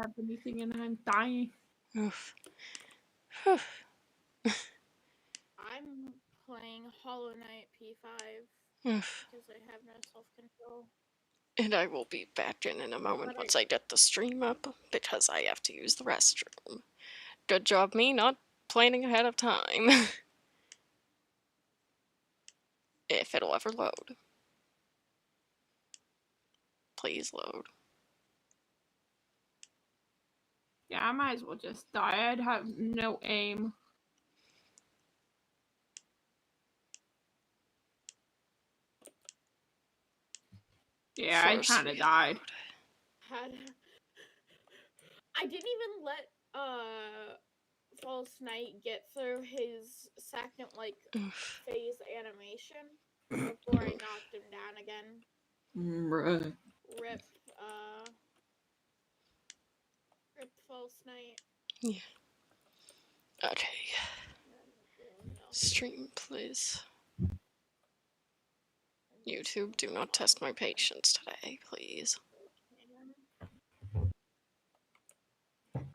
have anything and I'm dying. Oof. I'm playing Hollow Knight P5 Oof. because I have no self-control. And I will be back in a moment once I get the stream up, because I have to use the restroom. Good job me not planning ahead of time. If it'll ever load. Please load. Yeah, I might as well just die. I'd have no aim. Yeah, I kind of died. I didn't even let False Knight get through his second phase animation before I knocked him down again. Right. Rip False Knight. Yeah. Okay. Stream, please. YouTube, do not test my patience today, please.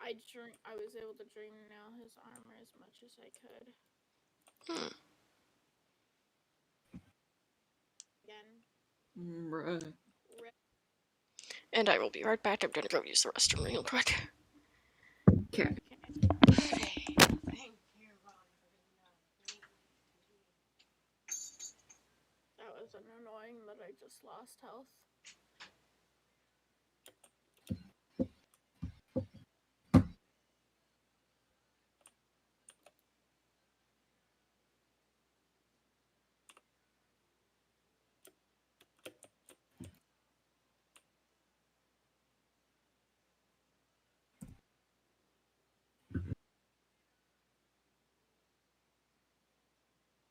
I was able to dream now his armor as much as I could. Again. Right. And I will be right back. I'm gonna go use the restroom real quick. Okay. That was annoying that I just lost health.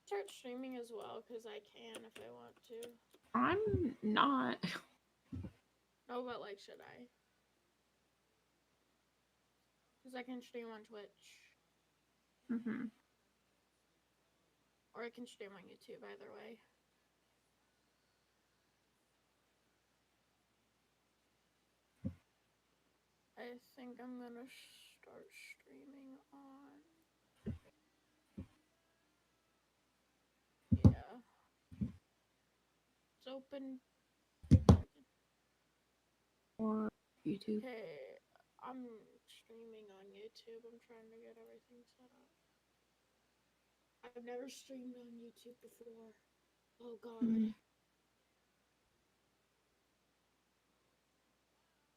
Start streaming as well because I can if I want to. I'm not. Oh, but should I? Because I can stream on Twitch. Or I can stream on YouTube, either way. I think I'm gonna start streaming on... Yeah. It's open. Or YouTube. Okay, I'm streaming on YouTube. I'm trying to get everything set up. I've never streamed on YouTube before. Oh god.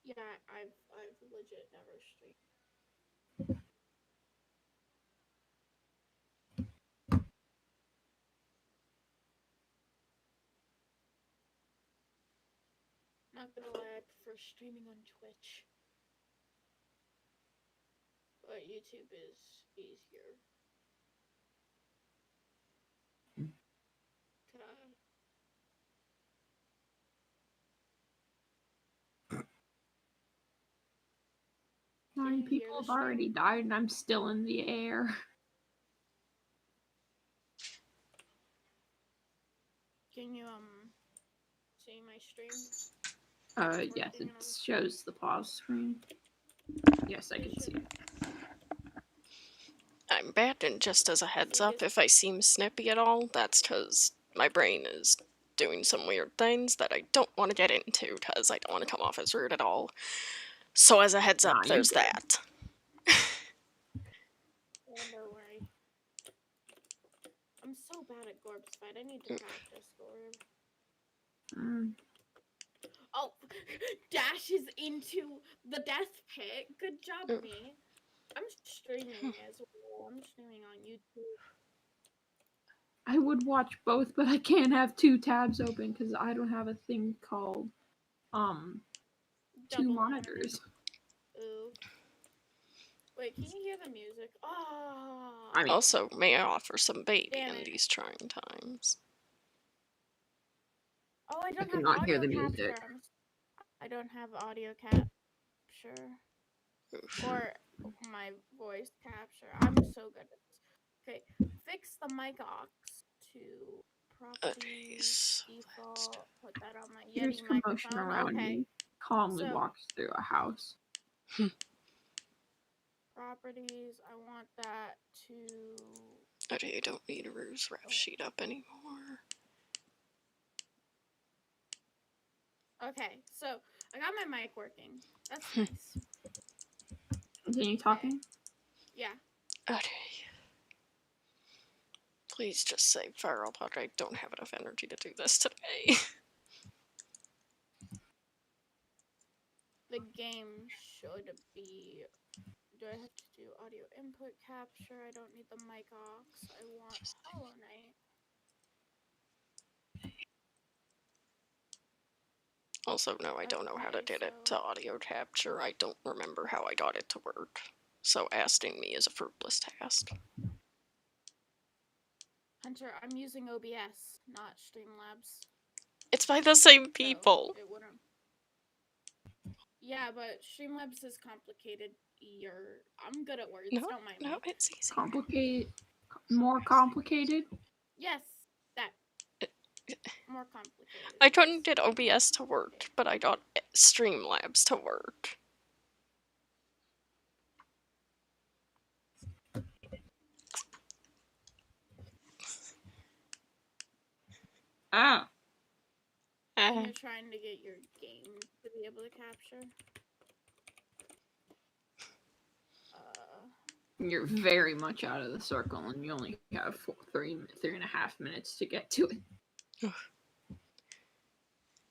Yeah, I've legit never streamed. Not gonna lie, I prefer streaming on Twitch. But YouTube is easier. Nine people have already died and I'm still in the air. Can you see my stream? Yes, it shows the pause screen. Yes, I can see it. I'm back, and just as a heads up, if I seem snippy at all, that's because my brain is doing some weird things that I don't want to get into, because I don't want to come off as rude at all. So as a heads up, there's that. Yeah, no worry. I'm so bad at Gorb's fight. I need to practice Gorb. Oh, dashes into the death pit. Good job, me. I'm streaming as well. I'm streaming on YouTube. I would watch both, but I can't have two tabs open because I don't have a thing called two monitors. Ooh. Wait, can you hear the music? Oh. I mean, also, may I offer some baby in these trying times? Oh, I don't have audio capture. I don't have audio capture. Or my voice capture. I'm so good at this. Okay, fix the mic aux to properties, default, put that on my There's Yeti commotion microphone. around me. Calmly walks through a house. Properties, I want that to... Okay, I don't need a ruse ref sheet up anymore. Okay, so I got my mic working. That's nice. Continue talking. Yeah. Okay. Please just say feral, but I don't have enough energy to do this today. The game should be... Do I have to do audio input capture? I don't need the mic aux. I want Hollow Knight. Also, no, I don't know how to Okay, get it to audio capture. I don't remember how I got it to work. So asking me is a fruitless task. Hunter, I'm using OBS, not Streamlabs. It's by the same So people. it wouldn't. Yeah, but Streamlabs is complicated. I'm good at words. No, Don't mind me. no, it's easy. Complicated. More complicated. Yes, that. More complicated. I couldn't get OBS to work, but I got Streamlabs to work. Ah. And you're trying to get your game to be able to capture. You're very much out of the circle, and you only have 3.5 minutes to get to it.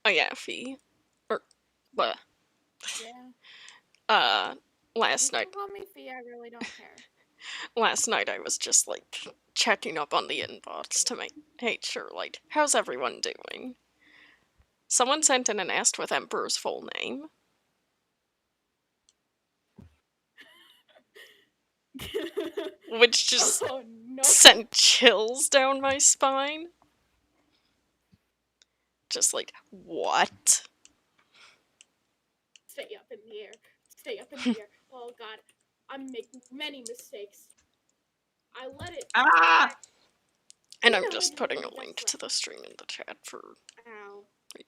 Oh yeah, Fee. Or, what? Yeah. Last night. You can call me Fee, I really don't care. Last night I was just, like, checking up on the inbox to make sure, like, how's everyone doing? Someone sent in and asked with Emperor's full name. Which just sent chills down my spine. Just like, what? Stay up in the air. Stay up in the air. Oh god. I'm making many mistakes. I let it... Ah! And I'm just putting a link to the stream in the chat for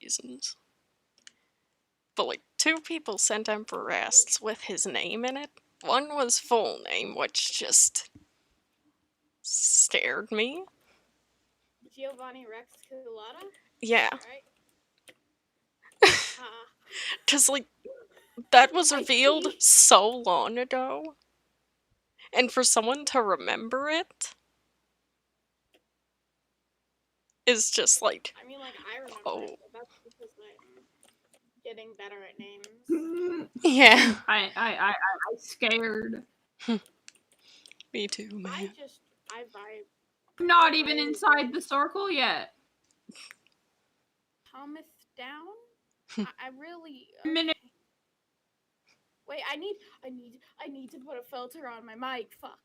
reasons. But like, 2 people sent Emperor asks with his name in it. One was full name, which just scared me. Giovanni Rex Culata? Yeah. Right? Cause like, that was revealed so long ago. And for someone to remember it is just like, I mean, like, I remember it, but that's because I'm getting better at names. Yeah. I scared. Me too, man. I vibe. Not even inside the circle yet. Calmeth down? I really... Minute. Wait, I need to put a filter on my mic. Fuck.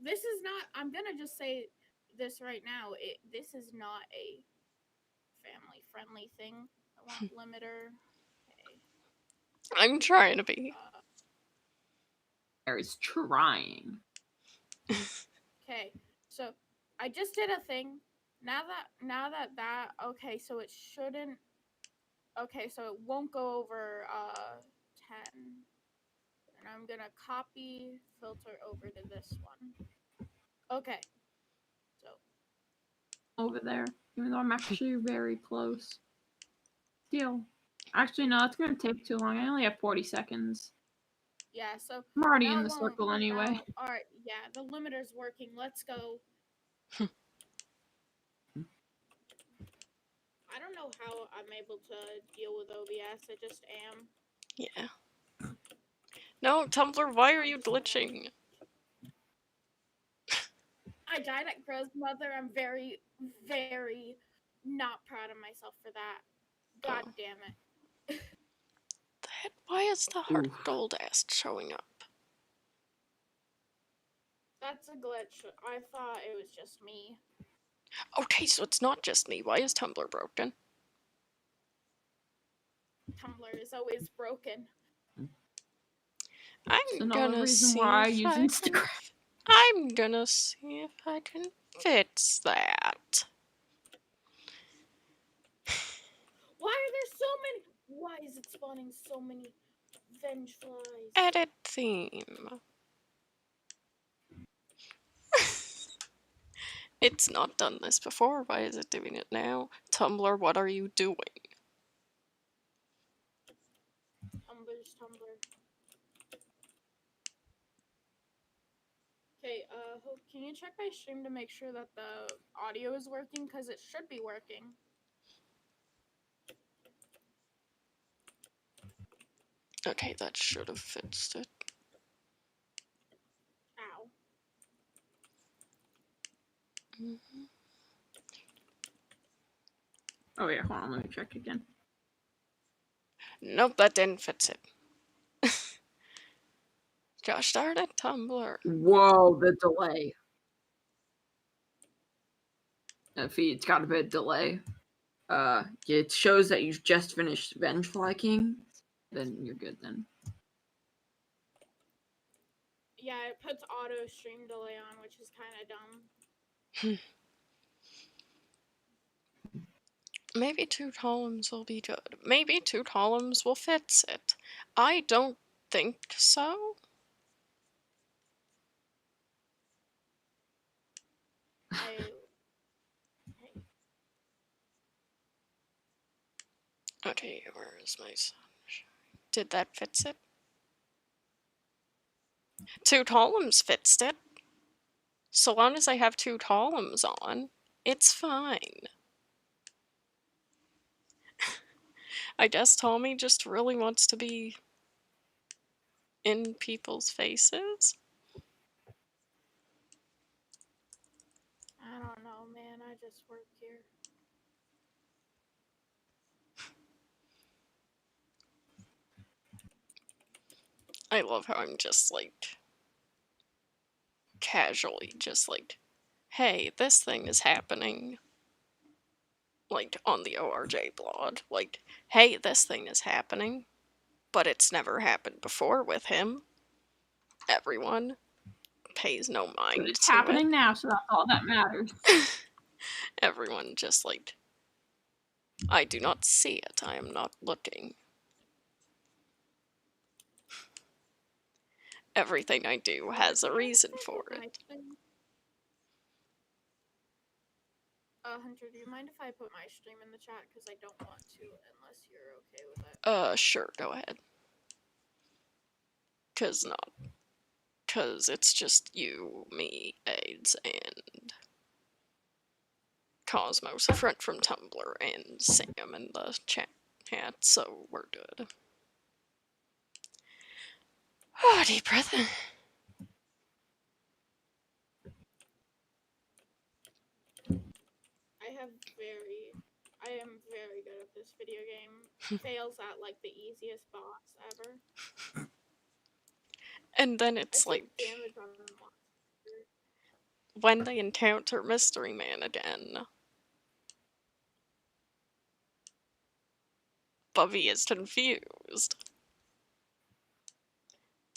This is not... I'm gonna just say this right now. This is not a family-friendly thing. I want limiter. Okay. I'm trying to be. Is trying. Okay, so I just did a thing. Now that okay, so it shouldn't. Okay, so it won't go over 10, and I'm gonna copy filter over to this one. Okay, so over there, even though I'm actually very close. Still, actually no, it's gonna take too long. I only have 40 seconds. Yeah, so I'm already in the circle anyway. Alright, yeah, the limiter's working. Let's go. I don't know how I'm able to deal with OBS. I just am. Yeah. No, Tumblr, why are you glitching? I died at Crow's mother. I'm very, very not proud of myself for that. God damn it. Why is the heart gold ass showing up? That's a glitch. I thought it was just me. Okay, so it's not just me. Why is Tumblr broken? Tumblr is always broken. I'm gonna see if I can fix that. Why are there so many? Why is it spawning so many Venge flies. Edit theme. It's not done this before. Why is it doing it now? Tumblr, what are you doing? Tumblr's Tumblr. Okay, Hope, can you check my stream to make sure that the audio is working? Because it should be working. Okay, that should have fixed it. Ow. Mhm. Oh yeah, hold on, let me check again. Nope, that didn't fix it. Gosh darn it, Tumblr. Whoa, the delay. It's got a bit of delay. It shows that you've just finished Vengefly King. Then you're good then. Yeah, it puts auto stream delay on, which is kind of dumb. Maybe 2 columns will be good. Maybe 2 columns will fix it. I don't think so. Okay, where is my sunshine? Did that fix it? 2 columns fixed it. So long as I have 2 columns on, it's fine. I guess Tommy just really wants to be in people's faces. I don't know, man. I just work here. I love how I'm just like casually just like, hey, this thing is happening. Like on the ORJ blog. Like, hey, this thing is happening. But it's never happened before with him. Everyone pays no mind But it's to happening now, so that's all that matters. Everyone just like, I do not see it. I am not looking. Everything I do has a reason for it. Hunter, do you mind if I put my stream in the chat? Because I don't want to, unless you're okay with it. Sure, go ahead. Cause it's just you, me, AIDS, and Cosmos, a friend from Tumblr, and Sam in the chat, so we're good. Oh, deep breath. I am very good at this video game. Fails at like the easiest boss ever. And then it's like, damage on the monster. when they encounter Mystery Man again, Bubby is confused.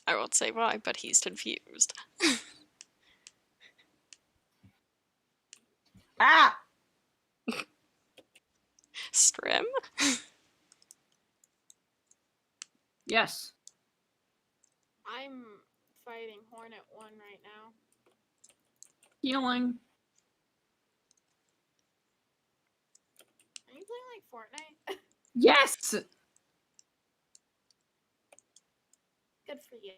I won't say why, but he's confused. Ah! Strim? Yes. I'm fighting Hornet 1 right now. Healing. Are you playing like Fortnite? Yes! Good for you.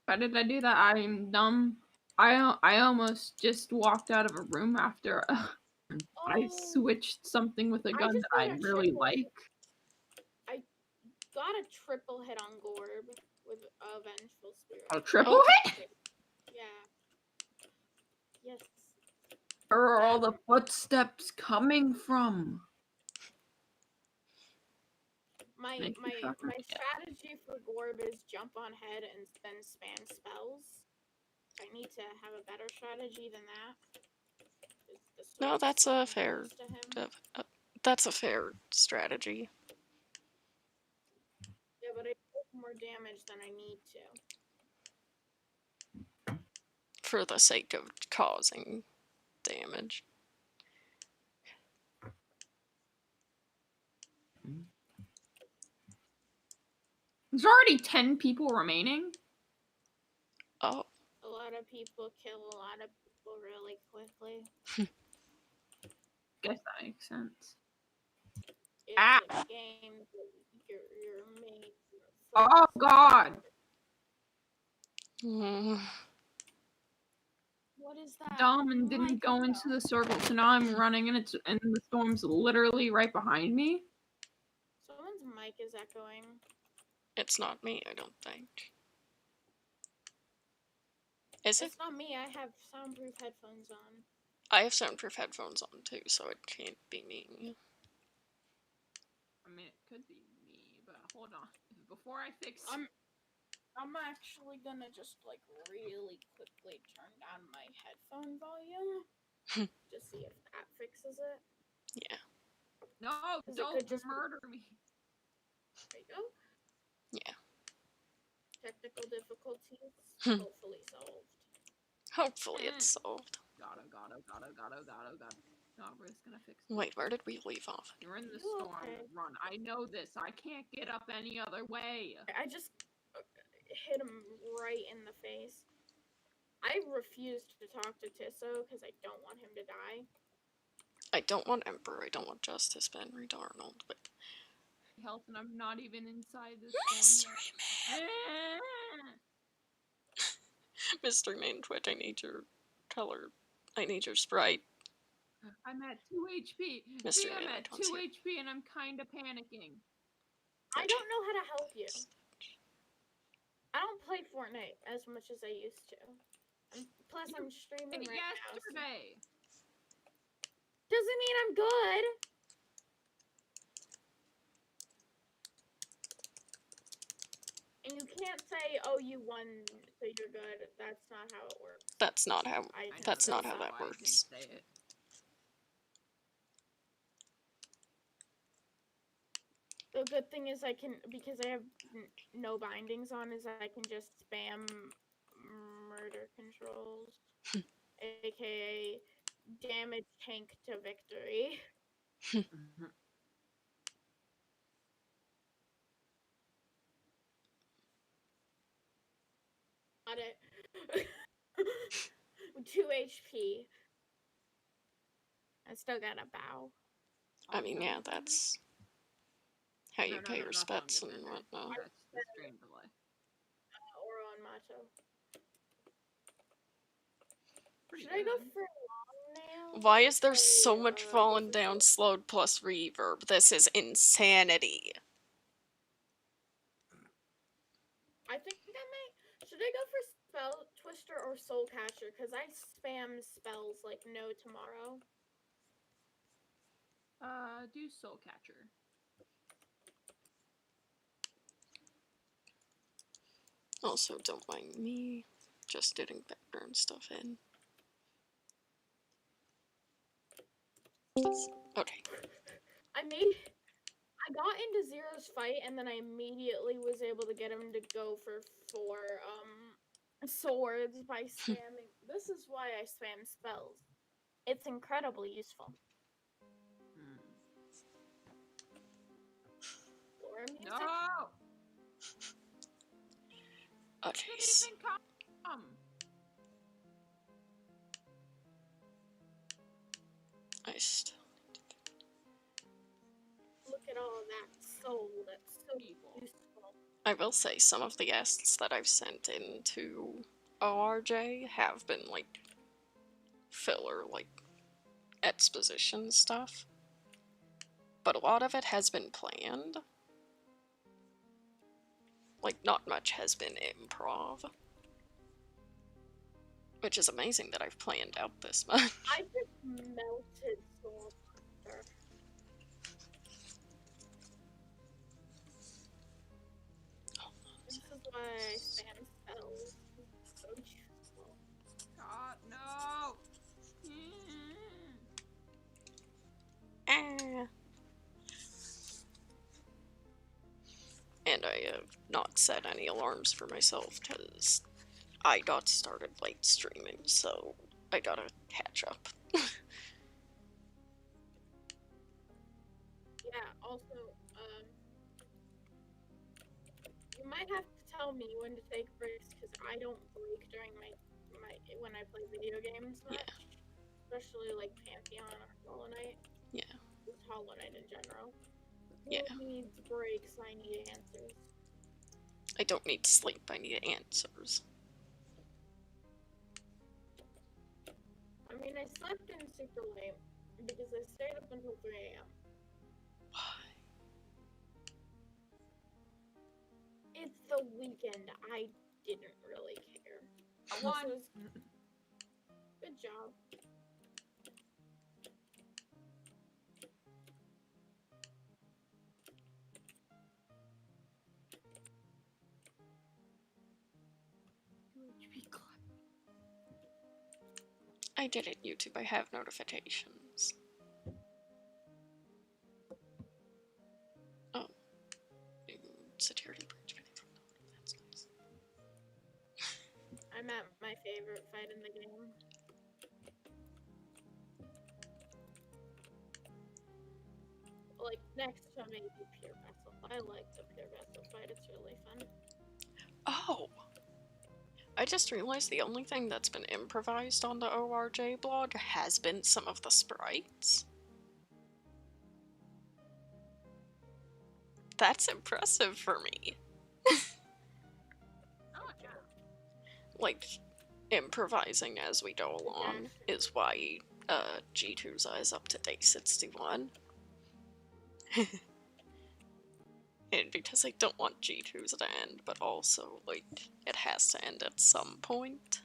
Why did I do that? I'm dumb. I almost just walked out of a room after I switched something with a gun that I really like. I got a triple hit on Gorb with a Vengeful Spirit. A triple hit? Yeah. Yes. Where are all the footsteps coming from? My strategy for Gorb is jump on head and then spam spells. I need to have a better strategy than that. No, that's a fair. That's a fair strategy. Yeah, but I take more damage than I need to. For the sake of causing damage. There's already 10 people remaining. Oh. A lot of people kill a lot of people really quickly. Guess that makes sense. It's Ah! a game that you're made for. Oh god! What is that? Dumb and didn't go into the circle, so now I'm running and the storm's literally right behind me. Someone's mic is echoing. It's not me, I don't think. Is it? It's not me, I have soundproof headphones on. I have soundproof headphones on too, so it can't be me. I mean, it could be me, but hold on. Before I fix... I'm actually gonna just, like, really quickly turn down my headphone volume. to see if that fixes it. Yeah. No, don't just murder me. There you go. Yeah. Technical difficulties hopefully solved. Hopefully it's solved. Gotta. No, we're just gonna fix it. Wait, where did we leave off? You're in the storm. Okay. Run. I know this. I can't get up any other way. I just hit him right in the face. I refused to talk to Tisso because I don't want him to die. I don't want Emperor. I don't want Justice, Henry Darnold, but... Health, and I'm not even inside this Mystery Man! Mystery Man Twitch, I need your color. I need your sprite. I'm at 2 HP. Mystery See, I'm Man, at 2 HP and I'm kinda panicking. I don't know how to help you. I don't play Fortnite as much as I used to. Plus, I'm streaming right yesterday. now. So. Doesn't mean I'm good. And you can't say, "Oh, you won, so you're good." That's not how it works. That's not how. That's not how that works. Say it. The good thing is I can, because I have no bindings on, is I can just spam murder controls, aka damage tank to victory. Got it. 2 HP. I still got a bow. I mean, yeah, that's how you pay respects and whatnot. That's the stream delay. Or on Macho. Should I go for long nails? Why is there so much fallen down slowed plus reverb? This is insanity. I think I might. Should I go for Spell Twister or Soul Catcher? Because I spam spells like no tomorrow. Do Soul Catcher. Also, don't mind me. Just getting background stuff in. Okay. I got into Zero's fight, and then I immediately was able to get him to go for 4 swords by spamming. This is why I spam spells. It's incredibly useful. No! Okay. Didn't come. I still look at all of that soul. That's so useful. I will say some of the guests that I've sent into ORJ have been like filler, like exposition stuff. But a lot of it has been planned. Like, not much has been improv. Which is amazing that I've planned out this much. I just melted Soul Hunter. This is why I spam spells. It's so useful. God, no! And I have not set any alarms for myself because I got started late streaming, so I gotta catch up. Yeah, also, you might have to tell me when to take breaks because I don't break during when I play video games much. Yeah. Especially like Pantheon or Hollow Knight. Yeah. Just Hollow Knight in general. Yeah. Who needs breaks? I need answers. I don't need sleep, I need answers. I mean, I slept in super late because I stayed up until 3 a.m. Why? It's the weekend. I didn't really care. I won. Good job. I did it, YouTube. I have notifications. Oh. New security bridge. That's nice. I'm at my favorite fight in the game. Like, next to maybe Pure Vessel. I like the Pure Vessel fight. It's really fun. Oh! I just realized the only thing that's been improvised on the ORJ blog has been some of the sprites. That's impressive for me. Oh, yeah. Like, improvising as we go along is why G2's is up to day 61. And because I don't want G2's to end, but also, like, it has to end at some point.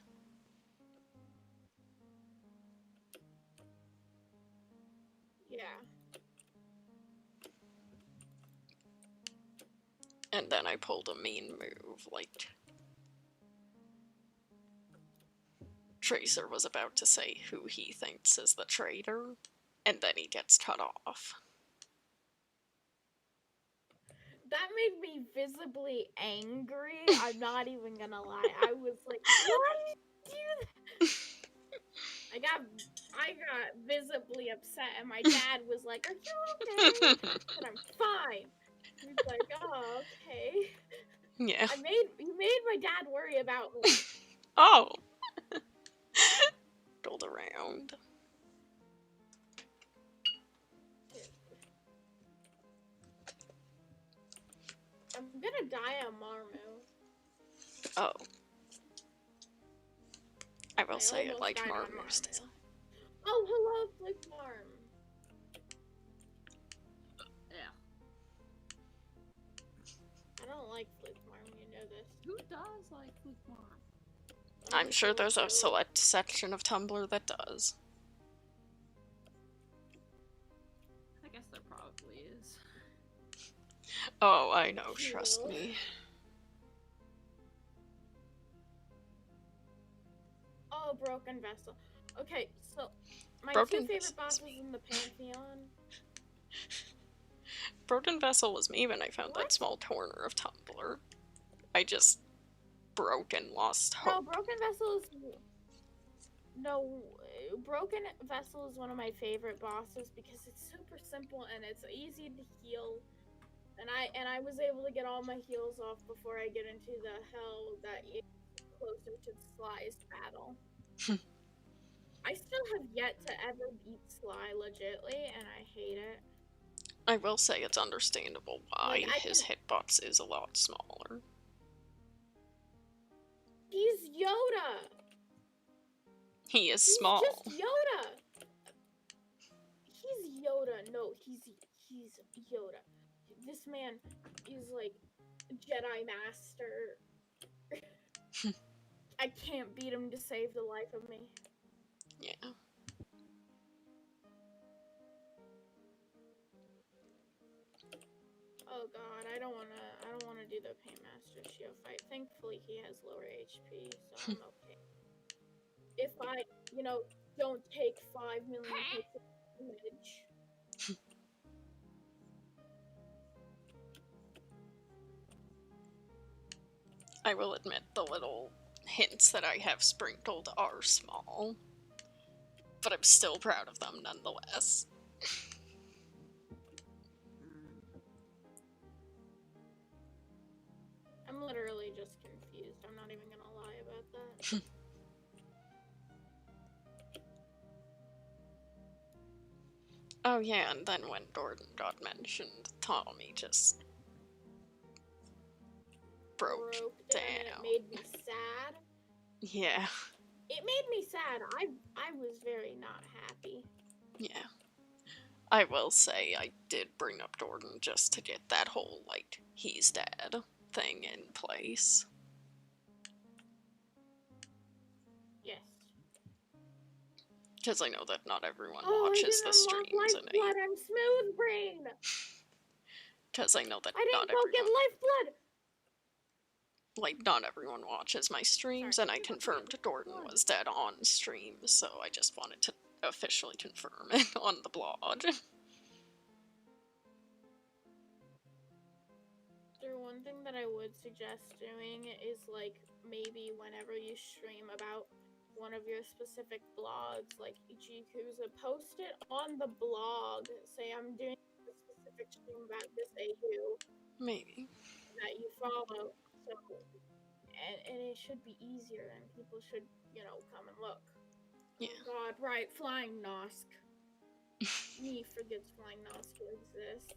Yeah. And then I pulled a mean move, like... Tracer was about to say who he thinks is the traitor, and then he gets cut off. That made me visibly angry. I'm not even gonna lie. I was like, why did you do that? I got visibly upset, and my dad was like, are you okay? And I'm fine. He's like, oh, okay. Yeah. You made my dad worry about me. Oh! Rolled around. I'm gonna die on Marmu. Oh. I will I say I almost like died on Marmu's Marmu. design. Oh, hello, Flick Marm. Yeah. I don't like Flick Marm, you know this. Who does like Fluke? I'm sure there's a select section of Tumblr that does. I guess there probably is. Oh, I know, trust me. Oh, Broken Vessel. Okay, so my Broken two favorite Vessel bosses in the Pantheon. Broken Vessel was me when I found What? that small corner of Tumblr. I just broke and lost No, hope. Broken Vessel is... No, Broken Vessel is one of my favorite bosses because it's super simple and it's easy to heal. And I was able to get all my heals off before I get into the hell that is closer to Sly's battle. I still have yet to ever beat Sly legitly, and I hate it. I will say it's understandable why Like, his hitbox is a lot smaller. He's Yoda! He is He's small. just Yoda! He's Yoda. No, he's Yoda. This man is like Jedi Master. I can't beat him to save the life of me. Yeah. Oh god, I don't wanna do the Painmaster Shio fight. Thankfully he has lower HP, so I'm okay. If I, don't take 5 million hits of damage. I will admit the little hints that I have sprinkled are small, but I'm still proud of them nonetheless. I'm Oh yeah, and then when Gordon got mentioned, Tommy just broke down. And it made me sad. Yeah. It made me sad. I was very not happy. Yeah. I will say I did bring up Gordon just to get that whole, like, he's dead thing in place. Yes. Because I know that not everyone watches the streams, and Lifeblood. I'm smooth brain. Because I know that I not didn't go get everyone, lifeblood. like, not everyone watches my streams, Sorry, and I confirmed Gordon was dead on stream, so I just wanted to officially confirm it on the blog. One thing that I would suggest doing is, like, maybe whenever you stream about one of your specific blogs, like Gkuza, post it on the blog. Say, I'm doing a specific stream about this AU. Maybe. That you follow. So, and it should be easier, and people should, you know, come and look. Yeah. Oh God, right, Flying Nosk. Me forgets Flying Nosk exists.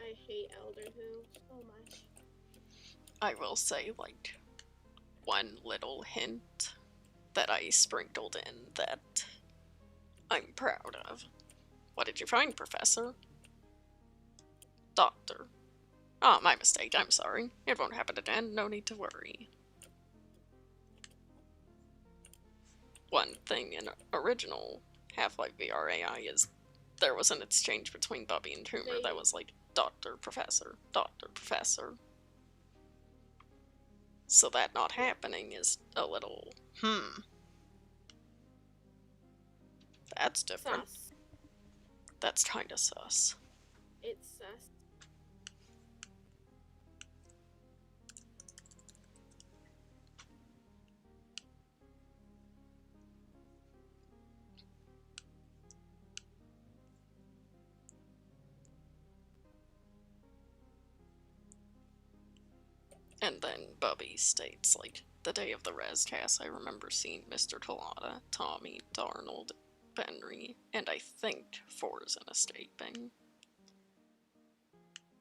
I hate Elder Who so much. I will say, like, one little hint that I sprinkled in that I'm proud of. What did you find, Professor? Doctor. Oh, my mistake, I'm sorry. It won't happen again, no need to worry. One thing in original Half-Life VR AI is there was an exchange between Bubby and Toomer that was like, Doctor, Professor, Doctor, Professor. So that not happening is a little, That's different. Sus. That's kinda sus. It's sus. And then Bubby states, like, the day of the Rescast, I remember seeing Mr. Talata, Tommy, Darnold, Benry, and I think Forzen escaping.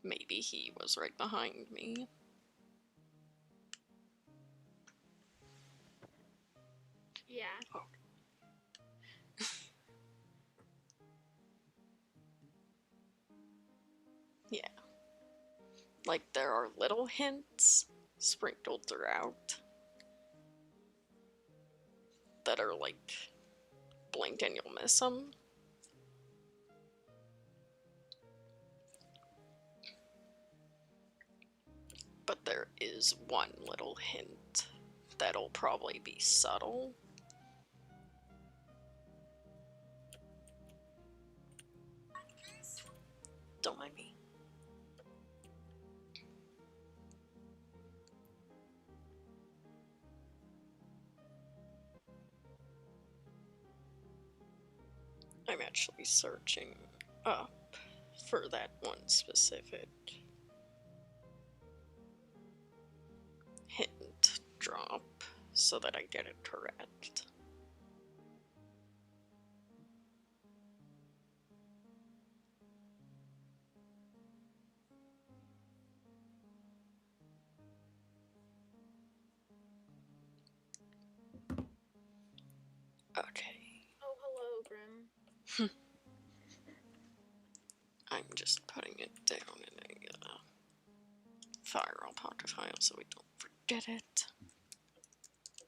Maybe he was right behind me. Yeah. Oh. Yeah. Like, there are little hints sprinkled throughout that are like, blink and you'll miss them. But there is one little hint that'll probably be subtle. Don't mind me. I'm actually searching up for that one specific hint drop so that I get it correct. Okay. Oh, hello, Grim. I'm just putting it down in a viral pocket file so we don't forget it.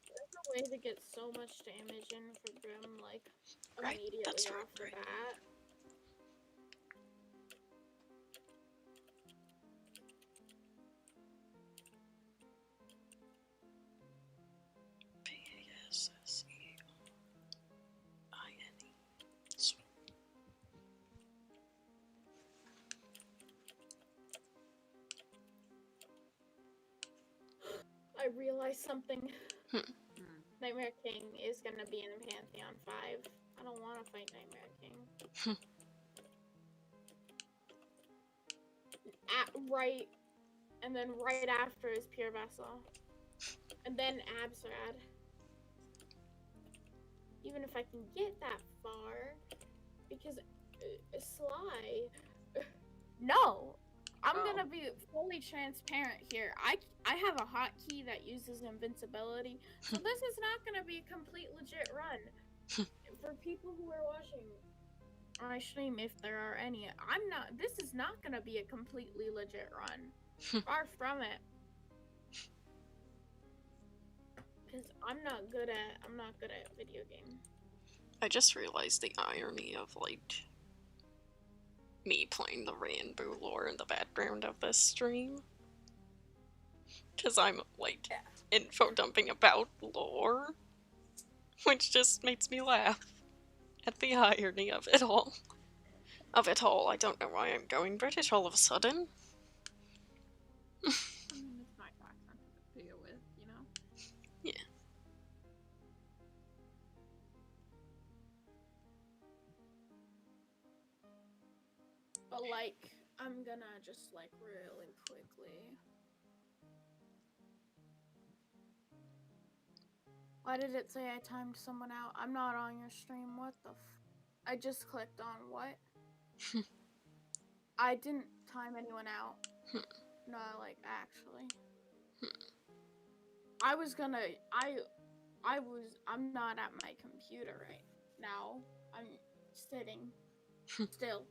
There's a way to get so much damage in for Grim, like, Right, immediately that's off the bat. P-A-S-S-E-I-N-E. I realized something. Nightmare King is gonna be in Pantheon 5. I don't want to fight Nightmare King. And then right after is Pure Vessel. And then Absrad. Even if I can get that far, because Sly. No, I'm gonna be fully transparent here. I have a hotkey that uses invincibility, so this is not gonna be a complete legit run. For people who are watching my stream, if there are any, this is not gonna be a completely legit run. Far from it. Because I'm not good at video games. I just realized the irony of, like, me playing the Rainbow lore in the background of this stream. Because I'm, like, info dumping about lore, which just makes me laugh at the irony of it all. I don't know why I'm going British all of a sudden. I mean, it's nice accent to begin with, you know? Yeah. But, like, I'm gonna just, like, really quickly. Why did it say I timed someone out? I'm not on your stream. What the I just clicked on what? I didn't time anyone out. No, like, actually. I'm not at my computer right now. I'm sitting still.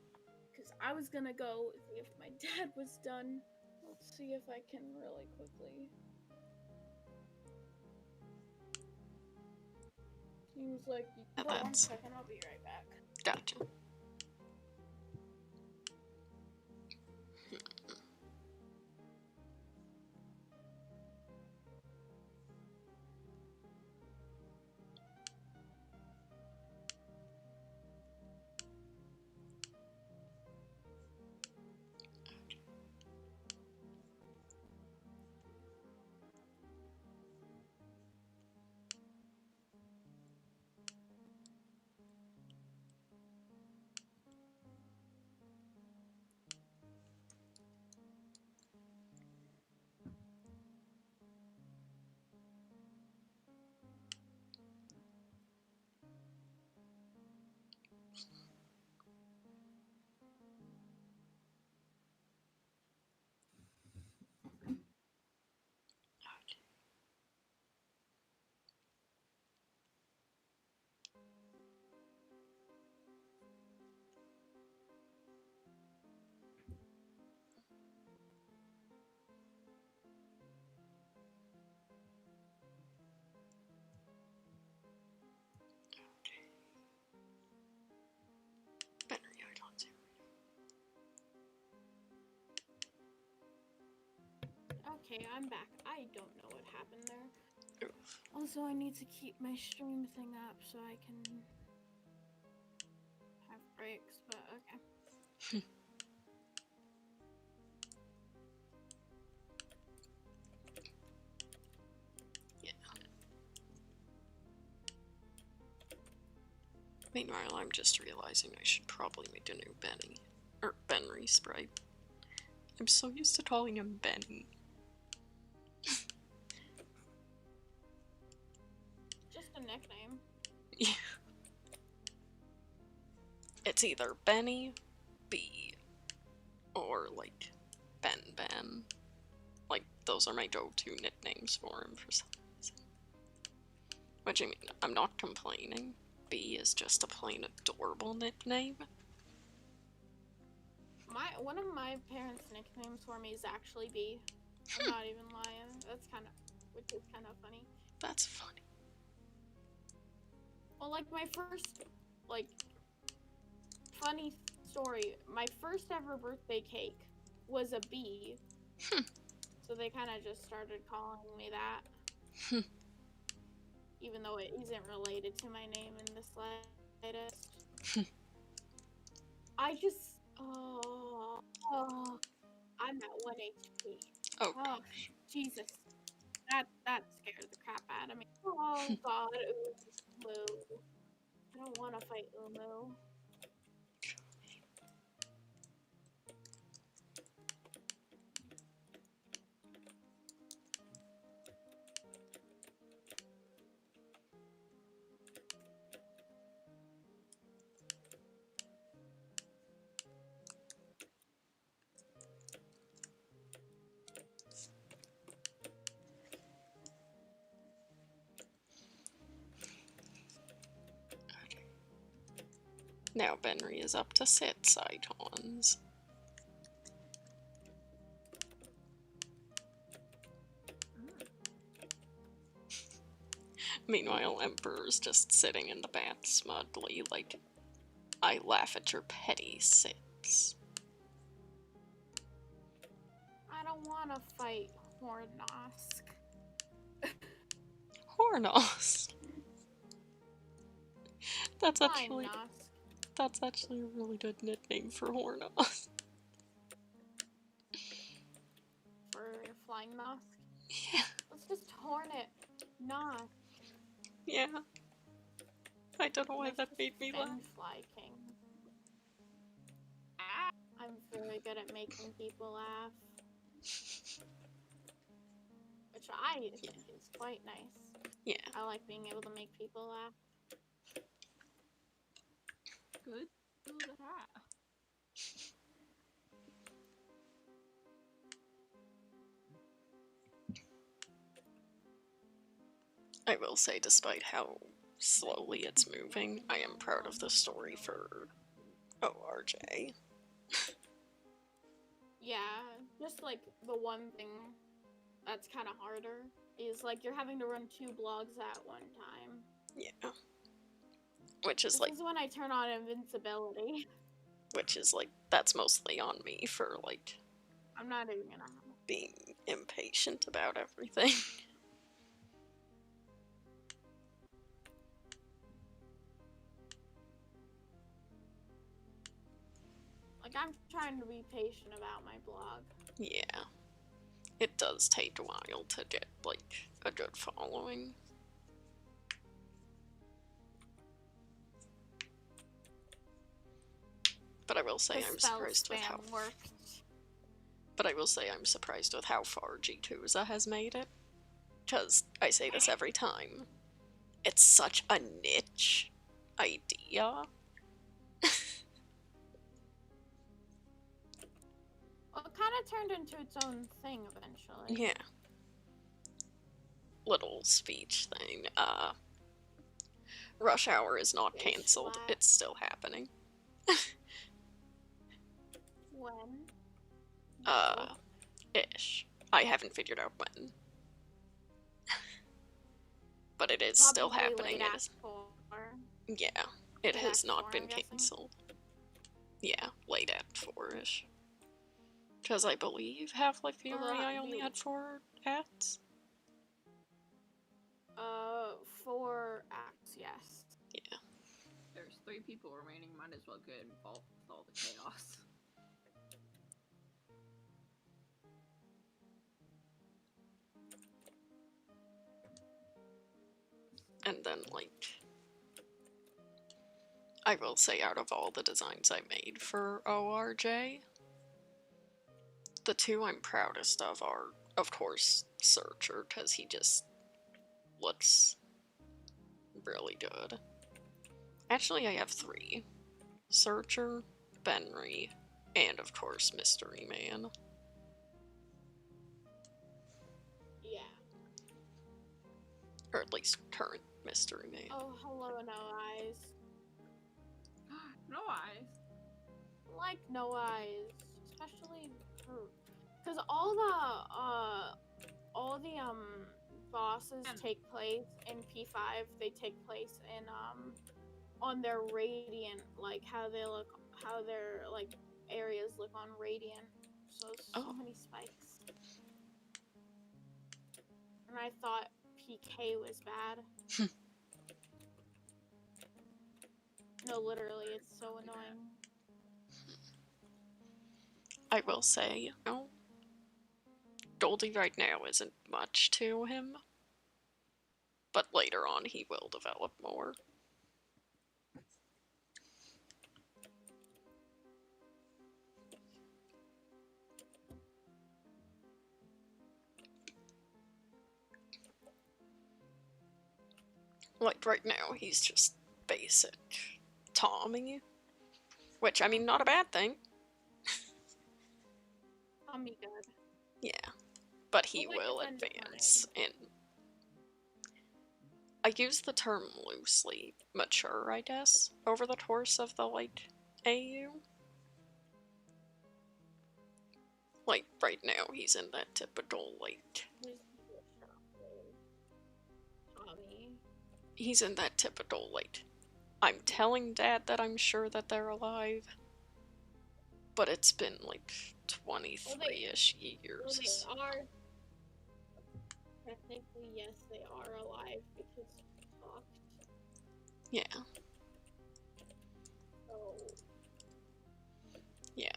Because I was gonna go see if my dad was done. Let's see if I can really quickly. Seems like you. Wait 1 second, I'll be right back. Gotcha. Okay, I'm back. I don't know what happened there. Also, I need to keep my stream thing up so I can have breaks, but okay. Yeah. Meanwhile, I'm just realizing I should probably make a new Benny. Or Benry sprite. I'm so used to calling him Benny. Just a nickname. Yeah. It's either Benny, B, or, like, Ben. Like, those are my go-to nicknames for him for some reason. Which, I mean, I'm not complaining. B is just a plain adorable nickname. One of my parents' nicknames for me is actually B. I'm not even lying. Which is kind of funny. That's funny. Well, like, my first, like, funny story, my first ever birthday cake was a B. So they kind of just started calling me that. Even though it isn't related to my name in the slightest. I just, I'm at 1 HP. Oh, Jesus. That scared the crap out of me. Oh god, Umu. I don't want to fight Umu. Now Benry is up to sit Cytons. Meanwhile, Emperor's just sitting in the bath smugly, like, I laugh at your petty sits. I don't want to fight Hornosk. Hornos. That's Flying actually a really good nickname for Hornos. For Flying Nosk? Yeah. Let's just horn it. Nosk. Yeah. I don't know why that made me laugh. Fly King. I'm very good at making people laugh. Which I think is quite nice. Yeah. I like being able to make people laugh. Good. Do that. I will say, despite how slowly it's moving, I am proud of the story for ORJ. Yeah, just like the one thing that's kind of harder is like you're having to run 2 blogs at one time. Yeah. Which is this like... is when I turn on invincibility. Which is like, that's mostly on me for like... I'm not even gonna... being impatient about everything. Like, I'm trying to be patient about my blog. Yeah. It does take a while to get, like, a good following. But I will say I'm surprised with how... But I will say I'm surprised with how far G2za has made it. Because I say this every time. It's such a niche idea. Well, it kind of turned into its own thing eventually. Yeah. Little speech thing. Rush Hour is not cancelled. It's still happening. When? Ish. I haven't figured out when. But it is Probably still happening. Late Act 4. Yeah, it Late has Act not 4, been I'm guessing. cancelled. Yeah, late Act 4-ish. Because I believe Half-Life I only had 4 acts? 4 acts, yes. Yeah. There's 3 people remaining, might as well get involved with all the chaos. And then, like... I will say, out of all the designs I made for ORJ, the 2 I'm proudest of are, of course, Searcher, because he just looks really good. Actually, I have 3. Searcher, Benry, and of course, Mystery Man. Yeah. Or at least current Mystery Man. Oh, hello, No Eyes. No eyes. Like No Eyes, especially for... Because all the bosses take place in P5. They take place in, on their Radiant, like, how they look, how their, like, areas look on Radiant. So many spikes. And I thought PK was bad. No, literally, it's so annoying. I will say, you know, Goldie right now isn't much to him, but later on he will develop more. Like, right now, he's just basic Tommy. Which, I mean, not a bad thing. Tommy good. Yeah. But he will advance in I use the term loosely mature, I guess, over the course of the, like, AU. Like, right now, he's in that typical, like... Tommy. He's in that typical, like, I'm telling Dad that I'm sure that they're alive, but it's been, like, 23-ish years. Well, they are. Technically, yes, they are alive because he talked. Yeah. So... Yeah.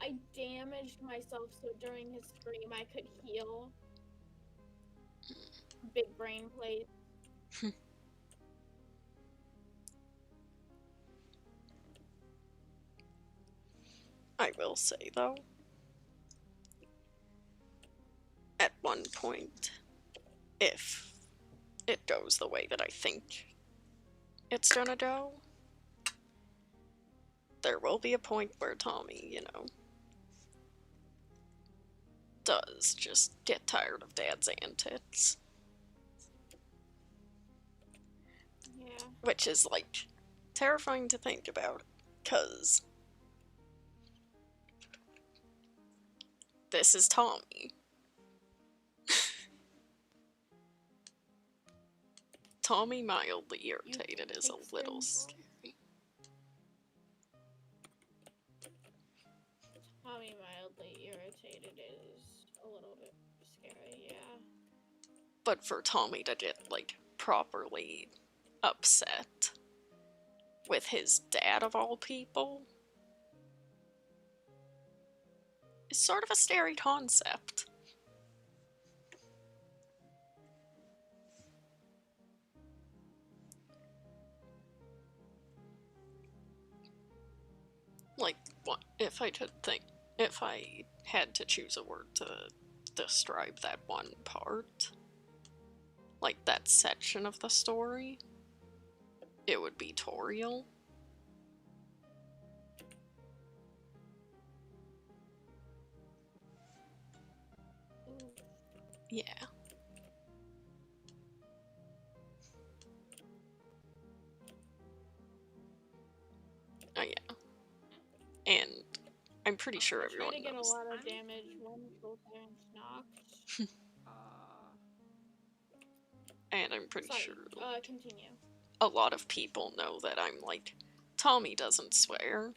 I damaged myself so during his scream I could heal. Big brain plate. I will say, though, at one point, if it goes the way that I think it's gonna go, there will be a point where Tommy, you know, does just get tired of Dad's antics. Yeah. Which is, like, terrifying to think about, because this is Tommy. Tommy mildly irritated is a little scary. Tommy mildly irritated is a little bit scary, yeah. But for Tommy to get, like, properly upset with his dad of all people is sort of a scary concept. Like, what if I could think, if I had to choose a word to describe that one part, like that section of the story, it would be Toriel. Yeah. Oh yeah. And I'm pretty sure everyone Trying to get knows. a lot of damage when both parents knocked. And I'm pretty Sorry, sure continue. a lot of people know that I'm like, Tommy doesn't swear.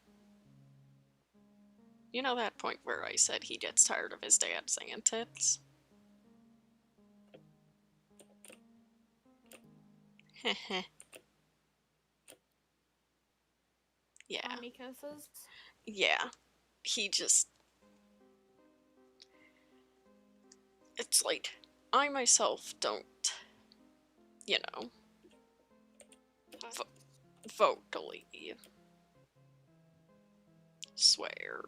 You know that point where I said he gets tired of his dad's antics? Heh. Yeah. Tommy kisses? Yeah. He just... It's like, I myself don't, you know, vocally swear.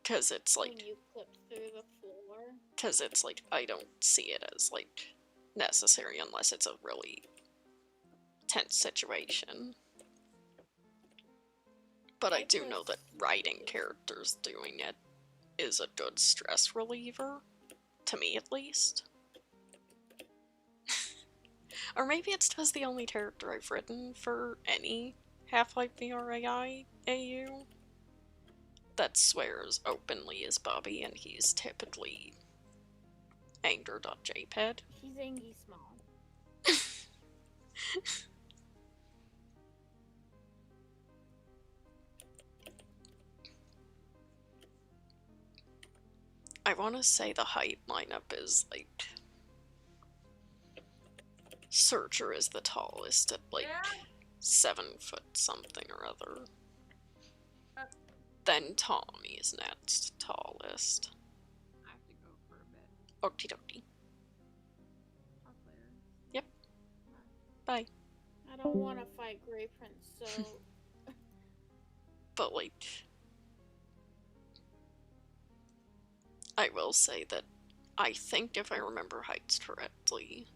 Because it's like... When you clip through the floor? Because it's like, I don't see it as, like, necessary unless it's a really tense situation. But I do know that writing characters doing it is a good stress reliever. To me, at least. Or maybe it's because the only character I've written for any Half-Life VRAI AU that swears openly is Bobby, and he's typically anger.jpg. He's Angie Small. I want to say the height lineup is like... Searcher is the tallest at like 7 foot something or other. Then Tommy is next tallest. I have to go for a bit. Okie dokie. Talk later. Yep. Bye. I don't want to fight Grey Prince, so... But like... I will say that I think if I remember heights correctly,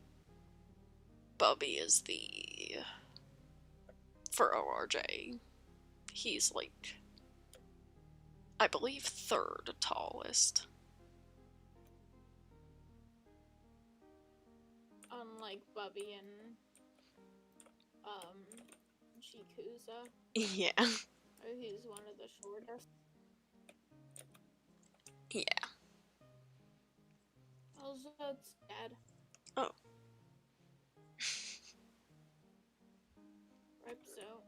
Bubby is the... For ORJ, he's like... I believe 3rd tallest. unlike Bubby and Chikusa. Yeah. He's one of the shortest. Yeah. Also, it's dead. Oh. Rip so.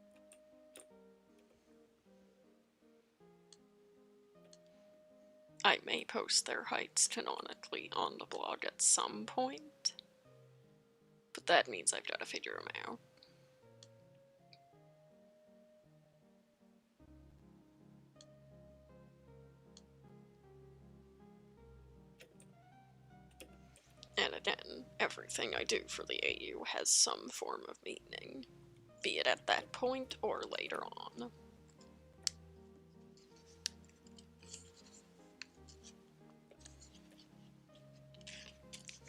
I may post their heights canonically on the blog at some point, but that means I've got to figure them out. And again, everything I do for the AU has some form of meaning, be it at that point or later on.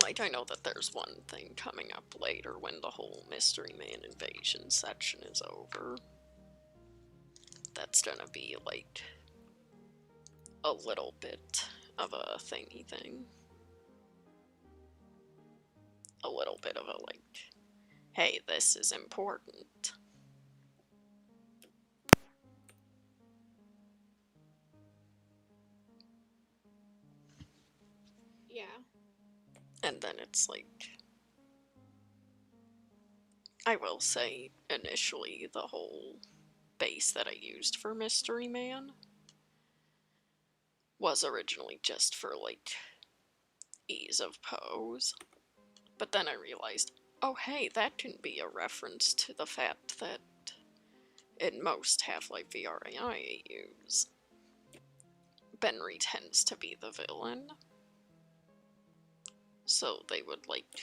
Like, I know that there's one thing coming up later when the whole Mystery Man invasion section is over. That's gonna be, like, a little bit of a thingy thing. A little bit of a, like, hey, this is important. Yeah. And then it's like, I will say, initially, the whole base that I used for Mystery Man was originally just for, like, ease of pose. But then I realized, oh hey, that can be a reference to the fact that in most Half-Life VRAI AUs, Benry tends to be the villain. So they would, like,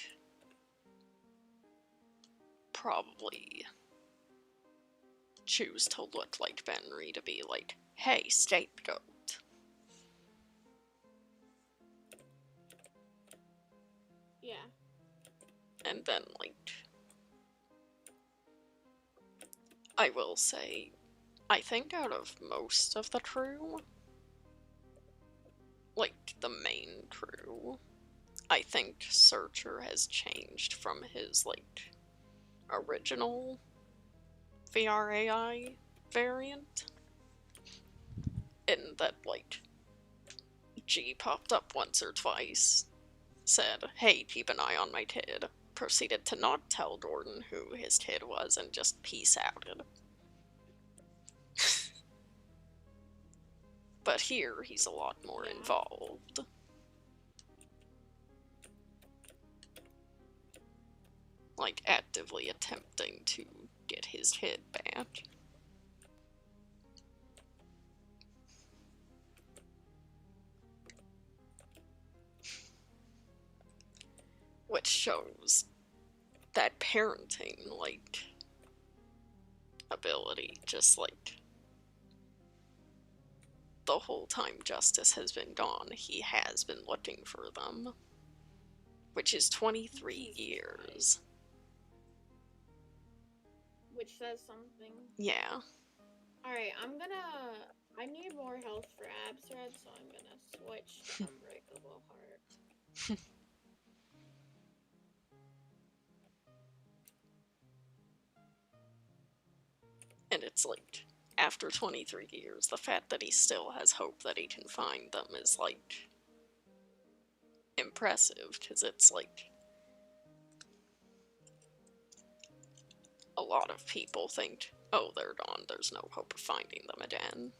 probably choose to look like Benry to be like, hey, scapegoat. Yeah. And then, like, I will say, I think out of most of the crew, like, the main crew, I think Searcher has changed from his, like, original VRAI variant. In that, like, G popped up once or twice, said, hey, keep an eye on my kid, proceeded to not tell Gordon who his kid was, and just peace outed. But here, he's a lot more involved. Like, actively attempting to get his kid back. Which shows that parenting, like, ability, just, like, the whole time Justice has been gone, he has been looking for them. Which is 23 years. Which says something. Yeah. Alright, I need more health for abs thread, so I'm gonna switch to Unbreakable Heart. And it's like, after 23 years, the fact that he still has hope that he can find them is, like, impressive, because it's like, a lot of people think, oh, they're gone, there's no hope of finding them again.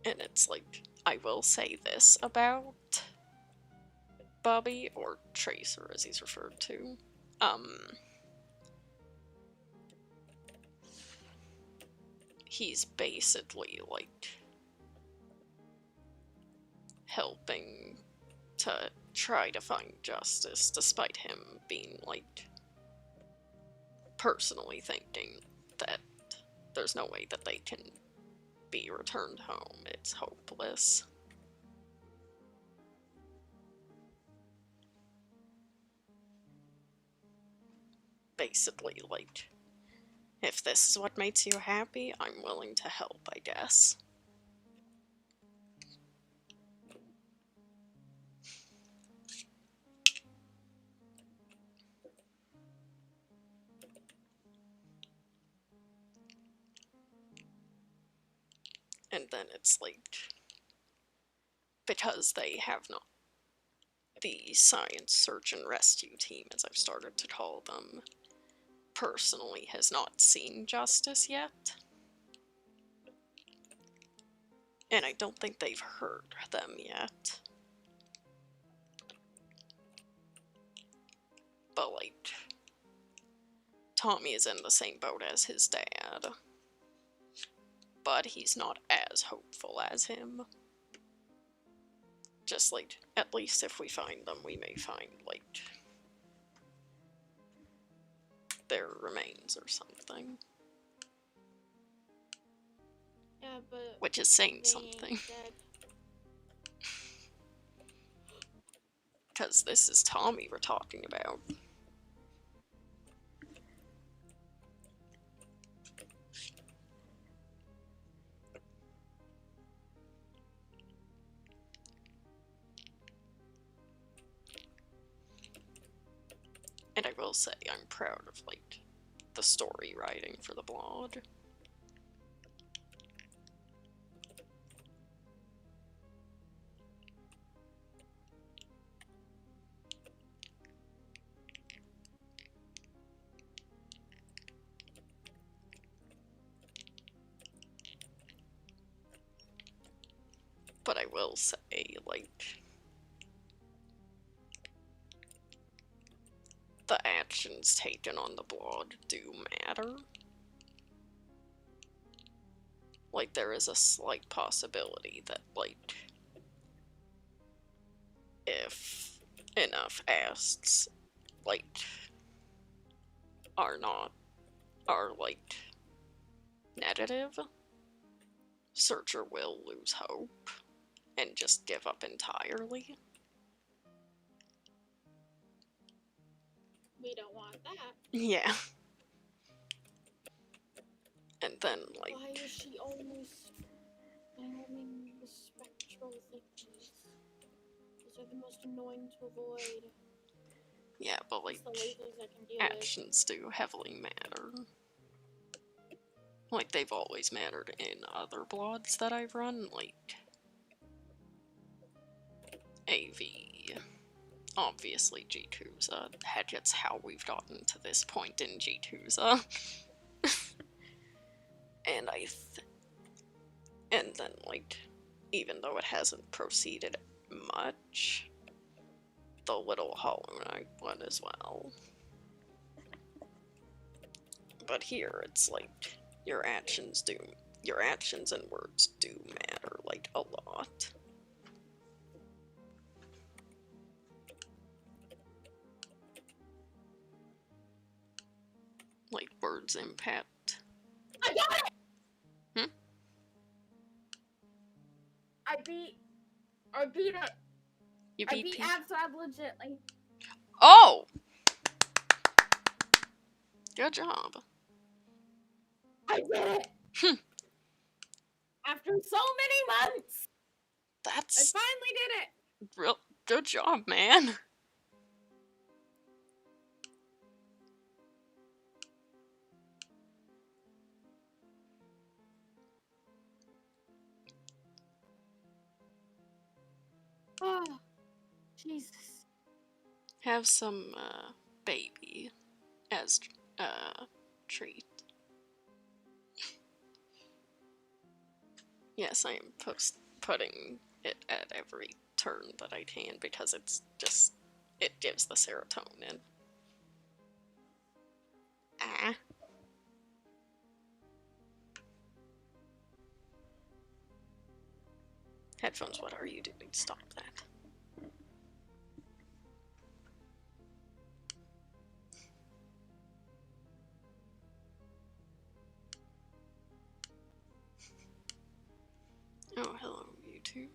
And it's like, I will say this about Bobby, or Tracer as he's referred to. He's basically, like, helping to try to find justice, despite him being, like, personally thinking that there's no way that they can be returned home. It's hopeless. Basically, like, if this is what makes you happy, I'm willing to help, I guess. then it's like, because they have not, the science search and rescue team, as I've started to call them, personally has not seen justice yet. And I don't think they've heard them yet. But, like, Tommy is in the same boat as his dad. But he's not as hopeful as him. Just, like, at least if we find them, we may find, like, their remains or something. Yeah, but which is saying they something. ain't dead. Because this is Tommy we're talking about. And I will say I'm proud of, like, the story writing for the blog. But I will say, like, the actions taken on the blog do matter. Like, there is a slight possibility that, like, if enough asks, like, are like, negative, Searcher will lose hope and just give up entirely. We don't want that. Yeah. And then, like... Why is she always spamming the spectral things? Those are the most annoying to avoid. Yeah, but, like, the lasers I can deal actions do heavily matter. Like, they've always mattered in other blogs that I've run, like... AV. Obviously, G2za. Heck, it's how we've gotten to this point in G2za. And and then, like, even though it hasn't proceeded much, the little Hollow Knight one as well. But here, it's like, your actions and words do matter, like, a lot. Like, words impact. I got it! Hmm? I beat it. You I beat beat Absab legitly. Oh! Good job. I did it! After so many months! I That's finally did it! real good job, man. Oh, Jesus. Have some, baby as, treat. Yes, I am putting it at every turn that I can because it's just, it gives the serotonin. Ah. Headphones, what are you doing? Stop that. Oh, hello, YouTube.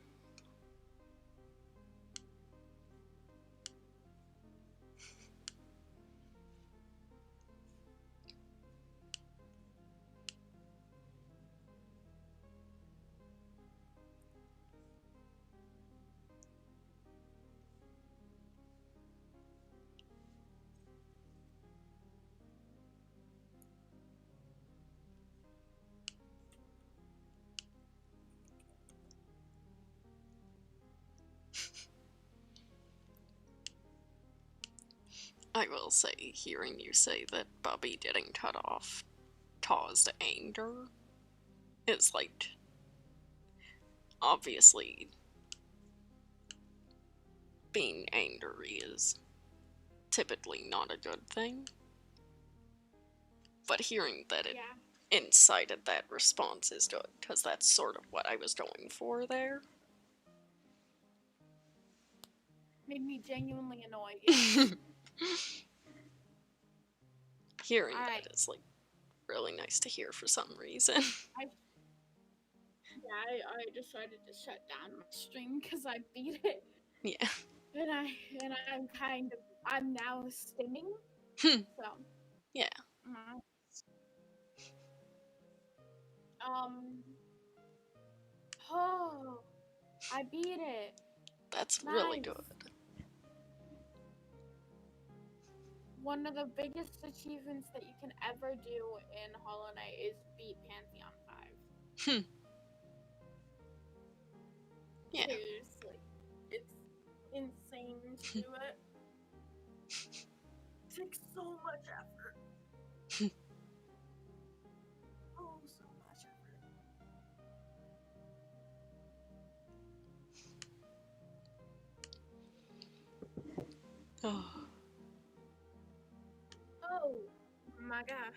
I will say, hearing you say that Bubby getting cut off caused anger is like, obviously, being angry is typically not a good thing. But hearing that it incited that response is good, because that's sort of what I was going for there. Made me genuinely annoyed. Yeah. Hearing that is like really nice to hear for some reason. I decided to shut down my stream because I beat it. Yeah. And I'm now stimming. So. Yeah. Oh, I beat it. That's really good. One of the biggest achievements that you can ever do in Hollow Knight is beat Pantheon 5. Yeah. Seriously. It's insane to do it. It takes so much effort. Oh, so much effort. Oh. Oh my god.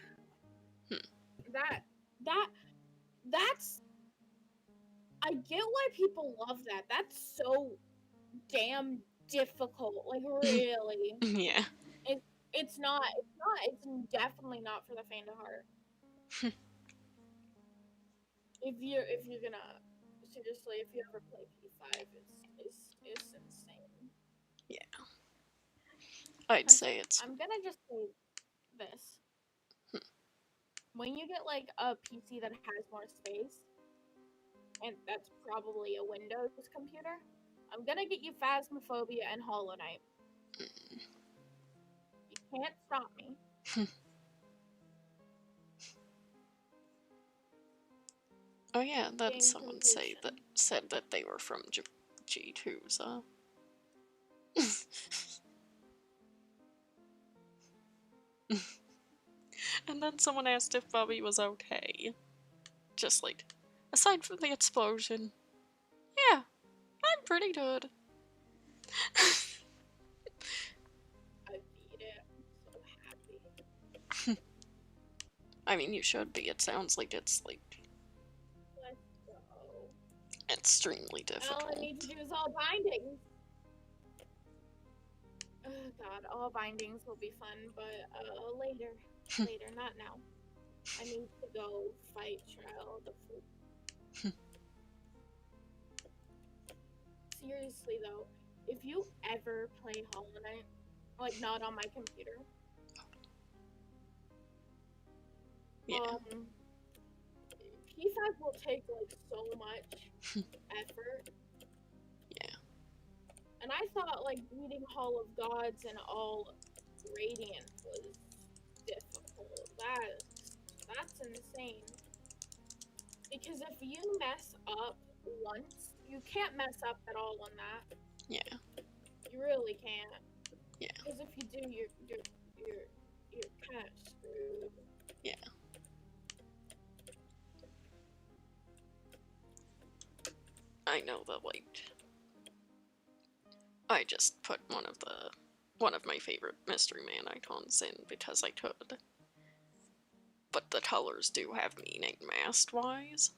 That's I get why people love that. That's so damn difficult. Like really. Yeah. It's definitely not for the faint of heart. if you're gonna seriously, if you ever play P5, it's insane. Yeah. I'd say it's. I'm gonna just say this. When you get like a PC that has more space, and that's probably a Windows computer, I'm gonna get you Phasmophobia and Hollow Knight. You can't stop me. Oh yeah, that someone said that they were from G2's, And then someone asked if Bubby was okay. Just like, aside from the explosion, yeah, I'm pretty good. I beat it. I'm so happy. I mean, you should be. It sounds like it's like Let's go. Extremely difficult. All I need to do is all bindings. Oh god, all bindings will be fun, but later. Later, not now. I need to go fight Trial the Fool. Seriously though, if you ever play Hollow Knight, like not on my computer, P5 will take like so much effort. Yeah. And I thought like beating Hall of Gods and all Radiant was difficult. That's insane. Because if you mess up once, you can't mess up at all on that. Yeah. You really can't. Yeah. Because if you do, you're kind of screwed. Yeah. I know that, like, I just put one of my favorite Mystery Man icons in because I could. But the colors do have meaning masked-wise.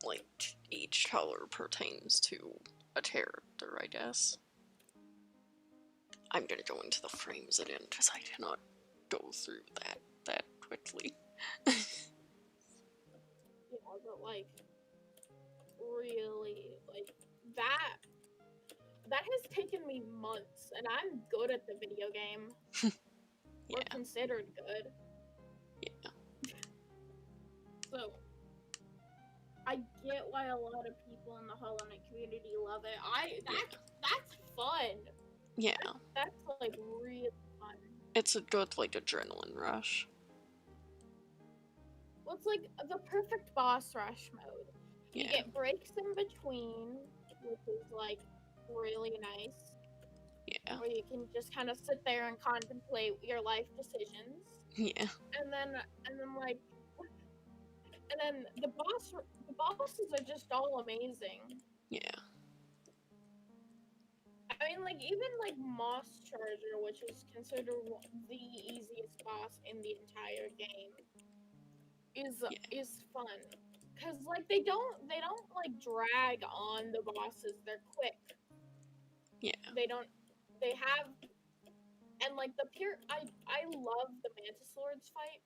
Like, each color pertains to a character, I guess. I'm gonna go into the frames again because I cannot go through that quickly. Yeah, but like, really, like, that has taken me months, and I'm good at the video game. Yeah. Or considered good. Yeah. So, I get why a lot of people in the Hollow Knight community love it. That's fun. Yeah. That's like really fun. It's a good, like, adrenaline rush. Well, it's like the perfect boss rush mode. You Yeah. get breaks in between, which is like really nice. Yeah. where you can just kind of sit there and contemplate your life decisions. Yeah. And then like, and then the bosses are just all amazing. Yeah. I mean, like, even like Moss Charger, which is considered the easiest boss in the entire game, is fun. Cause like they don't like drag on the bosses. They're quick. Yeah. They have, and like I love the Mantis Lords fight.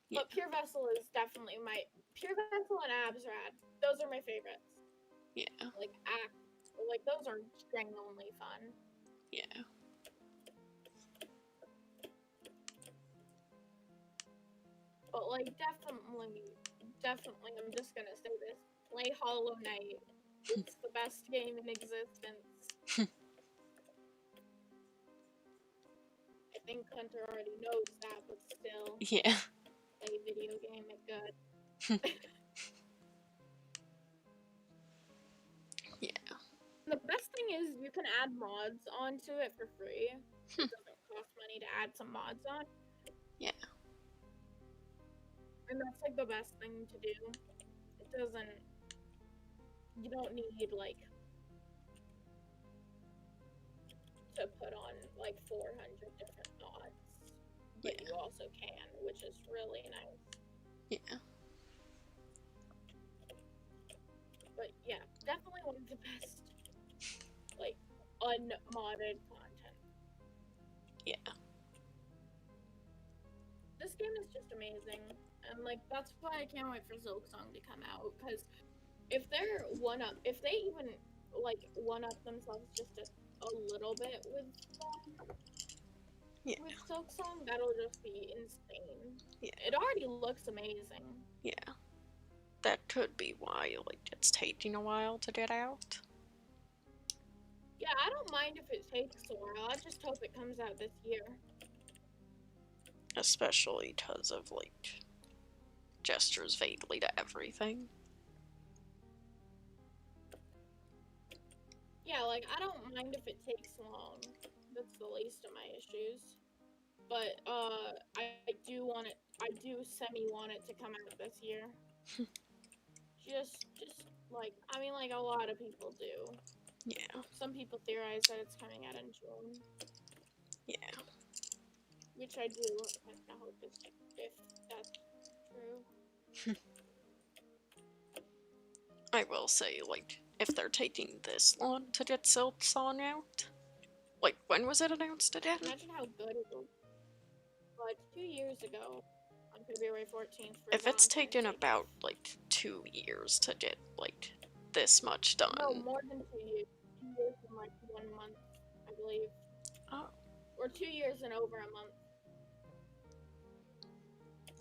Yeah. But Pure Vessel is definitely Pure Vessel and Absrad. Those are my favorites. Yeah. Like those are genuinely fun. Yeah. But like definitely, I'm just gonna say this: play Hollow Knight. It's the best game in existence. I think Hunter already knows that, but still, Yeah. play video game it good. Yeah. The best thing is you can add mods onto it for free. It doesn't cost money to add some mods on. Yeah. And that's like the best thing to do. You don't need like to put on like 400 different mods. But Yeah. you also can, which is really nice. Yeah. But yeah, definitely one of the best like unmodded content. Yeah. This game is just amazing. And like that's why I can't wait for Silksong to come out, because if they even like one up themselves just a little bit with Silksong, that'll just be insane. Yeah. It already looks amazing. Yeah. That could be why like it's taking a while to get out. Yeah, I don't mind if it takes a while. I just hope it comes out this year. Especially because of like gestures vaguely to everything. Yeah, like I don't mind if it takes long. That's the least of my issues. But I do semi want it to come out this year. just like, I mean, like a lot of people do. Yeah. Some people theorize that it's coming out in June. Yeah. Which I do kind of hope if that's true. I will say, like, if they're taking this long to get Silksong out, like, when was it announced again? Imagine how good it will be. But 2 years ago, on February 14th. If it's taken about, like, 2 years to get, like, this much done. No, more than 2 years. 2 years and like 1 month, I believe. Oh. Or 2 years and over a month.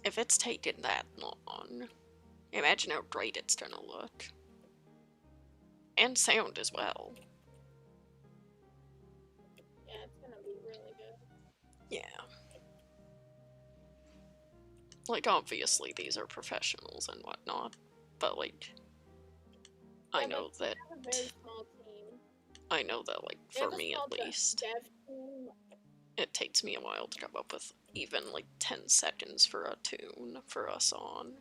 If it's taken that long, imagine how great it's gonna look. And sound as well. Yeah, it's gonna be really good. Yeah. Like, obviously, these are professionals and whatnot, but, like, yeah, I know that. They have a very small team. I know that, like, for me at least, it takes me a while to come up with even, like, 10 seconds for a tune for a song.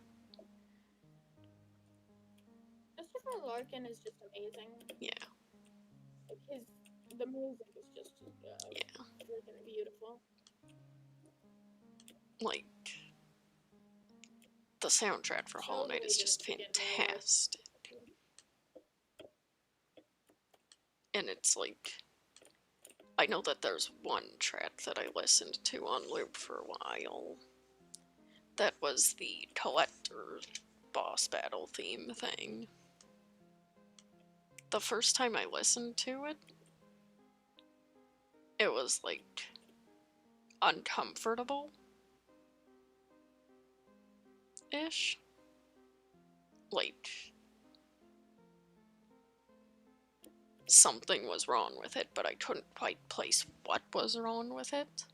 Christopher Larkin is just amazing. Yeah. Like, the music is just freaking beautiful. Like, the soundtrack for Hollow Knight is just fantastic. And it's like, I know that there's one track that I listened to on loop for a while. That was the Collector boss battle theme thing. The first time I listened to it, it was like uncomfortable-ish. Like, something was wrong with it, but I couldn't quite place what was wrong with it.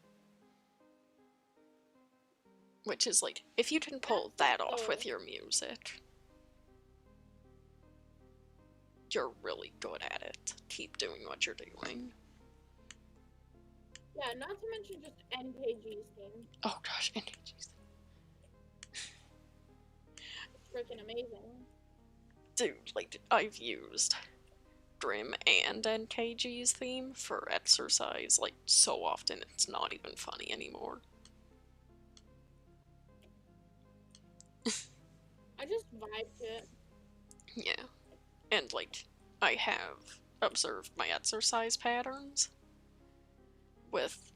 Which is like, if you can pull that off with your music, you're really good at it. Keep doing what you're doing. Yeah, not to mention just NKG's theme. Oh gosh, NKG's theme. It's freaking amazing. Dude, like, I've used Grim and NKG's theme for exercise, like, so often it's not even funny anymore. I just vibe to it. Yeah. And, like, I have observed my exercise patterns with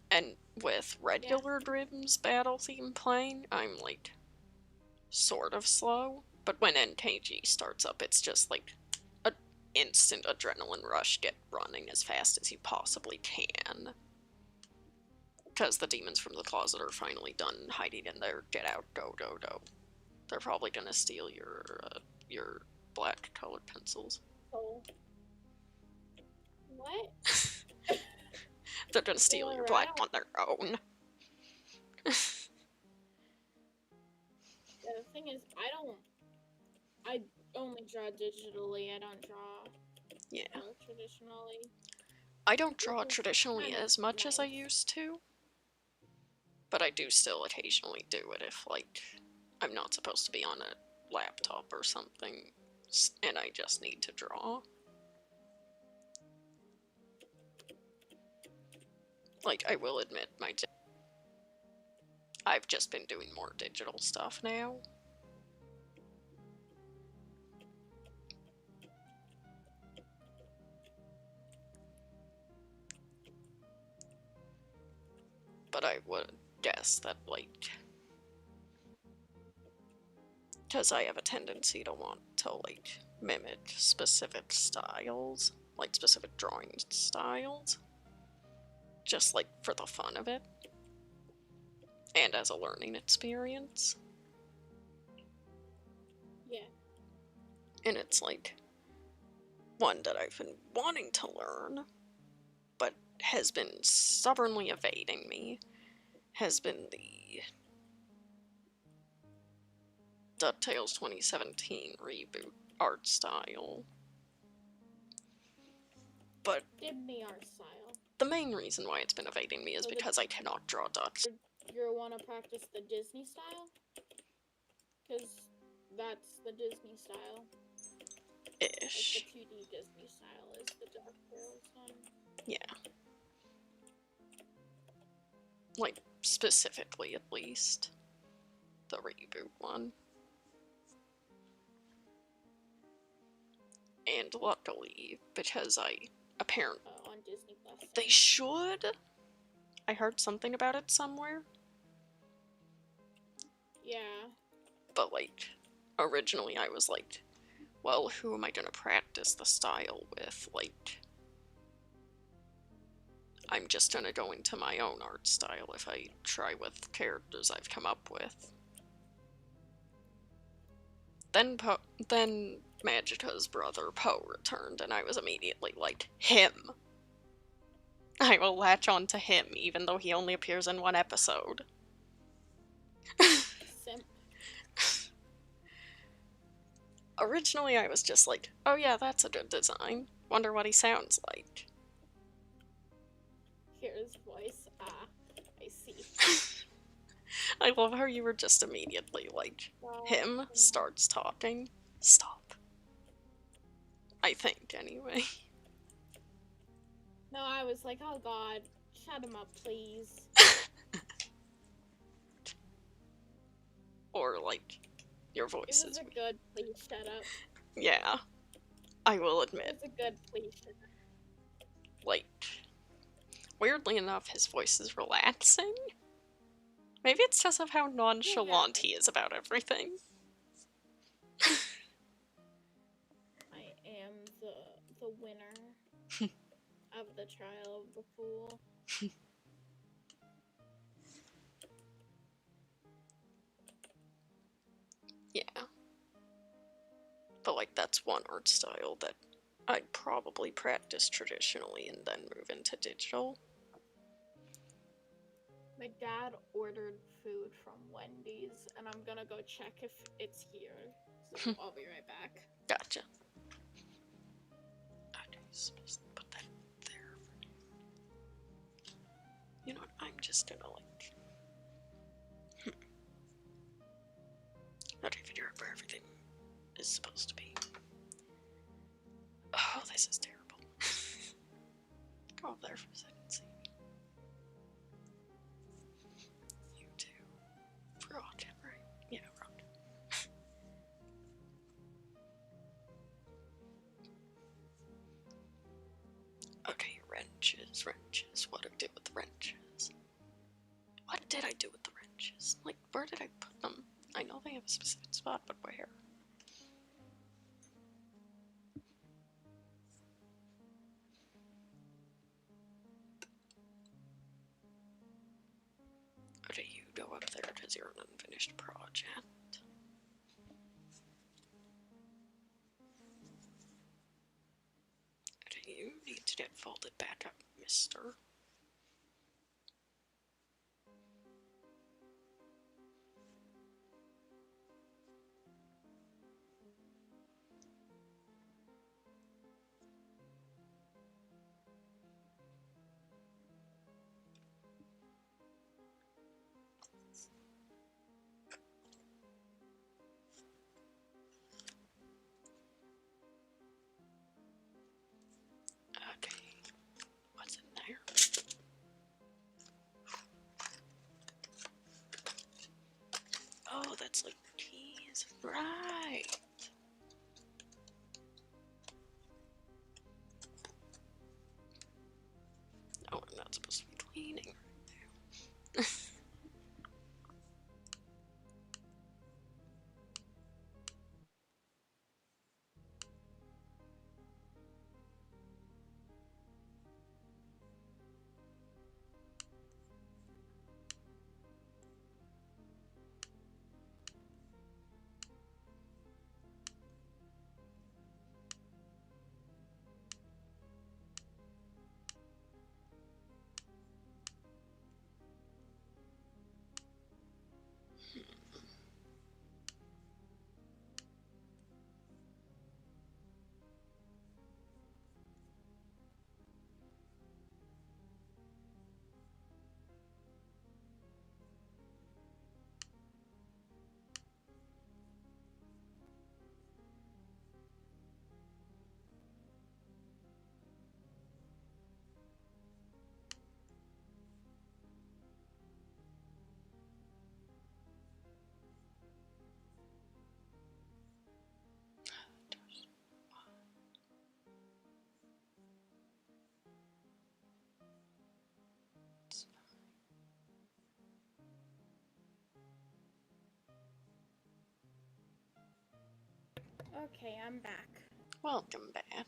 regular Grim's battle theme playing, I'm, like, sort of slow. But when NKG starts up, it's just, like, an instant adrenaline rush, get running as fast as you possibly can. Because the demons from the closet are finally done hiding in there. Get out, go, go, go. They're probably gonna steal your black colored pencils. Oh. What? They're gonna steal your black on their own. The thing is, I only draw digitally, I don't draw traditionally. I don't draw traditionally as much as I used to, but I do still occasionally do it if, like, I'm not supposed to be on a laptop or something, and I just need to draw. Like, I will admit, I've just been doing more digital stuff now. But I would guess that, like, because I have a tendency to want to, like, mimic specific styles, like specific drawing styles, just, like, for the fun of it, and as a learning experience. Yeah. And it's, like, one that I've been wanting to learn, but has been stubbornly evading me, has been the DuckTales 2017 reboot art style. But Disney art style. The main reason why it's been evading me is because I cannot draw ducks. You want to practice the Disney style? Because that's the Disney style. Ish. Like the 2D Disney style is the DuckTales one. Yeah. Like, specifically, at least. The reboot one. And luckily, because I apparently on Disney Plus. They should. I heard something about it somewhere. Yeah. But, like, originally I was like, well, who am I gonna practice the style with? Like, I'm just gonna go into my own art style if I try with characters I've come up with. Then Magica's brother, Poe, returned, and I was immediately like, him! I will latch on to him, even though he only appears in one episode. Originally, I was just like, oh yeah, that's a good design. Wonder what he sounds like. Hear his voice. Ah, I see. I love how you were just immediately like, him starts talking. Stop. I think, anyway. No, I was like, oh god, shut him up, please. Or, like, your voice is a good please shut up. Yeah. I will admit. It's a good please shut up. Like, weirdly enough, his voice is relaxing. Maybe it's just of how nonchalant he is about everything. I am the winner of the trial of the fool. Yeah. But, like, that's one art style that I'd probably practice traditionally and then move into digital. My dad ordered food from Wendy's, and I'm gonna go check if it's here. So I'll be right back. Gotcha. Okay, so just put that there. You know, just gonna like... Okay, figure out where everything is supposed to be. Oh, this is terrible. Go up there for a second, see. You too. Rock, right? Yeah, rock. Okay, wrenches, wrenches. What do I do with the wrenches? What did I do with the wrenches? Like, where did I put them? I know they have a specific spot, but where? Okay, you go up there because you're an unfinished project. Okay, you need to get folded back up, mister. Okay, what's in there? Oh, that's like keys. Right. Oh, I'm not supposed to be cleaning right now. Okay, I'm back. Welcome back.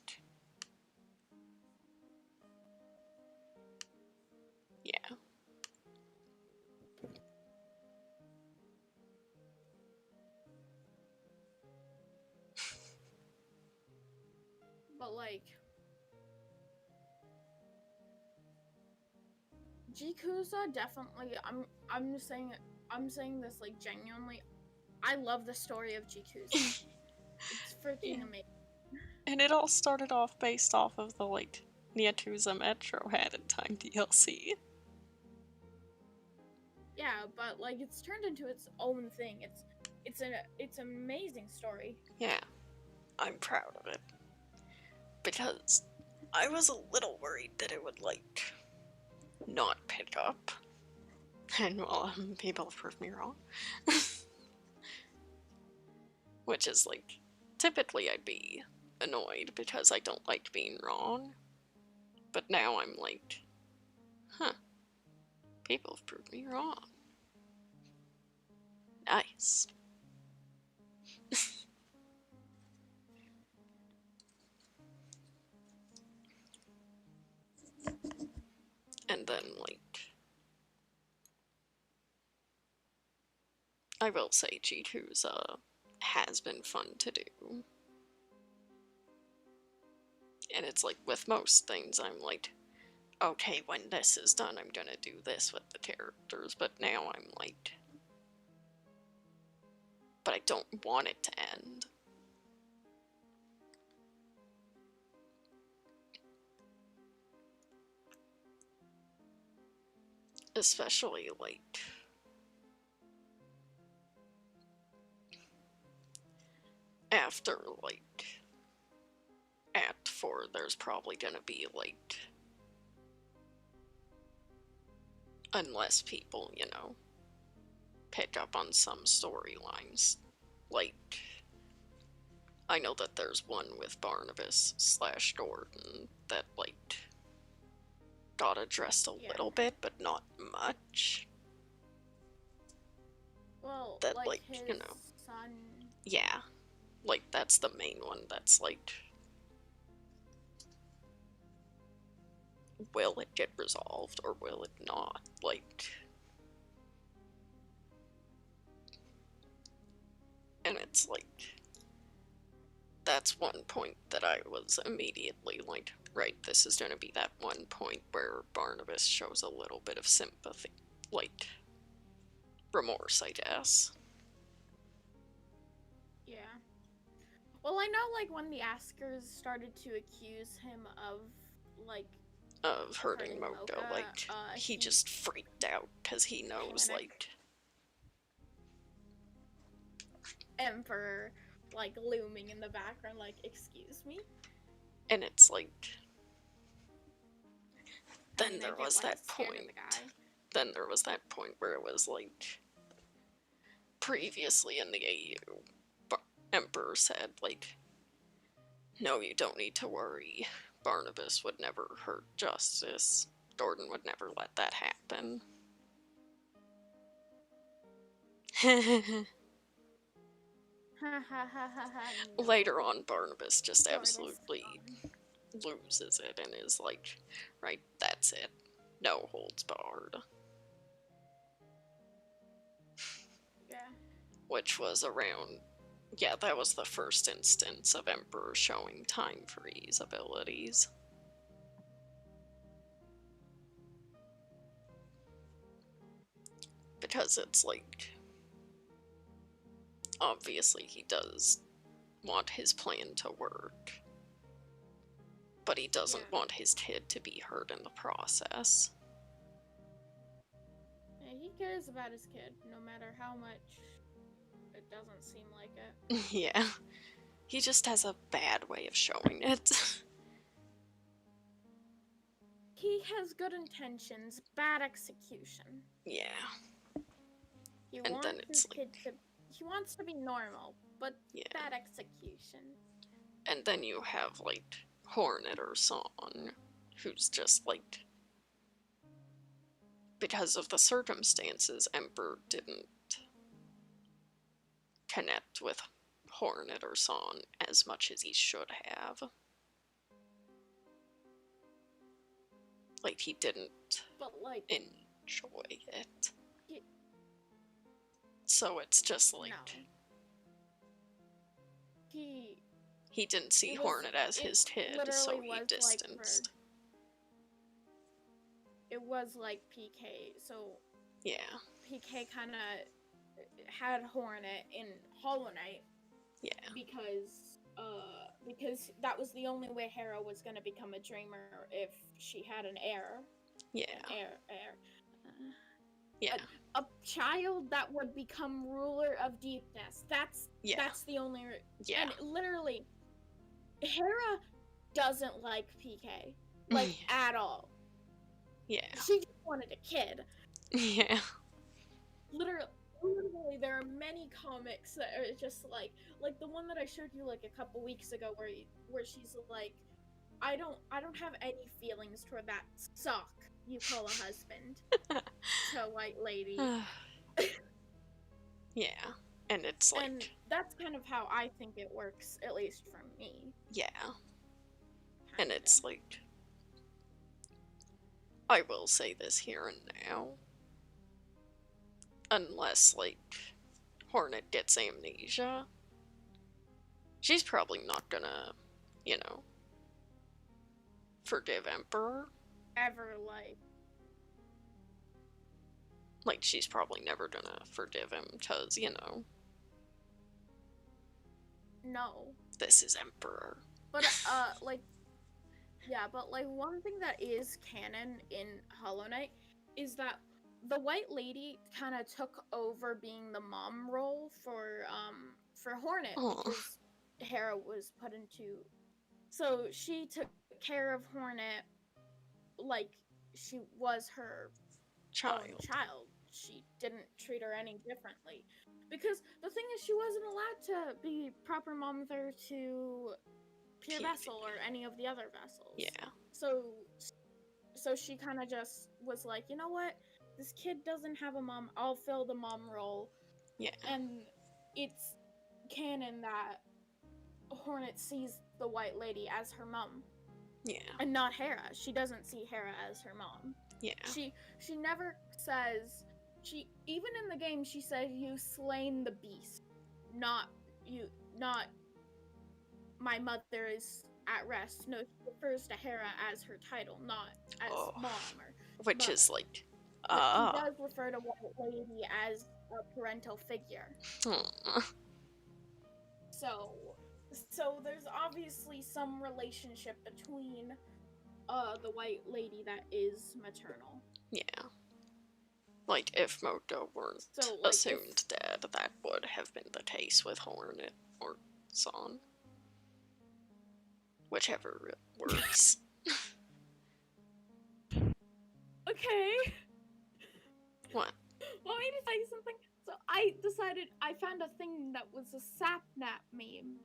Yeah. But like, Jikusa definitely. I'm saying this like genuinely. I love the story of Jikusa. It's freaking Yeah. amazing. And it all started off based off of the like Yakuza Metro had in time DLC. Yeah, but like it's turned into its own thing. It's an amazing story. Yeah, I'm proud of it. Because I was a little worried that it would like not pick up. And well, people have proved me wrong. Which is like, typically I'd be annoyed because I don't like being wrong. But now I'm like, huh, people have proved me wrong. Nice. And then like, I will say G2's has been fun to do. And it's like with most things I'm like, okay, when this is done I'm gonna do this with the characters, but now I'm like, but I don't want it to end. Especially, like, after, like, Act 4, there's probably gonna be, like, unless people, you know, pick up on some storylines. Like, I know that there's one with Barnabas / Gordon that, like, got addressed a little bit, but not much. Well, That, like his you know, son. yeah, like, that's the main one that's, like, will it get resolved or will it not? Like, and it's like, that's one point that I was immediately like, right, this is gonna be that one point where Barnabas shows a little bit of sympathy, like, remorse, I guess. Yeah. Well, I know, like, when the Askers started to accuse him of, like, of hurting Mocha, like, he just freaked out because he knows, like, Emperor, like, looming in the background, like, excuse me? And it's like, then there was that point. Then there was that point where it was like, previously in the AU, Emperor said, like, no, you don't need to worry. Barnabas would never hurt Justice. Gordon would never let that happen. Later on, Barnabas just absolutely loses it and is like, right, that's it. No holds barred. Yeah. Which was around, yeah, that was the first instance of Emperor showing Time Freeze abilities. Because it's like, obviously he does want his plan to work, but he doesn't want his kid to be hurt in the process. Yeah, he cares about his kid, no matter how much it doesn't seem like it. Yeah. He just has a bad way of showing it. He has good intentions, bad execution. Yeah. He And wants then it's his kid to. He wants to be normal, but bad execution. And then you have, like, Hornet or Son, who's just, like, because of the circumstances, Emperor didn't connect with Hornet or Son as much as he should have. Like, he didn't enjoy it. So it's just like... No. He didn't see Hornet as his kid, so he distanced. It was like PK, so... Yeah. PK kind of had Hornet in Hollow Knight. Yeah. Because that was the only way Hera was going to become a dreamer if she had an heir. Yeah. Yeah. A child that would become ruler of deepness. That's the only... Yeah. And literally, Hera doesn't like PK. Like, at all. Yeah. She just wanted a kid. Yeah. Literally, there are many comics that are just like the one that I showed you like a couple weeks ago, where she's like, I don't have any feelings toward that sock you call a husband to a white lady. Yeah, and it's like, and that's kind of how I think it works, at least for me. Yeah, and it's like, I will say this here and now. Unless, like, Hornet gets amnesia, she's probably not gonna, you know, forgive Emperor. Ever, like, she's probably never gonna forgive him, because, you know. No. This is Emperor. But, yeah, but, like, one thing that is canon in Hollow Knight is that the white lady kind of took over being the mom role for Hornet because Hera was put into. So she took care of Hornet like she was her own child. She didn't treat her any differently. Because the thing is, she wasn't allowed to be proper mother to Pure Vessel or any of the other vessels. Yeah. So she kind of just was like, you know what? This kid doesn't have a mom. I'll fill the mom role. Yeah. And it's canon that Hornet sees the white lady as her mom. Yeah. And not Hera. She doesn't see Hera as her mom. Yeah. She never says, even in the game she says, you slain the beast. Not my mother is at rest. No, she refers to Hera as her title, not as mom or which mother. is like But she does refer to White Lady as a parental figure. So there's obviously some relationship between the White Lady that is maternal. Yeah. Like, if Moto weren't assumed dead, that would have been the case with Hornet or Son. Whichever works. Okay. What? Want me to tell you something? So I decided, I found a thing that was a sapnap meme.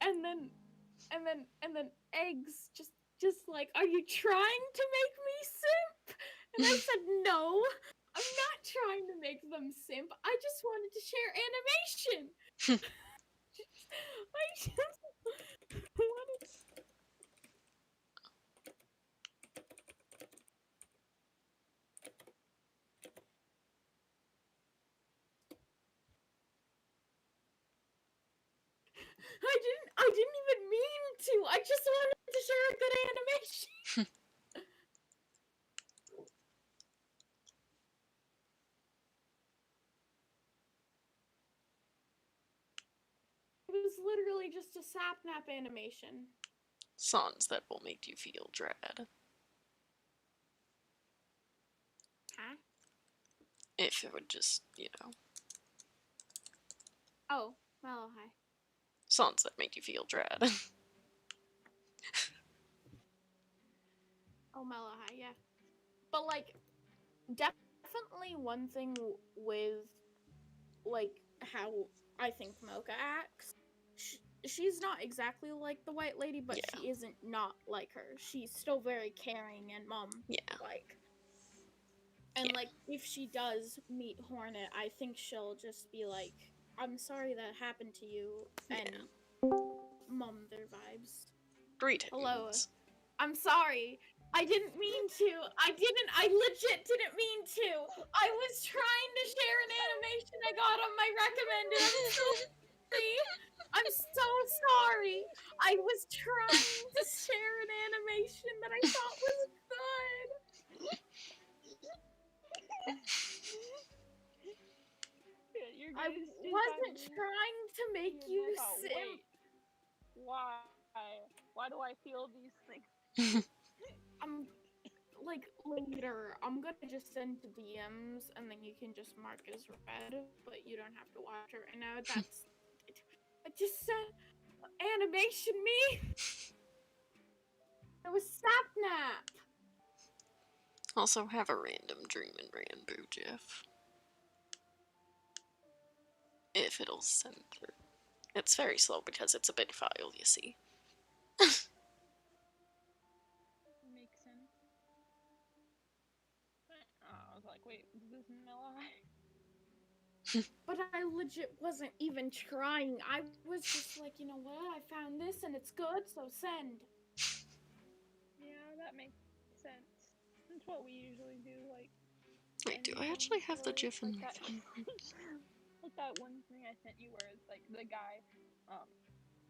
And then Eggs just like, are you trying to make me simp? And I said, no, I'm not trying to make them simp. I just wanted to share animation. I just wanted. I didn't even mean to. I just wanted to share a good animation. It was literally just a sapnap animation. Songs that will make you feel dread. Huh? If it would just, you know. Oh, well, hi. Songs that make you feel dread. Oh, Malahai, yeah. But, like, definitely one thing with, like, how I think Mocha acts, she's not exactly like the White Lady, but she isn't not like her. She's still very caring and mom-like. And, like, if she does meet Hornet, I think she'll just be like, I'm sorry that happened to you, and mother vibes. Greetings. Hello. I'm sorry. I didn't mean to. I legit didn't mean to. I was trying to share an animation I got on my recommended. I'm so sorry. I'm so sorry. I was trying to share an animation that I thought was good. I wasn't trying to make you simp. Why? Why do I feel these things? I'm like later. I'm gonna just send to DMs and then you can just mark as read, but you don't have to watch it right now. That's I just sent animation me. It was sapnap. Also have a random dream and Ranboo gif. If it'll send through. It's very slow because it's a big file, you see. Makes sense. I was like, wait, is this Malahai? But I legit wasn't even trying. I was just like, you know what? I found this and it's good, so send. Yeah, that makes sense. That's what we usually do, like... Wait, do I actually have the gif in my phone? Like that one thing I sent you where it's like the guy, hold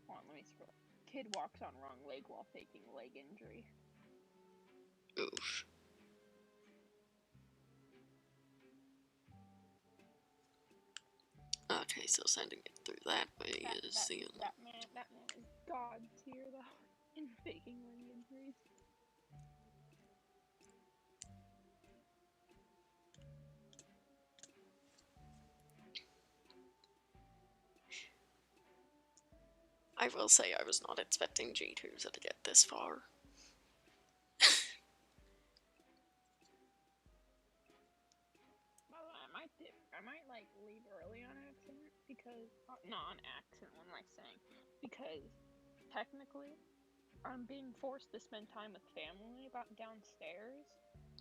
on, let me scroll. Kid walks on wrong leg while faking leg injury. Oof. Okay, so sending it through that way is the... That man is god tier though, in faking leg injuries. I will say I was not expecting G2 to get this far. I might like leave early on accident because not on accident. What am I saying? Because technically, I'm being forced to spend time with family about downstairs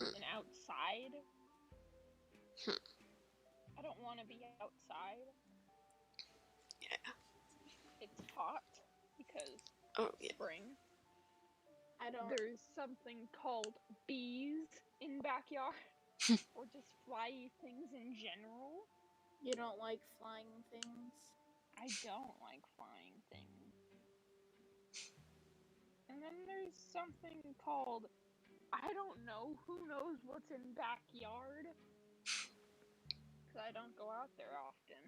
and outside. I don't want to be outside. Yeah. It's hot because spring. There's something called bees in backyard. Or just flyy things in general. You don't like flying things? I don't like flying things. And then there's something called, I don't know, who knows what's in backyard? Because I don't go out there often.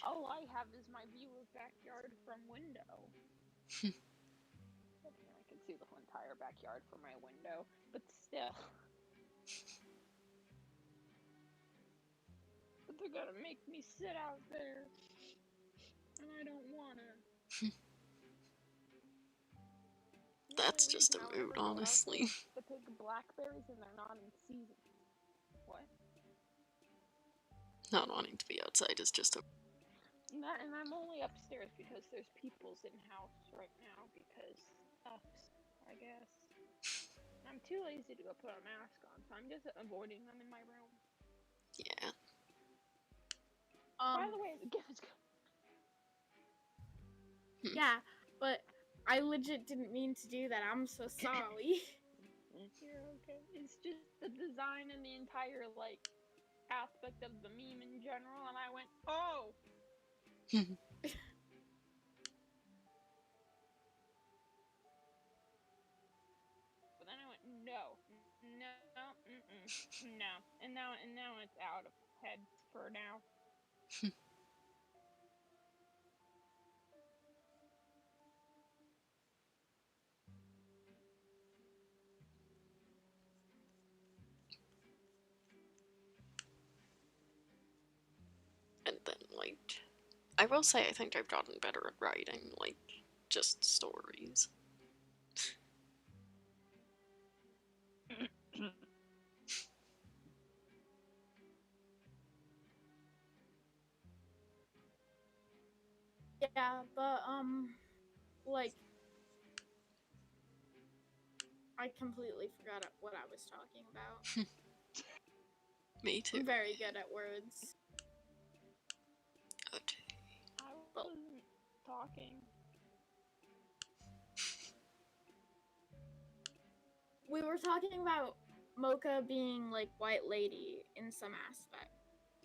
All I have is my view of backyard from window. I can see the whole entire backyard from my window, but still. But they're gonna make me sit out there, and I don't wanna. That's just a mood, honestly. To pick blackberries and they're not in season. What? Not wanting to be outside is just a... And I'm only upstairs because there's people's in house right now because sucks, I guess. I'm too lazy to go put a mask on, so I'm just avoiding them in my room. Yeah. By the way, the gift is good. Yeah, but I legit didn't mean to do that. I'm so sorry. You're okay. It's just the design and the entire, like, aspect of the meme in general, and I went, oh! But then I went, no, and now it's out of head for now. And then, like, I will say I think I've gotten better at writing, like, just stories. Yeah, but, like, I completely forgot what I was talking about. Me too. I'm very good at words. Okay. I wasn't talking. We were talking about Mocha being, like, white lady in some aspect.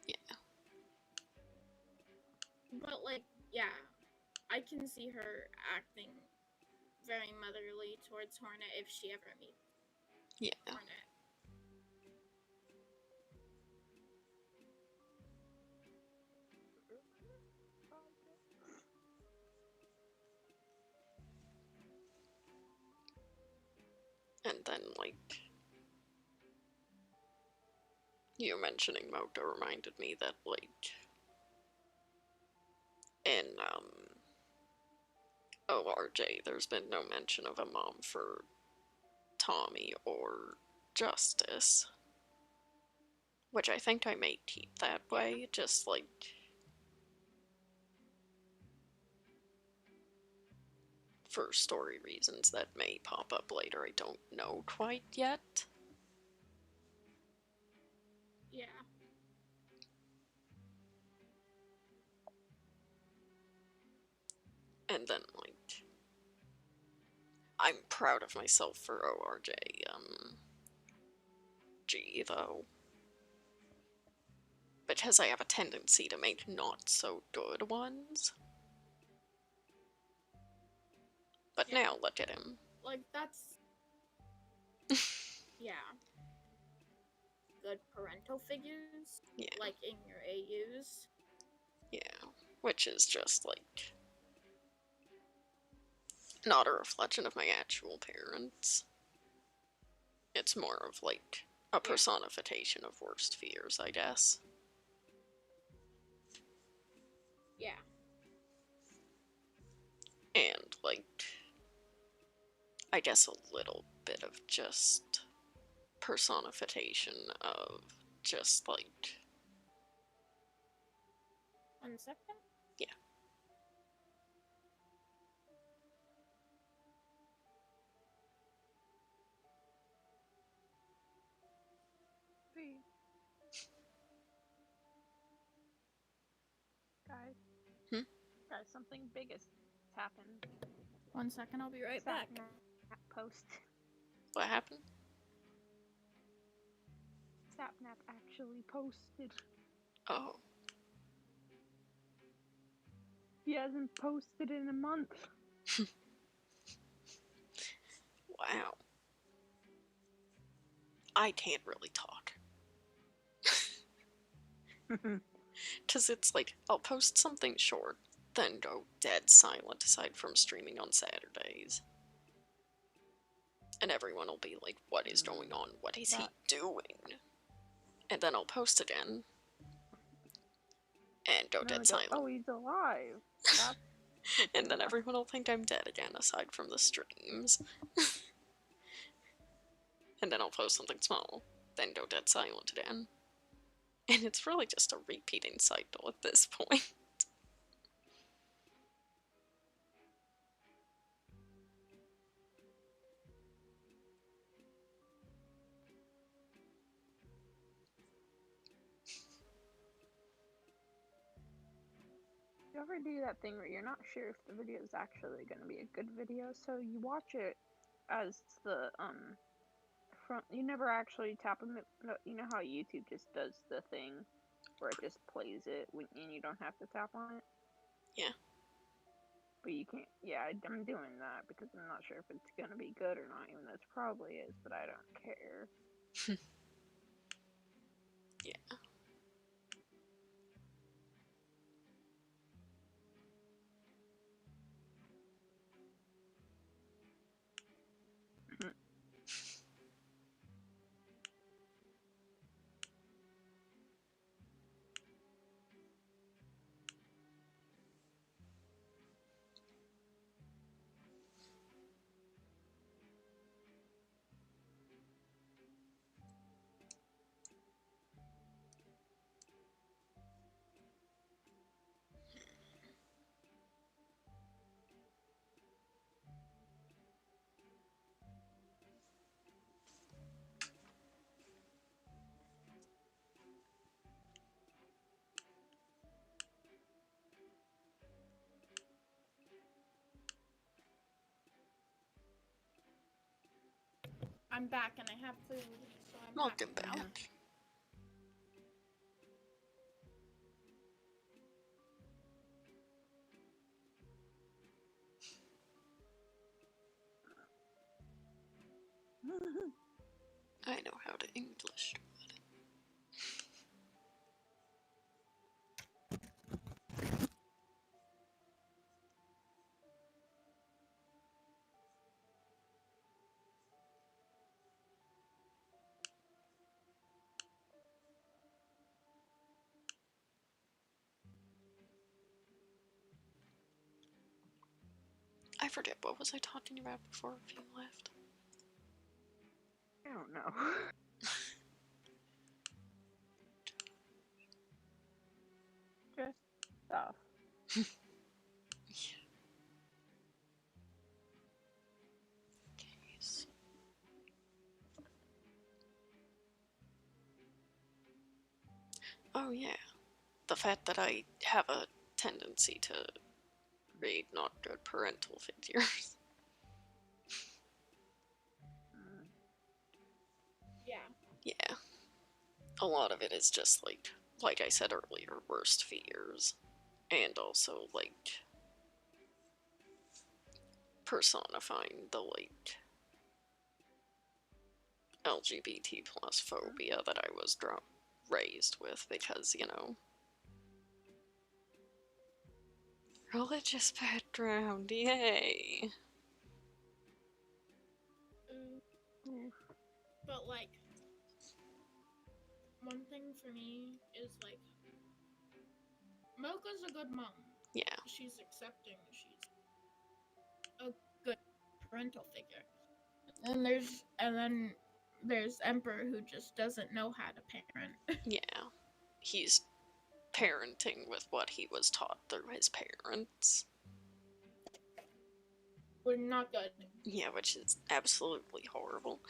Yeah. But, like, yeah, I can see her acting very motherly towards Hornet if she ever meets Hornet. And then, like, you mentioning Mocha reminded me that, like, in, ORJ, there's been no mention of a mom for Tommy or Justice. Which I think I may keep that way, just, like... for story reasons that may pop up later, I don't know quite yet. Yeah. And then, like... I'm proud of myself for ORJ, G, though. Because I have a tendency to make not so good ones. But now look at him. Like, that's... yeah. Good parental figures. Yeah. Like, in your AUs. Yeah. Which is just, like... not a reflection of my actual parents. It's more of, like, a personification of worst fears, I guess. Yeah. and, like, I guess a little bit of just personification of just, like... 1 second. Yeah. Guys. Hmm? Guys, something big has happened. 1 second, I'll be right back. Post. What happened? Sapnap actually posted. Oh. He hasn't posted in a month. Wow. I can't really talk. Because it's like, I'll post something short, then go dead silent aside from streaming on Saturdays. And everyone will be like, what is going on? What is he doing? And then I'll post again. And go dead silent. Oh, he's alive. And then everyone will think I'm dead again, aside from the streams. And then I'll post something small, then go dead silent again. And it's really just a repeating cycle at this point. You ever do that thing where you're not sure if the video is actually going to be a good video, so you watch it as the front. You never actually tap them. You know how YouTube just does the thing where it just plays it and you don't have to tap on it. Yeah. But you can't. Yeah, I'm doing that because I'm not sure if it's gonna be good or not. Even though it probably is, but I don't care. Yeah. I'm back and I have food, so I'm Welcome back. back. I know how to English. I forget, what was I talking about before you left? I don't know. Just stuff. Case. Oh yeah, the fact that I have a tendency to read not good parental figures. Yeah. Yeah. A lot of it is just like I said earlier, worst fears. And also, like, personifying the, like, LGBT plus phobia that I was raised with because, you know, religious background, yay! But, like, one thing for me is, like, Mocha's a good mom. Yeah. She's accepting. parental figure. And then there's Emperor, who just doesn't know how to parent. Yeah. He's parenting with what he was taught through his parents. We're not good. Yeah, which is absolutely horrible.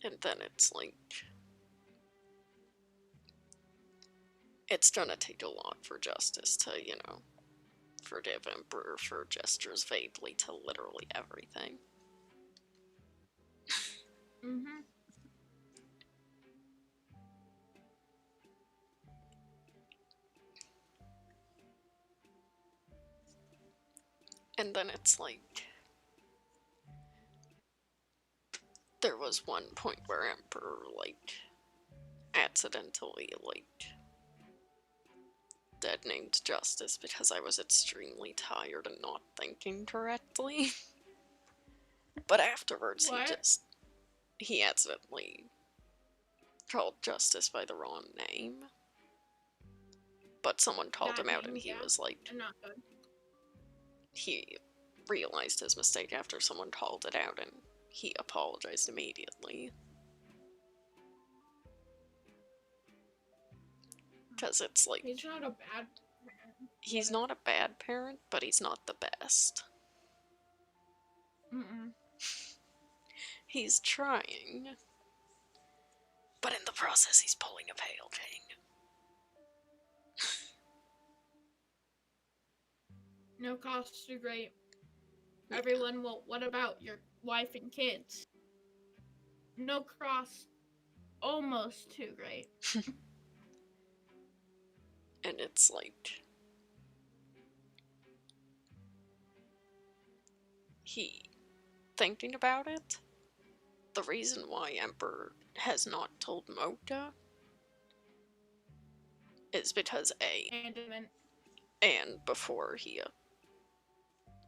And then it's like, it's gonna take a lot for Justice to, you know, forgive Emperor for gestures vaguely to literally everything. Mm-hmm. And then it's like, there was one point where Emperor, like, accidentally, like, dead named Justice because I was extremely tired and not thinking correctly. But afterwards, he accidentally called Justice by the wrong name. But someone called him out and he was like, not good. He realized his mistake after someone called it out and he apologized immediately. Because it's like, he's not a bad parent. He's not a bad parent, but he's not the best. Mm-mm. He's trying. But in the process, he's pulling a Pale King. No costs too great. Yeah. Everyone will, what about your wife and kids? No cost almost too great. And it's like, thinking about it, the reason why Emperor has not told Mocha is because and before he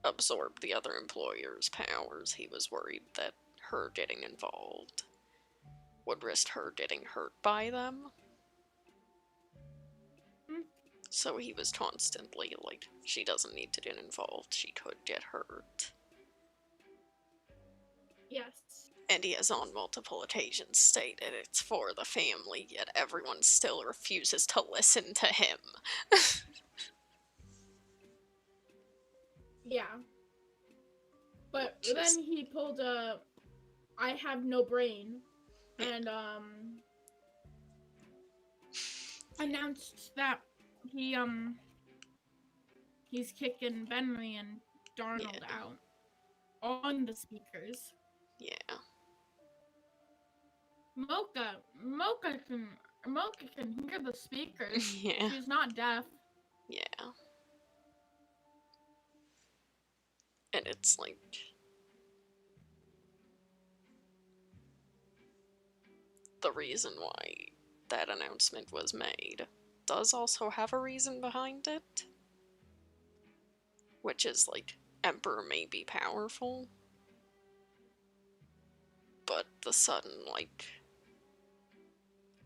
absorbed the other employer's powers, he was worried that her getting involved would risk her getting hurt by them. So he was constantly like, she doesn't need to get involved, she could get hurt. Yes. And he has on multiple occasions stated it's for the family, yet everyone still refuses to listen to him. Yeah. But then he pulled a I have no brain, and announced that he's kicking Benry and Darnold out on the speakers. Yeah. Mocha can hear the speakers. Yeah. She's not deaf. Yeah. And it's like, the reason why that announcement was made does also have a reason behind it. Which is like, Emperor may be powerful, but the sudden, like,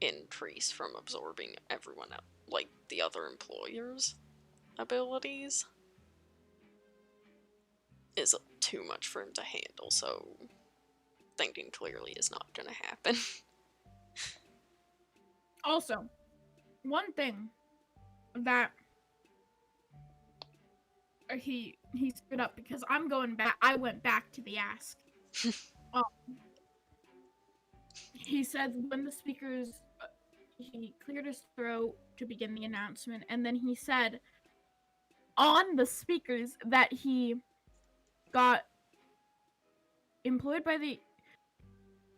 increase from absorbing everyone else, like the other employers' abilities, is too much for him to handle, so thinking clearly is not gonna happen. Also, one thing that he screwed up, because I went back to the ask. He said when the speakers, he cleared his throat to begin the announcement, and then he said on the speakers that he got employed by the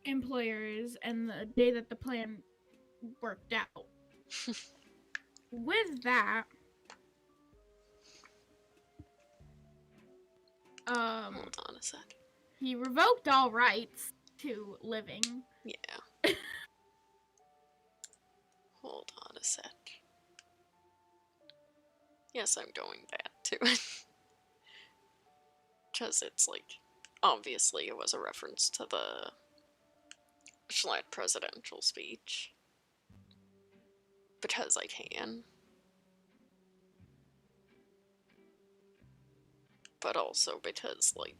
employers and the day that the plan worked out. With that, hold on a sec. He revoked all rights to living. Yeah. Hold on a sec. Yes, I'm going back to it. Because it's like, obviously it was a reference to the Schlatt presidential speech. because I can. But also because, like,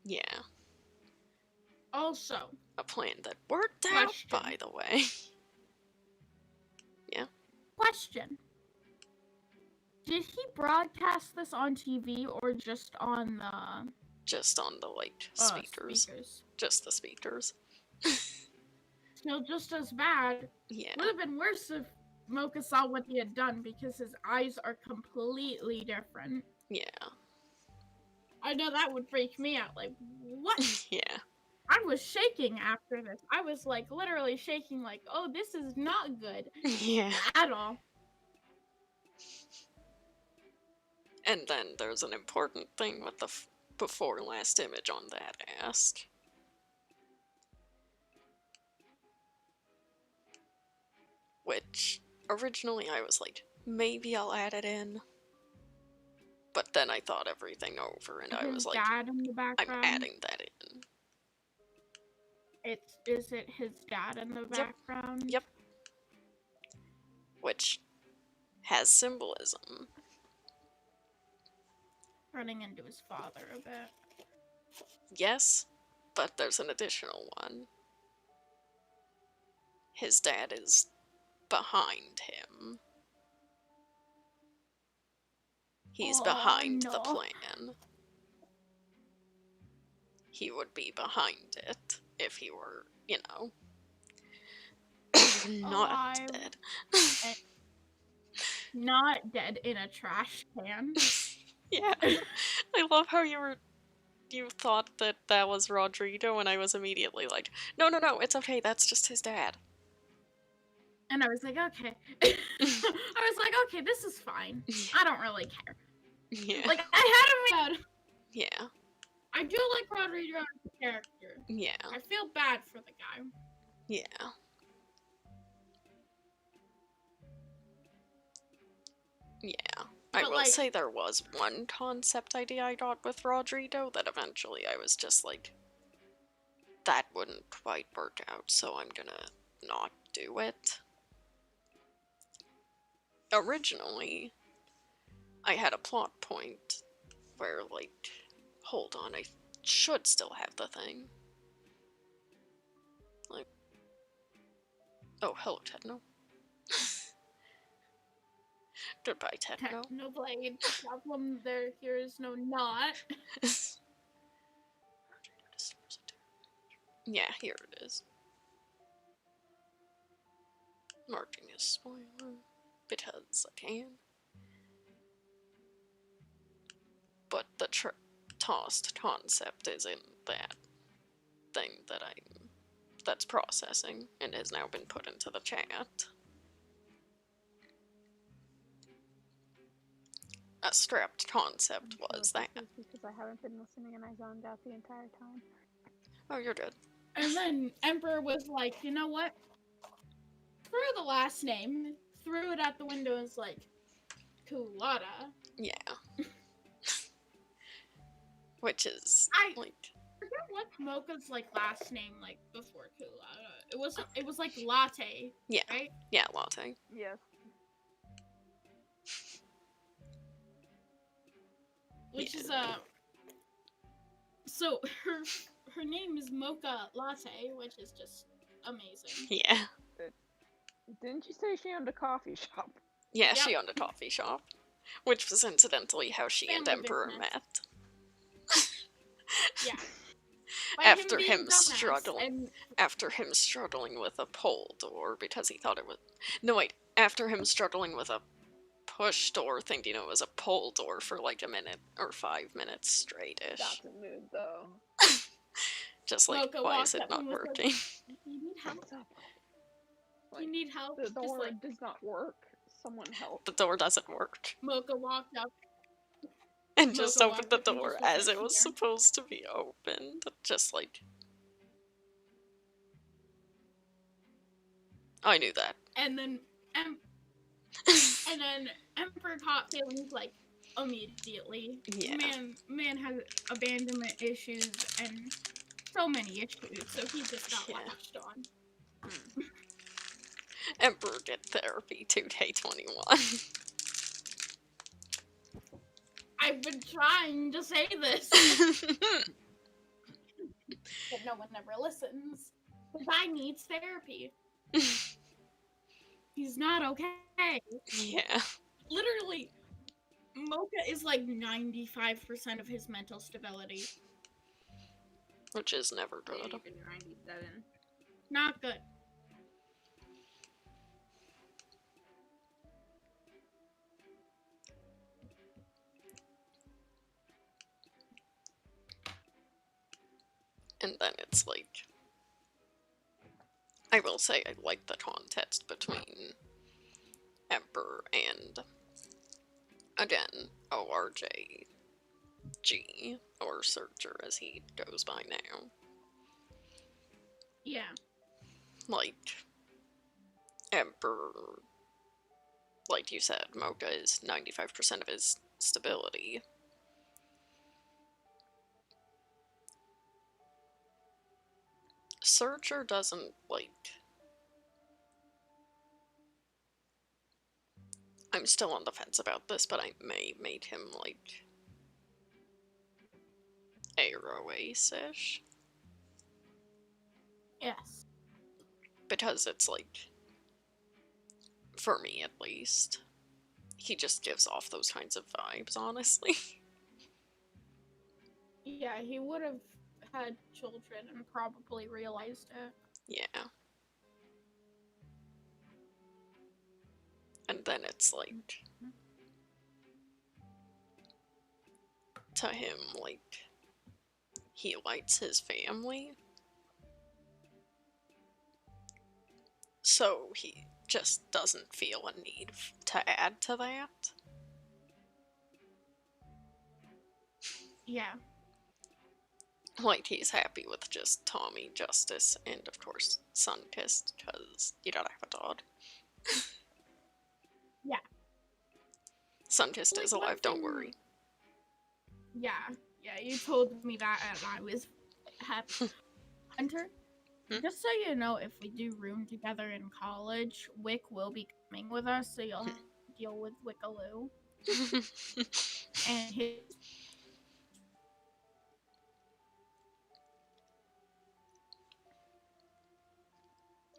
yeah. Also, A plan that worked question. out, by the way. Yeah. Question. Did he broadcast this on TV or just on the... Just on the, like, speakers. Just the speakers. Still just as bad. Yeah. Would have been worse if Mocha saw what he had done because his eyes are completely different. Yeah. I know that would freak me out. Like, what? Yeah. I was shaking after this. I was, like, literally shaking like, oh, this is not good. Yeah. At all. And then there's an important thing with the before last image on that ask. Which, originally I was like, maybe I'll add it in. But then I thought everything over and I was like, dad in the background? I'm adding that in. Is it his dad in the background? Yep. Which has symbolism. Running into his father a bit. Yes, but there's an additional one. His dad is behind him. He's behind the plan. He would be behind it if he were, you know, not dead. Not dead in a trash can. Yeah. I love how you thought that that was Rodrigo, and I was immediately like, no, it's okay, that's just his dad. And I was like, okay. I was like, okay, this is fine. I don't really care. Yeah. Like, I had him out. Yeah. I do like Rodrigo as a character. Yeah. I feel bad for the guy. Yeah. Yeah. I will say there was one concept idea I got with Rodrigo that eventually I was just like, that wouldn't quite work out, so I'm gonna not do it. Originally, I had a plot point where, like, hold on, I should still have the thing. Like, oh, hello, Techno. Goodbye, Techno. Technoblade problem there. Here is no not. Yeah, here it is. Marking as spoiler because I can. But the tossed concept is in that thing that that's processing and has now been put into the chat. A scrapped concept was that. Because I haven't been listening and I zoned out the entire time. Oh, you're good. And then Emperor was like, you know what? Threw the last name, threw it out the window, and was like, Kulada. Yeah. Which is like. I forget what Mocha's like last name like before Kulada. It was like Latte. Yeah. Right? Yeah, Latte. Yes. Which is so her name is Mocha Latte, which is just amazing. Yeah. Didn't you say she owned a coffee shop? Yeah, she owned a coffee shop, which was incidentally how she and Emperor met. Yeah. After him struggling with a pole door because he thought it was. No, wait. After him struggling with a push door, thinking it was a pole door for like a minute or 5 minutes straight-ish. That's a mood, though. Just like, Mocha why is it not working? Like, you need help. You need help. The door does not work. Someone help. The door doesn't work. Mocha walked up. And just opened the door as it was supposed to be opened. Just like... I knew that. And then Emperor caught feelings like immediately. Yeah. Man has abandonment issues and so many issues, so he just got latched on. Emperor get therapy 2K21. I've been trying to say this. But no one ever listens. The guy needs therapy. He's not okay. Yeah. Literally, Mocha is like 95% of his mental stability. Which is never good. Maybe even 97. Not good. And then it's like, I will say I like the contest between Emperor and, again, ORJG, or Searcher as he goes by now. Yeah. Like, Emperor, like you said, Mocha is 95% of his stability. Searcher doesn't, like... I'm still on the fence about this, but I may make him, like... Aero-ace-ish. Yes. Because it's, like... For me, at least. He just gives off those kinds of vibes, honestly. Yeah, he would have had children and probably realized it. Yeah. And then it's like... To him, like... He likes his family. So he just doesn't feel a need to add to that. Yeah. Like, he's happy with just Tommy, Justice, and of course, Sunkissed, because you gotta have a dog. Yeah. Sunkissed is alive, don't worry. Yeah. Yeah, you told me that and I was happy. Hunter, just so you know, if we do room together in college, Wick will be coming with us, so you'll have to deal with Wickaloo. And his...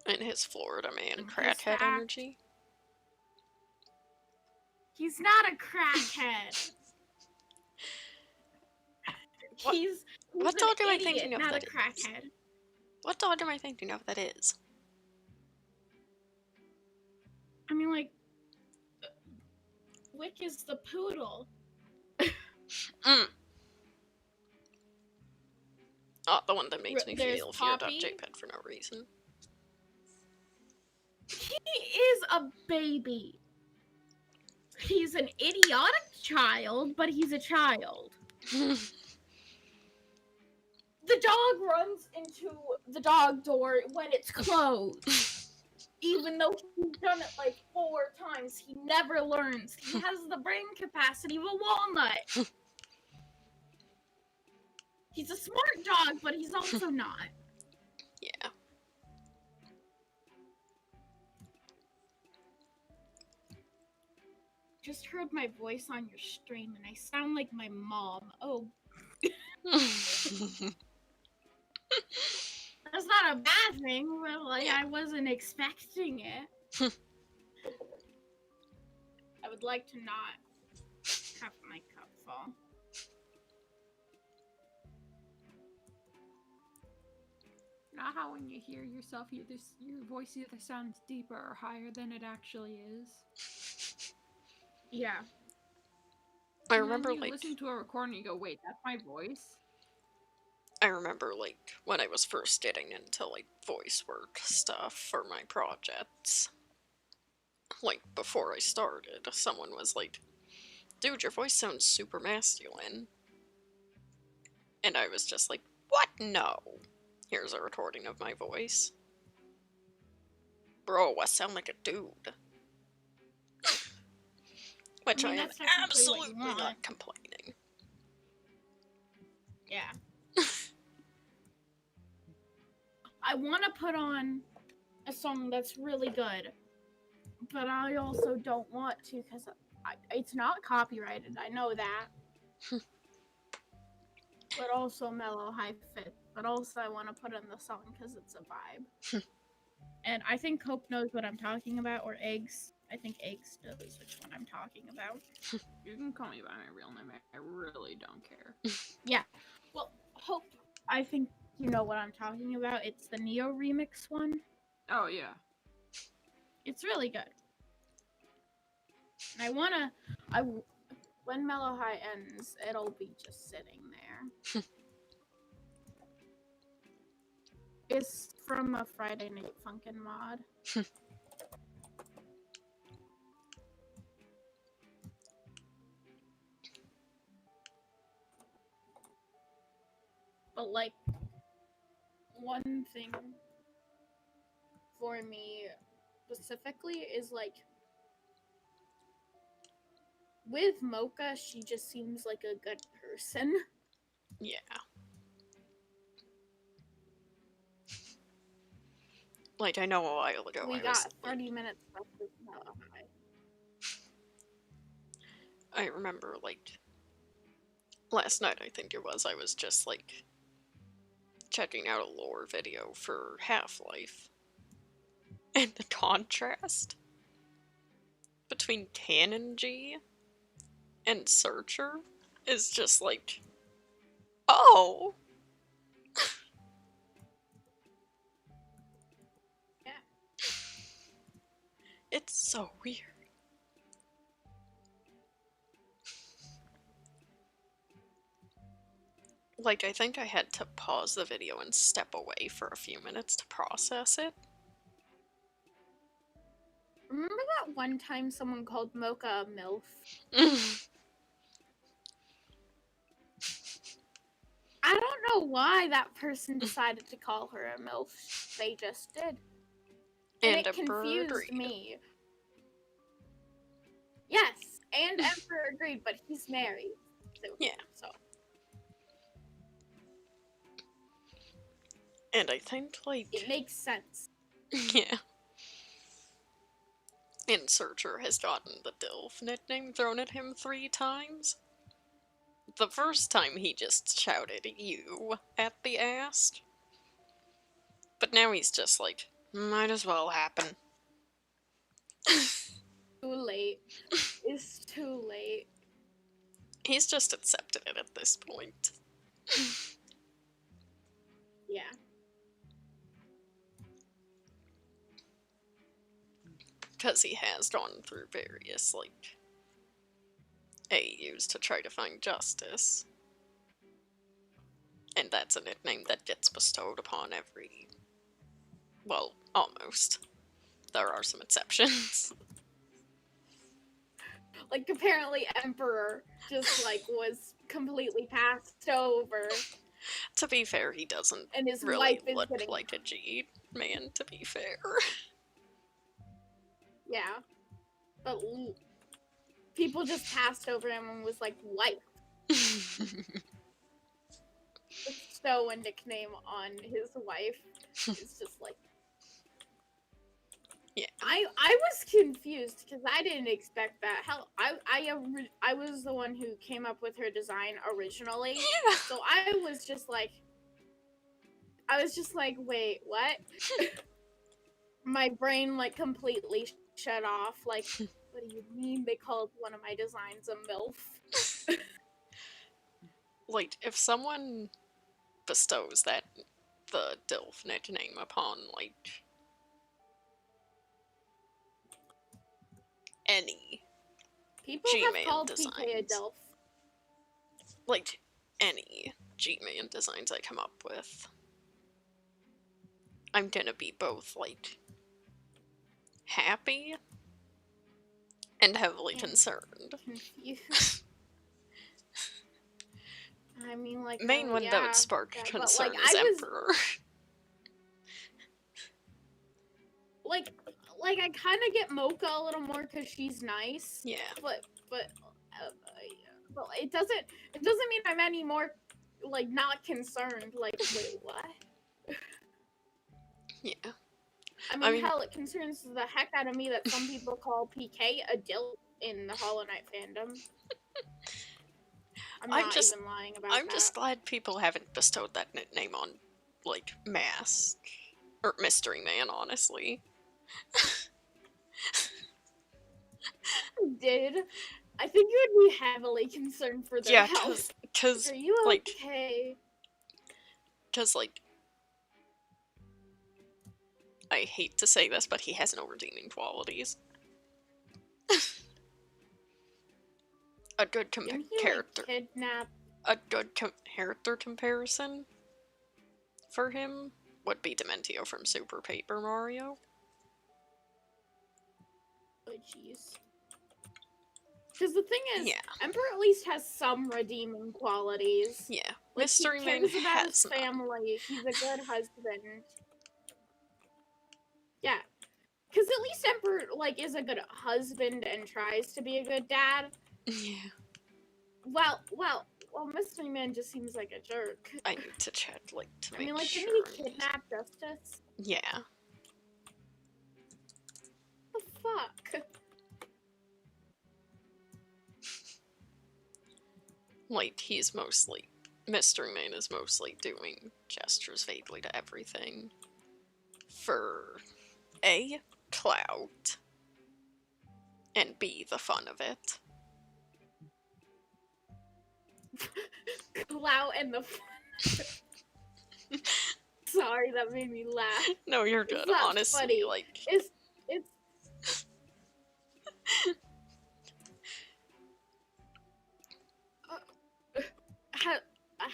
And his Florida man crackhead energy. He's not a crackhead. He's what dog am idiot, I thinking of not that a crackhead. is? What dog am I thinking of that is? I mean, like, Wick is the poodle. Oh, the one that makes me There's feel feared of Poppy. JPEG for no reason. He is a baby. He's an idiotic child, but he's a child. The dog runs into the dog door when it's closed. Even though he's done it like 4 times, he never learns. He has the brain capacity of a walnut. He's a smart dog, but he's also not. Yeah. Just heard my voice on your stream and I sound like my mom. Oh. That's not a bad thing, but like, yeah. I wasn't expecting it. I would like to not have my cup fall. Not how when you hear yourself, your voice either sounds deeper or higher than it actually is. Yeah. I remember, you like... listen to a recording and you go, wait, that's my voice? I remember, like, when I was first getting into, like, voice work stuff for my projects. Like, before I started, someone was like, dude, your voice sounds super masculine. And I was just like, what? No. Here's a recording of my voice. Bro, I sound like a dude. Which I am absolutely not complaining. Yeah. I want to put on a song that's really good. But I also don't want to because it's not copyrighted. I know that. But also Mellow High Fit. But also I want to put in the song because it's a vibe. And I think Cope knows what I'm talking about, or Eggs. I think Eggs knows which one I'm talking about. You can call me by my real name. I really don't care. Yeah. Well, Hope, I think you know what I'm talking about. It's the Neo remix one. Oh, yeah. It's really good. And when Mellow High ends, it'll be just sitting there. It's from a Friday Night Funkin' mod. But like, one thing for me specifically is like, with Mocha, she just seems like a good person. Yeah. Like, I know a while ago We got 30 minutes left with Mellow High. I remember, like, last night, I think it was, I was just, like, checking out a lore video for Half-Life. And the contrast between Canon G and Searcher is just like, oh! Yeah. It's so weird. Like, I think I had to pause the video and step away for a few minutes to process it. Remember that one time someone called Mocha a MILF? I don't know why that person decided to call her a MILF. They just did. And it confused me. Yes, and Emperor agreed, but he's married. So, yeah. So. And I think, like... It makes sense. Yeah. And Searcher has gotten the DILF nickname thrown at him 3 times. The first time he just shouted "you" at the ass. But now he's just like, might as well happen. Too late. It's too late. He's just accepted it at this point. Yeah. Because he has gone through various, like, AUs to try to find justice. And that's a nickname that gets bestowed upon every... well, almost. There are some exceptions. Like, apparently Emperor just, like, was completely passed over. To be fair, he doesn't and his really wife is look getting... like a G man, to be fair. Yeah. But people just passed over him and was like, wife. So a nickname on his wife is just like... Yeah. I was confused because I didn't expect that. Hell, I was the one who came up with her design originally. Yeah. So I was just like, wait, what? My brain like completely shut off. Like, what do you mean they called one of my designs a MILF? Like, if someone bestows the DILF nickname upon, like, any people G-Man have called designs, PK a DILF. like, any G-Man designs I come up with, I'm gonna be both, like, happy and heavily concerned. Confused. I mean, like, Main one that would spark concern is Emperor. Like I kind of get Mocha a little more because she's nice. Yeah. But it doesn't mean I'm any more like not concerned. Like, wait, what? Yeah. I mean, hell, it concerns the heck out of me that some people call PK a dill in the Hollow Knight fandom. I'm not even lying about that. I'm just glad people haven't bestowed that nickname on, like, Mask. Or Mystery Man, honestly. Did. I think you would be heavily concerned for their health. Cause, are you like, okay? Because, like, I hate to say this, but he has no redeeming qualities. A good character. Kidnap? A good character comparison for him would be Dementio from Super Paper Mario. Oh, jeez. Because the thing is, Emperor at least has some redeeming qualities. Yeah, like, Mystery Man he cares about has his family. He's a good husband. Yeah. Because at least Emperor, like, is a good husband and tries to be a good dad. Yeah. Well, Mystery Man just seems like a jerk. I need to check, like, to make didn't sure. he kidnap Justice? Yeah. The fuck? Like, Mystery Man is mostly doing gestures vaguely to everything. For A, clout, and B, the fun of it. Clout and the fun. Sorry, that made me laugh. No, you're good. Honestly, funny. like it's.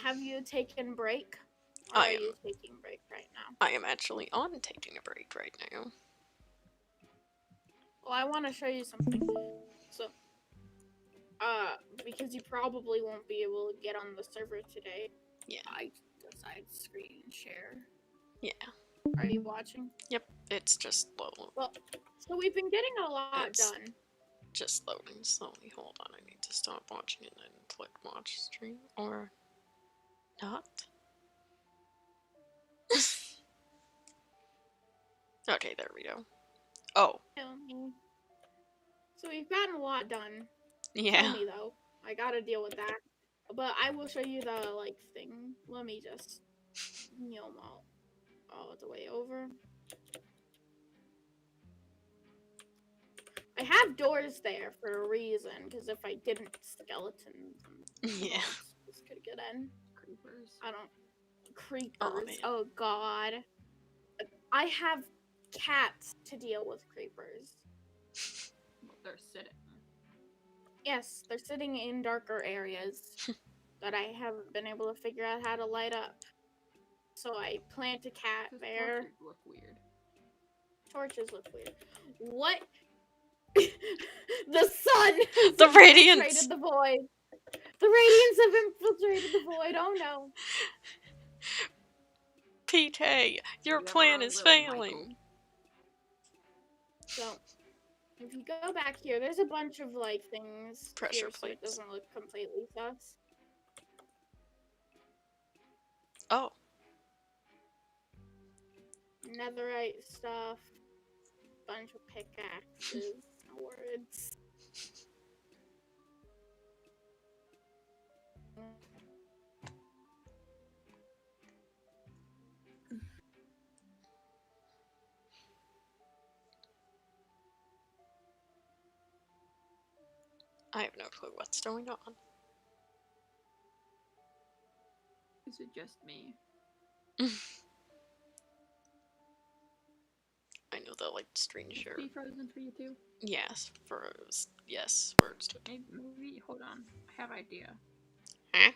Have you taken break? Or are you taking break right now? I am actually on taking a break right now. Well, I want to show you something. So, because you probably won't be able to get on the server today. Yeah. I decided to screen share. Yeah. Are you watching? Yep, it's just low. Well, so we've been getting a lot done. Just loading slowly. Hold on, I need to stop watching and then click watch stream. Or not? Okay, there we go. Oh. So we've gotten a lot done. Yeah. Tell me, though. I gotta deal with that. But I will show you the, like, thing. Let me just kneel all the way over. I have doors there for a reason, because if I didn't, skeletons and this could get in. Creepers. Creepers. Oh god. I have cats to deal with creepers. Well, they're sitting. Yes, they're sitting in darker areas that I haven't been able to figure out how to light up. So I plant a cat there. Torches look weird. Torches look weird. What? The sun! The radiance! Infiltrated the void. The radiance have infiltrated the void. Oh no. PK, your plan is failing. So, if you go back here, there's a bunch of, like, things Pressure here, so it plates. doesn't look completely sus. Oh. Netherite stuff. Bunch of pickaxes. Words. I have no clue what's going on. Is it just me? I know the, like, screen share. Be frozen for you too? Yes, froze. Yes, words to Maybe, hold on. I have an idea. Huh?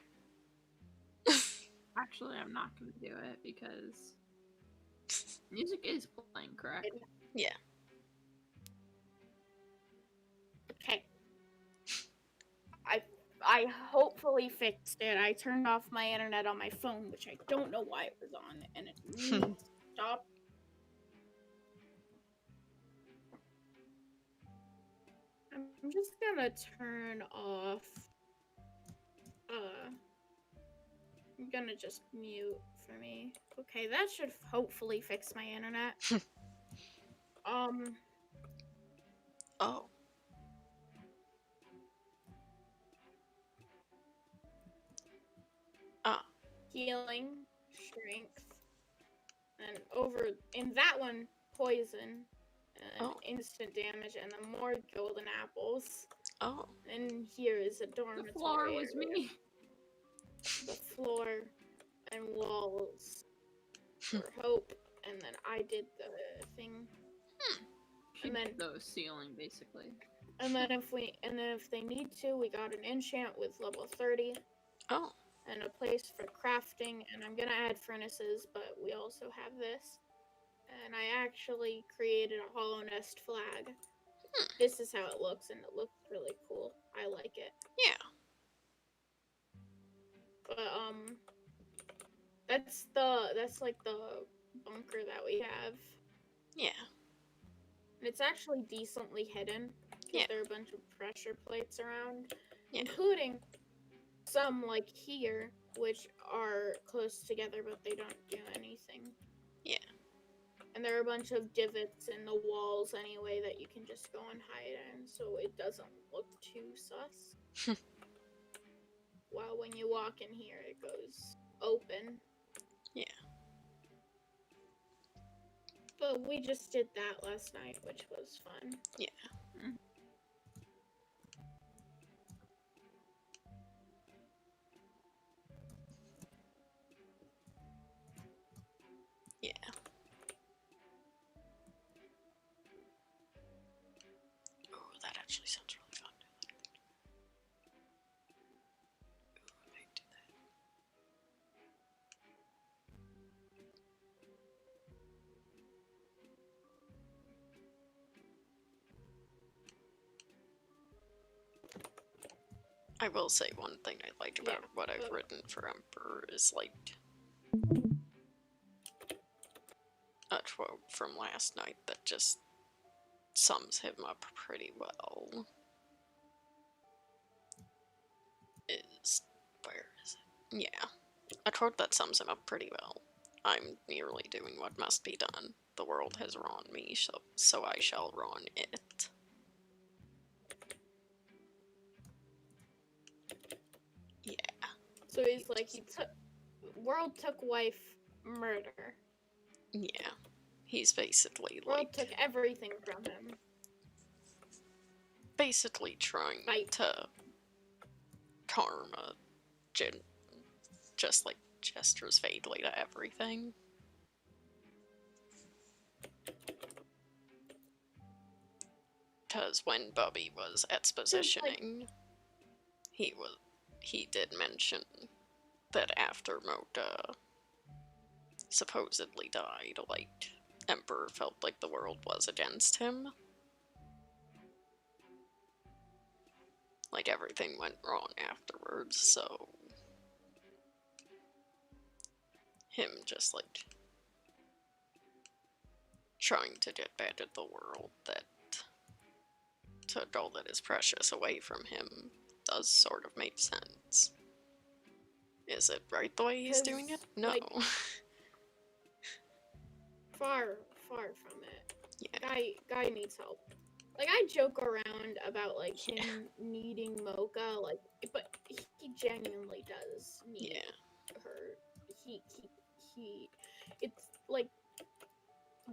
Actually, I'm not gonna do it because music is playing, correct? Yeah. Okay. I hopefully fixed it. I turned off my internet on my phone, which I don't know why it was on, and it stopped. I'm just gonna turn off. I'm gonna just mute for me. Okay, that should hopefully fix my internet. Oh. Ah. Healing, strength, and in that one, poison, and instant damage, and then more golden apples. Oh. And here is a dormitory. The floor was me. The floor and walls for hope, and then I did the thing. And then the ceiling, basically. And then if they need to, we got an enchant with level 30. Oh. And a place for crafting, and I'm gonna add furnaces, but we also have this. And I actually created a hollow nest flag. This is how it looks, and it looks really cool. I like it. Yeah. But that's like the bunker that we have. Yeah. And it's actually decently hidden. Yeah. There are a bunch of pressure plates around, yeah. including some like here, which are close together, but they don't do anything. Yeah. And there are a bunch of divots in the walls anyway that you can just go and hide in, so it doesn't look too sus. While when you walk in here, it goes open. Yeah. But we just did that last night, which was fun. Yeah. Yeah. Oh, that actually sounds really fun. Ooh, I might do that. I will say one thing I liked about what I've written for Emperor is, like, a quote from last night that just sums him up pretty well. Where is it? Yeah. A quote that sums him up pretty well. I'm merely doing what must be done. The world has wronged me, so I shall wrong it. Yeah. So he's like, world took wife, murder. Yeah. He's basically world like... took everything from him. Basically trying to karma just like gestures vaguely to everything. Because when Bubby was expositioning, he did mention that after Mota supposedly died, like, Emperor felt like the world was against him. Like, everything went wrong afterwards, so... him just, like, trying to get back at the world that took all that is precious away from him does sort of make sense. Is it right the way he's doing it? No. Like, far from it. Yeah. Guy needs help. Like, I joke around about, like, him needing Mocha, like, but he genuinely does need her. It's, like,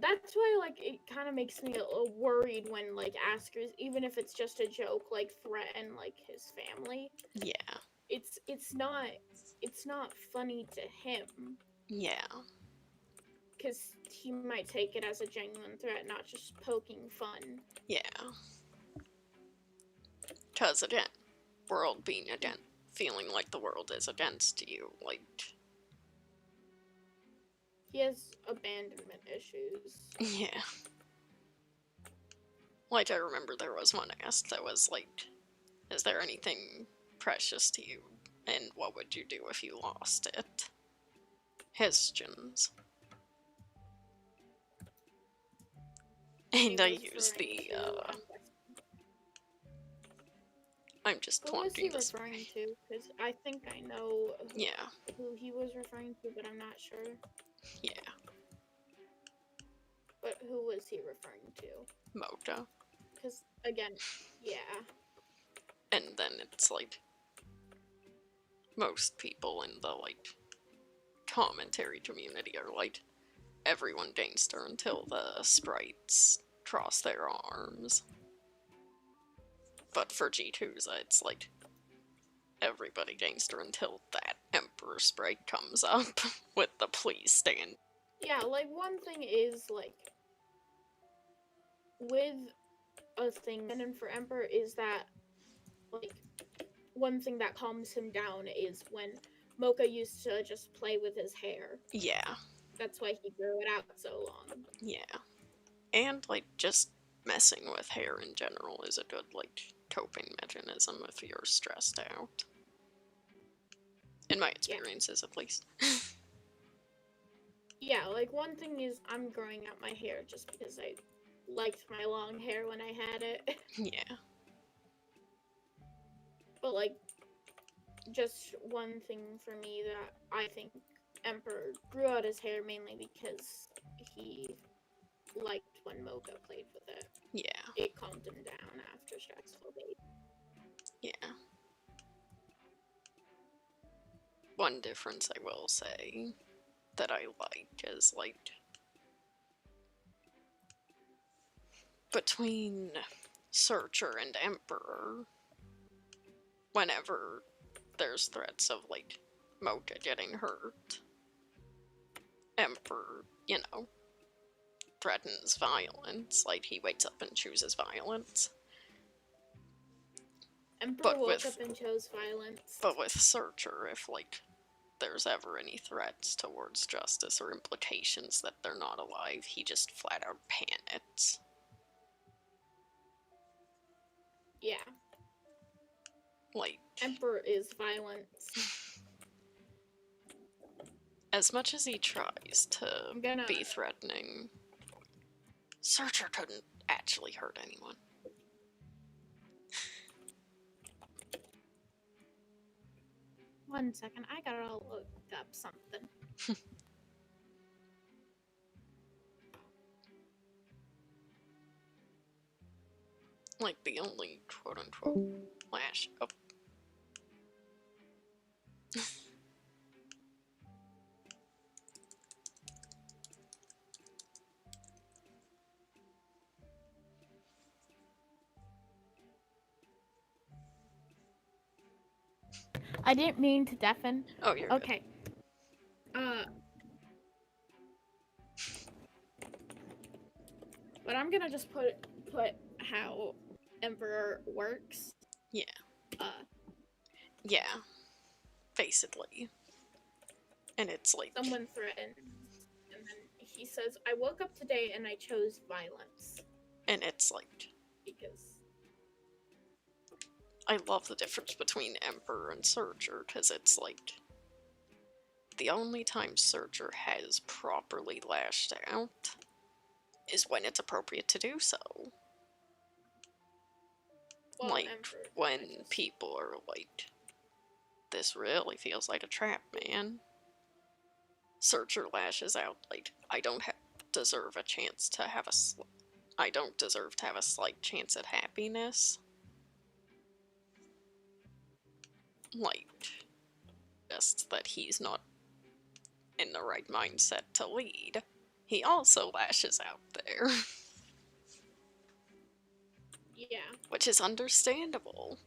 that's why, like, it kind of makes me a little worried when, like, Askers, even if it's just a joke, like, threaten, like, his family. Yeah. It's not funny to him. Yeah. Because he might take it as a genuine threat, not just poking fun. Yeah. Because, again, world being against, feeling like the world is against you, like... He has abandonment issues. Yeah. Like, I remember there was one asked that was like, is there anything precious to you, and what would you do if you lost it? Questions. And I used the, I'm just wanting to... Who was he referring to? Because I think I know who he was referring to, but I'm not sure. Yeah. But who was he referring to? Mocha. Because, again, yeah. And then it's like, most people in the, like, commentary community are like, everyone gangster until the sprites cross their arms. But for G2's, it's like, everybody gangster until that Emperor sprite comes up with the please stand. Yeah, like, one thing is, like, with a thing, and for Emperor is that, like, one thing that calms him down is when Mocha used to just play with his hair. Yeah. That's why he grew it out so long. Yeah. And, like, just messing with hair in general is a good, like, coping mechanism if you're stressed out. In my experiences, at least. Yeah, like, one thing is I'm growing out my hair just because I liked my long hair when I had it. Yeah. But, like, just one thing for me that I think Emperor grew out his hair mainly because he liked when Mocha played with it. Yeah. It calmed him down after stressful days. Yeah. One difference I will say that I like is, like, between Searcher and Emperor, whenever there's threats of, like, Mocha getting hurt, Emperor, you know, threatens violence. Like, he wakes up and chooses violence. Emperor woke up and chose violence. But with Searcher, if, like, there's ever any threats towards justice or implications that they're not alive, he just flat out panics. Yeah. Like, Emperor is violence. As much as he tries to be threatening, Searcher couldn't actually hurt anyone. One second, I gotta look up something. Like, the only quote-unquote lash up. I didn't mean to deafen. Oh, you're okay. But I'm gonna just put how Emperor works. Yeah. Yeah. Basically. And it's like... Someone threatened, and then he says, I woke up today and I chose violence. And it's like... Because... I love the difference between Emperor and Searcher, because it's like... The only time Searcher has properly lashed out is when it's appropriate to do so. Well, like, when people are like, this really feels like a trap, man. Searcher lashes out like, I don't deserve a chance to have I don't deserve to have a slight chance at happiness. Like, just that he's not in the right mindset to lead. He also lashes out there. Yeah. Which is understandable.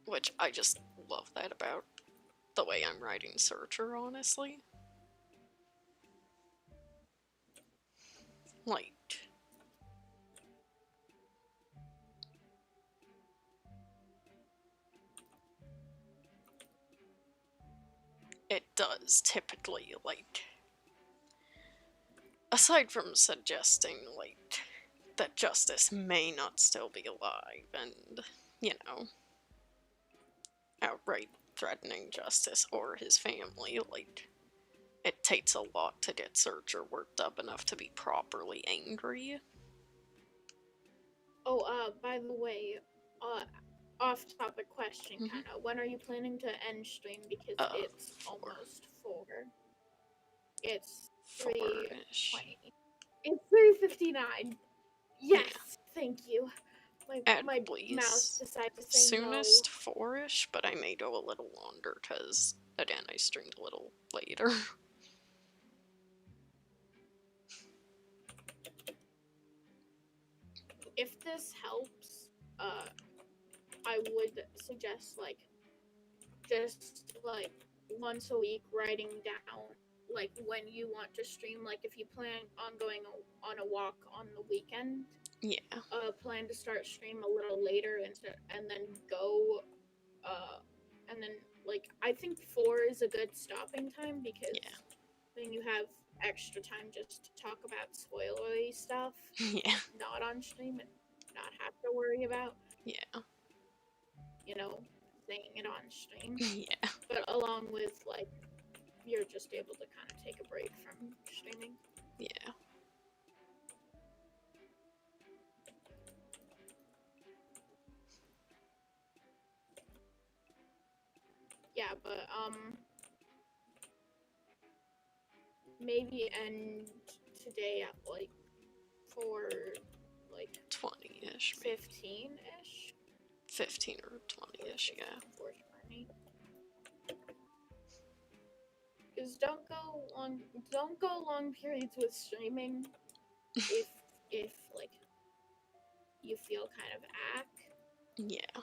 Which I just love that about the way I'm writing Searcher, honestly. Like... It does typically, like... Aside from suggesting, like, that justice may not still be alive and, you know, outright threatening justice or his family, like, it takes a lot to get Searcher worked up enough to be properly angry. Oh, by the way, off-topic question, kind of. When are you planning to end stream? Because it's 4. almost 4. It's 4-ish. 3:20. It's 3:59. Yes, thank you. My mouse decided to say soonest no. 4-ish, but I may go a little longer because, again, I streamed a little later. If this helps, I would suggest, like, just, like, once a week writing down, like, when you want to stream. Like, if you plan on going on a walk on the weekend, yeah. Plan to start stream a little later and then go, and then, like, I think 4 is a good stopping time because then you have extra time just to talk about spoilery stuff. Yeah. Not on stream and not have to worry about. Yeah. You know, saying it on stream. Yeah. But along with, like, you're just able to kind of take a break from streaming. Yeah. Yeah, but, maybe end today at, like, 4, like, 20-ish, 15-ish? 15 or 20-ish, yeah. 4:20. Because don't go long periods with streaming if like you feel kind of ack. Yeah.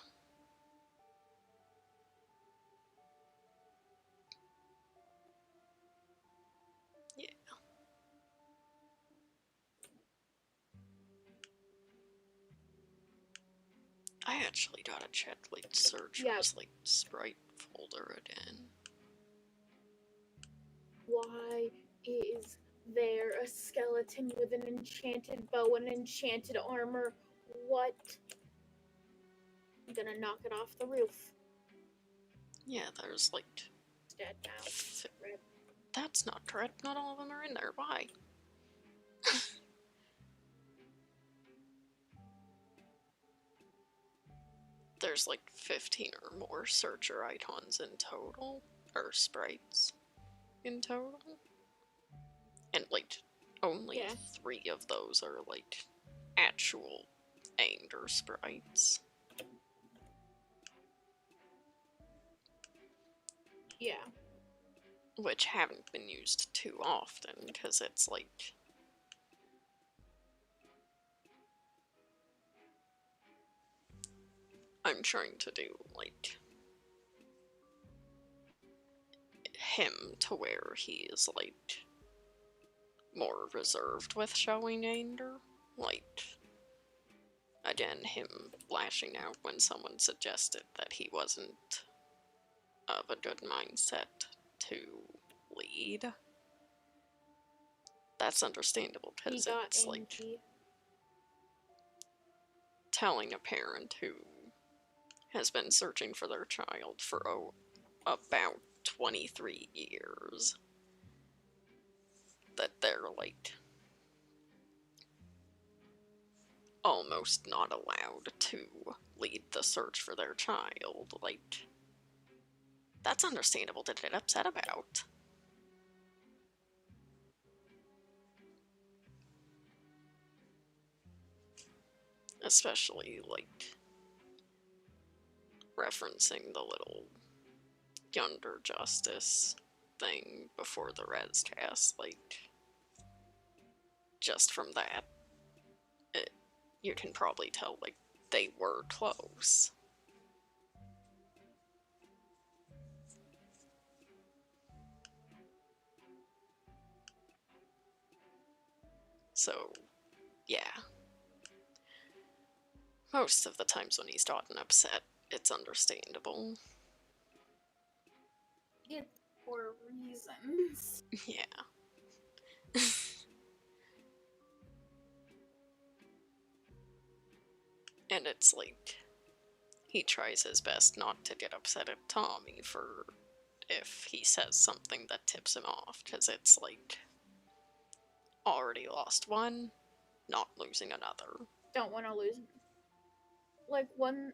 Yeah. I actually gotta check, like, searchers, like, Sprite folder again. Why is there a skeleton with an enchanted bow and enchanted armor? What? I'm gonna knock it off the roof. Yeah, there's, like... It's dead now. Rip. That's not correct. Not all of them are in there. Why? There's like 15 or more searcher icons in total, or sprites in total, and like only 3 of those are like actual Anger sprites. Yeah. Which haven't been used too often, because it's like... I'm trying to do, like, him to where he is, like, more reserved with showing anger. Like, again, him lashing out when someone suggested that he wasn't of a good mindset to lead. That's understandable, because it's like telling a parent who has been searching for their child for about 23 years that they're like almost not allowed to lead the search for their child. Like, that's understandable to get upset about. Especially, like, referencing the little Yonder Justice thing before the res cast, like, just from that, you can probably tell, like, they were close. So, yeah. Most of the times when he's gotten upset, it's understandable. It's for reasons. Yeah. And it's like, he tries his best not to get upset at Tommy for if he says something that tips him off, because it's like, already lost one, not losing another. Don't want to lose. Like, one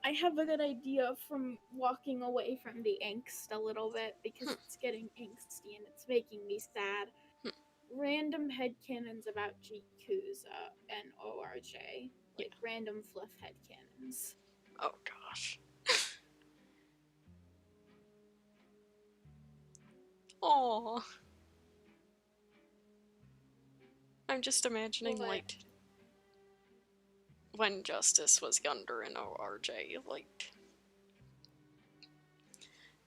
I have a good idea from walking away from the angst a little bit because it's getting angsty and it's making me sad. Random headcanons about Yakuza and ORJ. Like random fluff headcanons. Oh gosh. Aww. I'm just imagining, like, when Justice was younger in ORJ, like,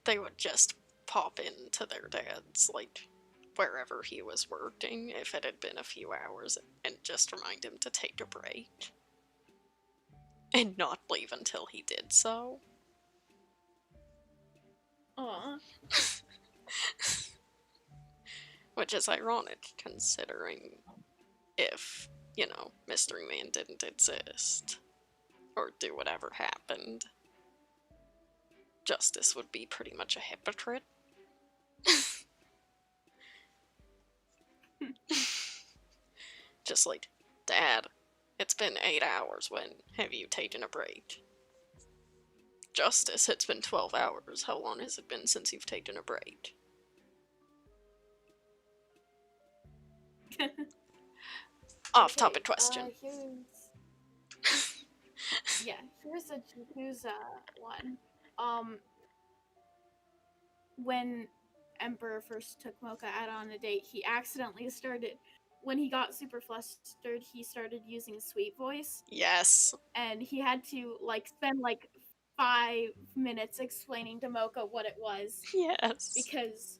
they would just pop into their dad's, like, wherever he was working, if it had been a few hours, and just remind him to take a break. And not leave until he did so. Aww. Which is ironic, considering if, you know, Mystery Man didn't exist, or do whatever happened, Justice would be pretty much a hypocrite. Just like, Dad, it's been 8 hours, when have you taken a break? Justice, it's been 12 hours, how long has it been since you've taken a break? Off-topic question. Here's a Yakuza one. When Emperor first took Mocha out on a date, he accidentally started, when he got super flustered, he started using sweet voice. Yes. And he had to, like, spend, like, 5 minutes explaining to Mocha what it was. Yes. Because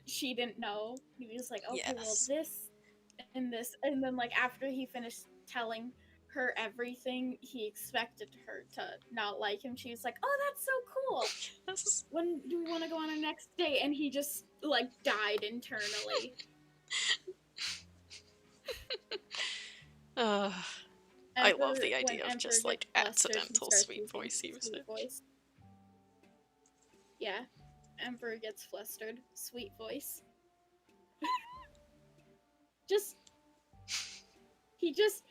she didn't know. He was like, okay, well, this and this. And then, like, after he finished telling her everything, he expected her to not like him. She was like, oh, that's so cool. Yes. When do we want to go on our next date? And he just, like, died internally. I love the idea of just, like, accidental sweet voice usage. Yeah. Emperor gets flustered. Sweet voice. He just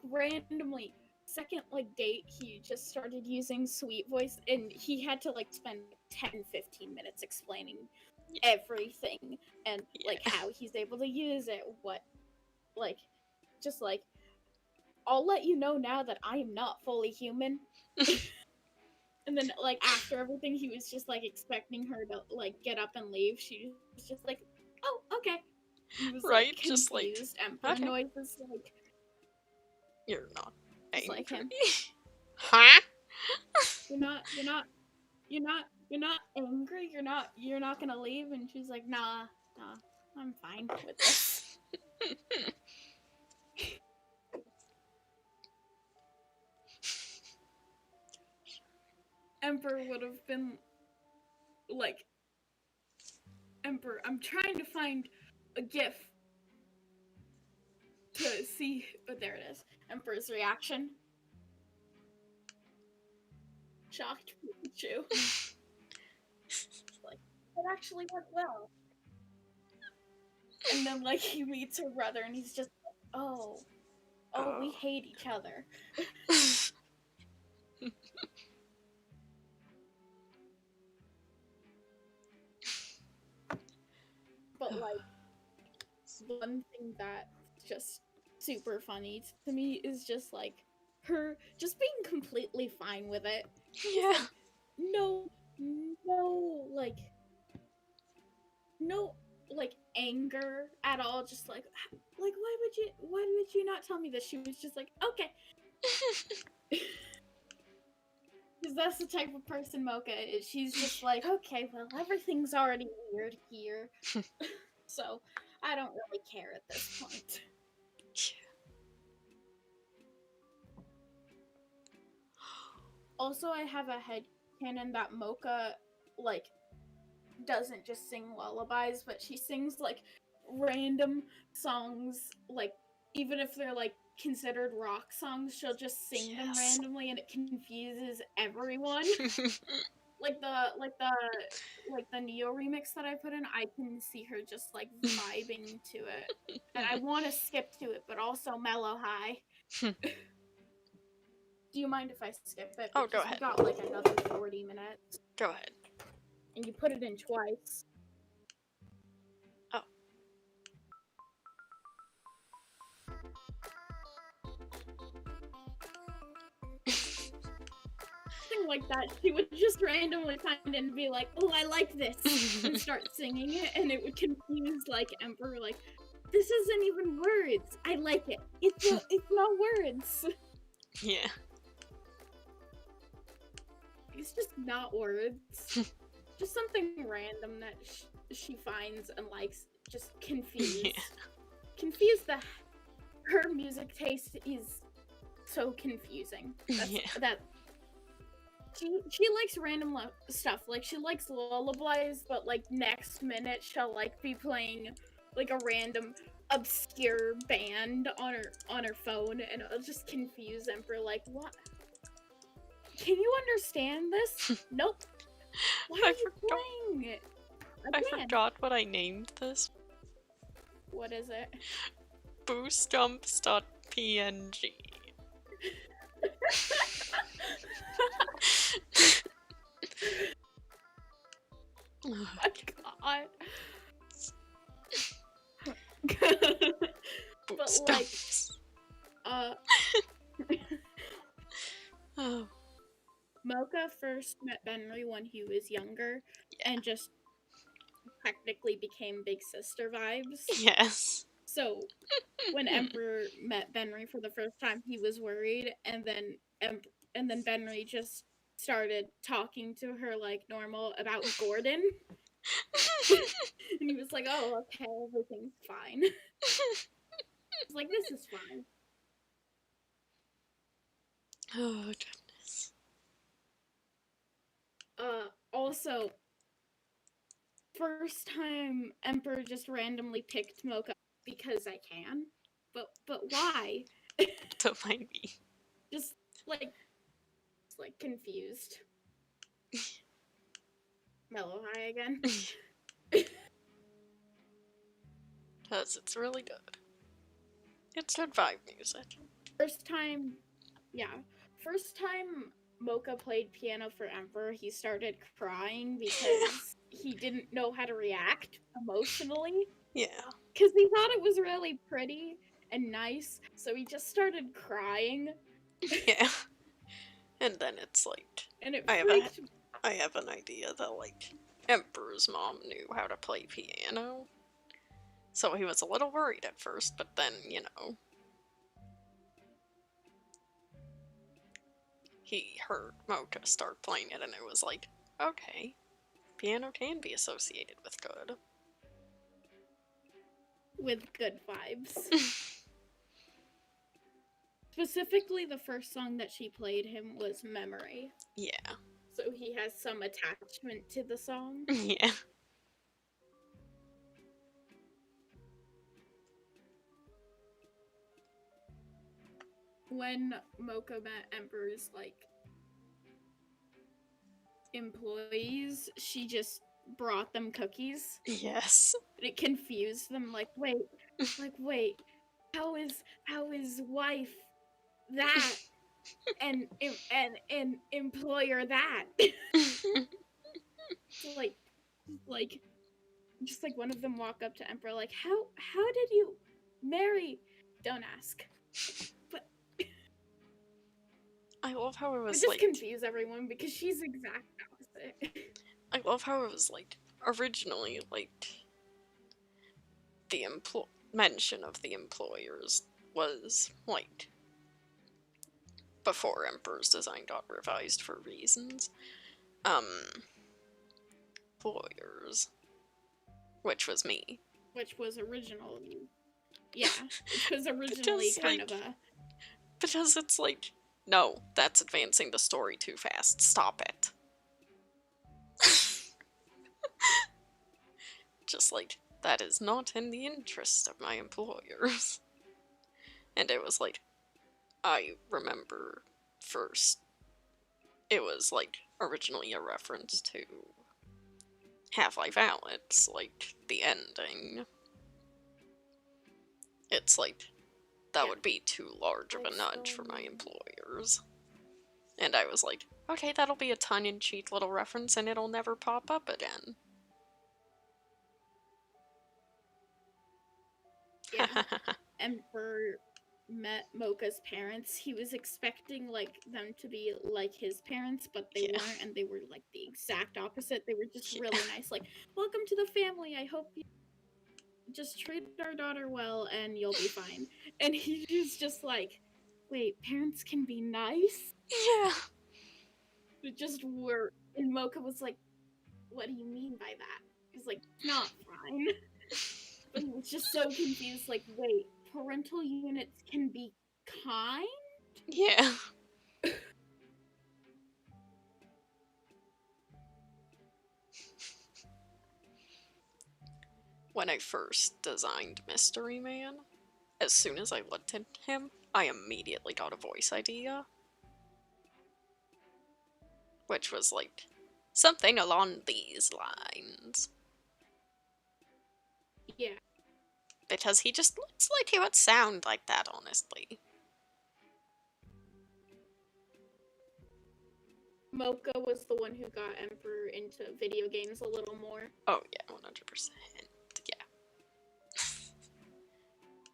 randomly, second, like, date, he just started using sweet voice, and he had to, like, spend 10-15 minutes explaining everything, and, like, how he's able to use it, what, like, just, like, I'll let you know now that I am not fully human. And then, like, after everything, he was just, like, expecting her to, like, get up and leave. She was just like, oh, okay. He was, right? Like, just, like, Emperor okay. noises, like... You're not angry. Like him. Huh? You're not angry? You're not gonna leave? And she's like, nah, I'm fine with this. Emperor would have been like, Emperor, I'm trying to find a gif to see, but there it is. Emperor's reaction. Shocked Pikachu. Like, that actually went well. And then, like, he meets her brother, and he's just like, oh, we hate each other. But, like, one thing that's just super funny to me is just, like, her just being completely fine with it. Yeah. Like, no, anger at all. Just like, why would you not tell me this? She was just like, okay. Because that's the type of person Mocha is. She's just like, okay, well, everything's already weird here. So, I don't really care at this point. Also, I have a headcanon that Mocha, like, doesn't just sing lullabies, but she sings, like, random songs, like, even if they're, like, considered rock songs, she'll just sing them randomly, and it confuses everyone. like the Neo remix that I put in, I can see her just, like, vibing to it. And I want to skip to it, but also mellow high. Do you mind if I skip it? Oh, go Because ahead. we got like another 40 minutes. Go ahead. And you put it in twice. Oh. Something like that. She would just randomly find it and be like, oh, I like this, and start singing it, and it would confuse like Emperor, like, this isn't even words. I like it. It's not words. Yeah. It's just not words. Just something random that she finds and likes. Just confused. Yeah. Confused that her music taste is so confusing. That she likes random stuff. Like, she likes lullabies, but like next minute she'll like be playing like a random obscure band on her phone, and it'll just confuse Emperor. Like, what? Can you understand this? Nope. Why are you playing it? I forgot what I named this. What is it? Boostjumps.png. Oh my god. But like, oh. Mocha first met Benry when he was younger, and just technically became big sister vibes. Yes. So when Emperor met Benry for the first time, he was worried, and then Benry just started talking to her like normal about Gordon. And he was like, oh, okay, everything's fine. He's like, this is fine. Oh, goodness. Also, first time Emperor just randomly picked Mocha because I can. But why? Don't mind me. Just like confused. Mellow High again. Because it's really good. It's good vibe music. First time Mocha played piano for Emperor, he started crying because he didn't know how to react emotionally. Yeah. Because he thought it was really pretty and nice, so he just started crying. Yeah. And then it's like, And it I freaked have an idea that, like, Emperor's mom knew how to play piano. So he was a little worried at first, but then, you know, he heard Mocha start playing it, and it was like, okay, piano can be associated with good. with good vibes. Specifically, the first song that she played him was Memory. Yeah. So he has some attachment to the song. Yeah. When Mocha met Emperor's, like, employees, she just brought them cookies. Yes. It confused them, like, wait, how is wife that and employer that? like just like one of them walk up to Emperor like, how did you marry? Don't ask. But I love how it was just like, confuse everyone because she's exact opposite. I love how it was like originally like the mention of the employers was like before Emperor's design got revised for reasons. Employers, which was me. Which was originally, yeah, which was originally kind of a. Because it's like, no, that's advancing the story too fast. Stop it. Just like, that is not in the interest of my employers. And it was like, I remember first, it was like originally a reference to Half-Life Alyx, like the ending. It's like, that would be too large of a nudge for my employers. And I was like, okay, that'll be a tongue-in-cheek little reference and it'll never pop up again. Yeah. Emperor met Mocha's parents. He was expecting like them to be like his parents, but they weren't, and they were like the exact opposite. They were just really nice, like, welcome to the family. I hope you just treat our daughter well and you'll be fine. And he was just like, wait, parents can be nice? Yeah. It just were, and Mocha was like, what do you mean by that? He's like, not fine. But he was just so confused, like, wait, parental units can be kind? Yeah. When I first designed Mystery Man, as soon as I looked at him, I immediately got a voice idea. Which was like, something along these lines. Yeah. Because he just looks like he would sound like that, honestly. Mocha was the one who got Emperor into video games a little more. Oh yeah, 100%. Yeah.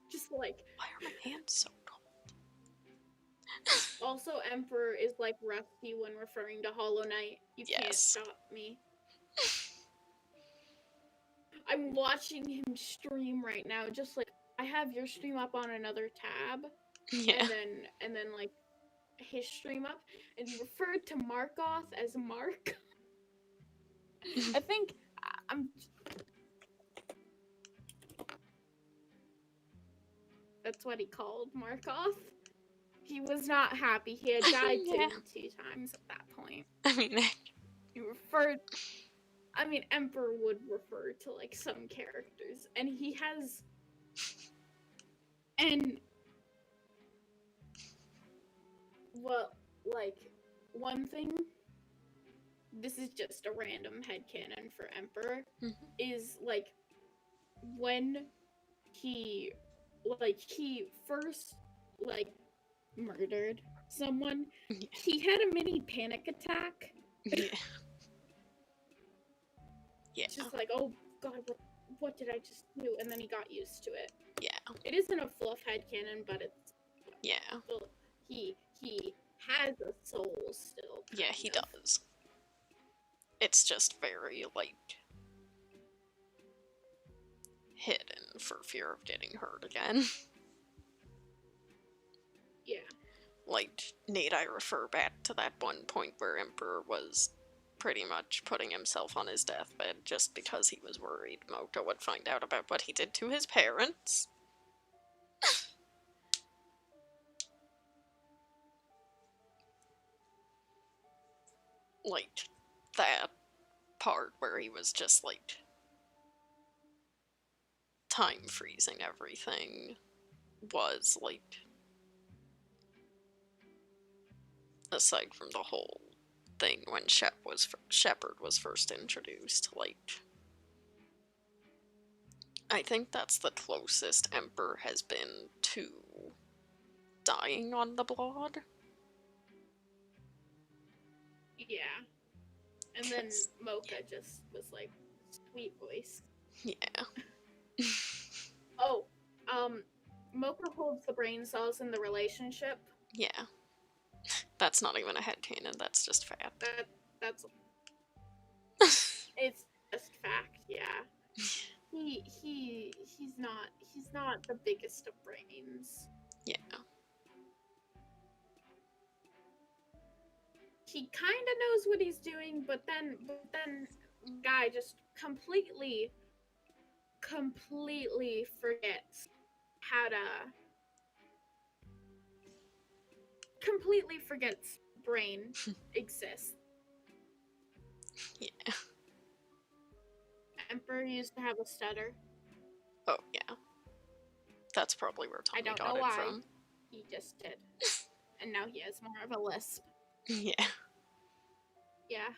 Just like... Why are my hands so cold? Also, Emperor is like rusty when referring to Hollow Knight. You can't stop me. I'm watching him stream right now, just like, I have your stream up on another tab. Yeah. And then like, his stream up, and he referred to Markoth as Mark. I think that's what he called Markoth. He was not happy. He had died to him 2 times at that point. I mean, he referred. I mean, Emperor would refer to like some characters, and he has. And well, like one thing. This is just a random headcanon for Emperor. Is like when he first like murdered someone, he had a mini panic attack. Yeah. Just like, oh god, what did I just do? And then he got used to it. Yeah. It isn't a fluff headcanon, but it's still, he has a soul still. Yeah, he does. It's just very like hidden for fear of getting hurt again. Yeah. Like, need I refer back to that one point where Emperor was pretty much putting himself on his deathbed just because he was worried Mocha would find out about what he did to his parents? Like, that part where he was just like time freezing everything was like, aside from the whole thing when Shepard was first introduced, like, I think that's the closest Emperor has been to dying on the blood. Yeah. And then Mocha just was like, sweet voice. Yeah. Oh, Mocha holds the brain cells in the relationship. Yeah. That's not even a headcanon, that's just fact. That's it's just fact, yeah. He's not the biggest of brains. Yeah. He kind of knows what he's doing, but then guy just completely forgets how to brain exists. Yeah. Emperor used to have a stutter. Oh, yeah. That's probably where Tommy got it from. He just did. And now he has more of a lisp. Yeah. Yeah.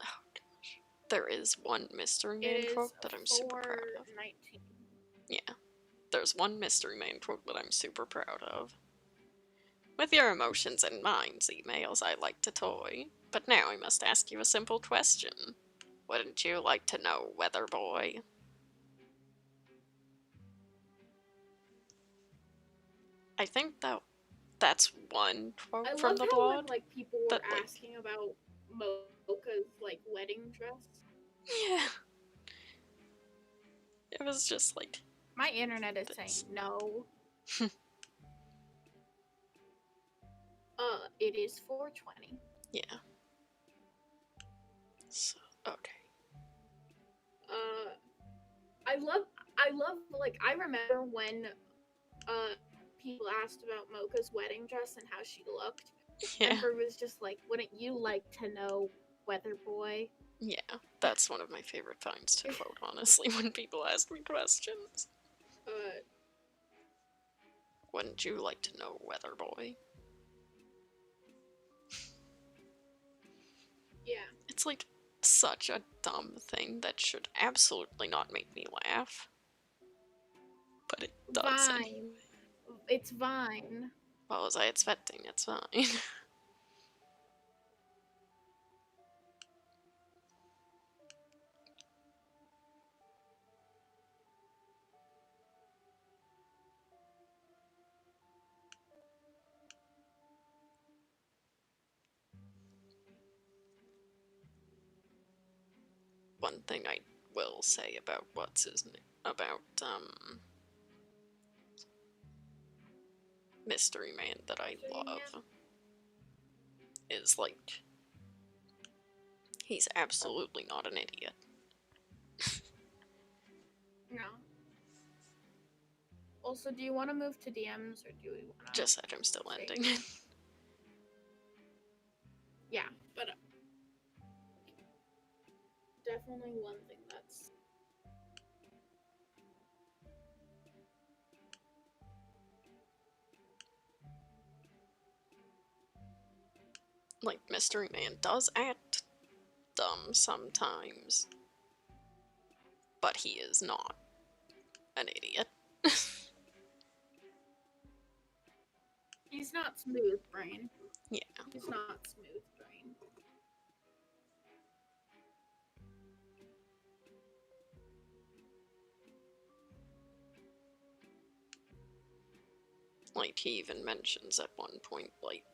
Oh gosh. There is one Mystery Man quote that I'm super proud of. 19. Yeah. There's one Mystery Man quote that I'm super proud of. With your emotions in mind, emails, I like to toy. But now I must ask you a simple question. Wouldn't you like to know, Weather Boy? I think that's one quote I from love the how when blog. like people were that, like, asking about Mocha's like wedding dress. Yeah. It was just like... My internet is this. saying no. It is 4:20. Yeah. So, okay. I love, like, I remember when, people asked about Mocha's wedding dress and how she looked. Yeah. Ember was just like, wouldn't you like to know, Weather Boy? Yeah, that's one of my favorite things to quote, honestly, when people ask me questions. Wouldn't you like to know, Weather Boy? Yeah. It's like such a dumb thing that should absolutely not make me laugh. But it does. Vine. Anyway. It's Vine. What was I expecting? It's fine. One thing I will say about Mystery Man that I love is, like, he's absolutely not an idiot. No. Also, do you want to move to DMs or do we want to... Just that I'm still ending it. Yeah, but definitely one thing that's... Like, Mystery Man does act dumb sometimes, but he is not an idiot. He's not smooth brain. Yeah. He's not smooth brain. Like, he even mentions at one point, like,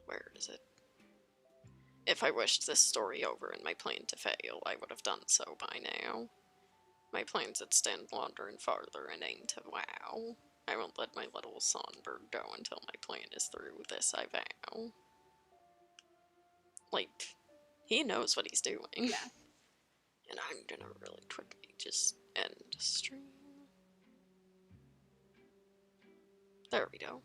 where is it? If I wished this story over and my plan to fail, I would have done so by now. My plans extend longer and farther and aim to wow. I won't let my little songbird go until my plan is through, this I vow. Like, he knows what he's doing. Yeah. And I'm gonna really quickly just end stream. There we go.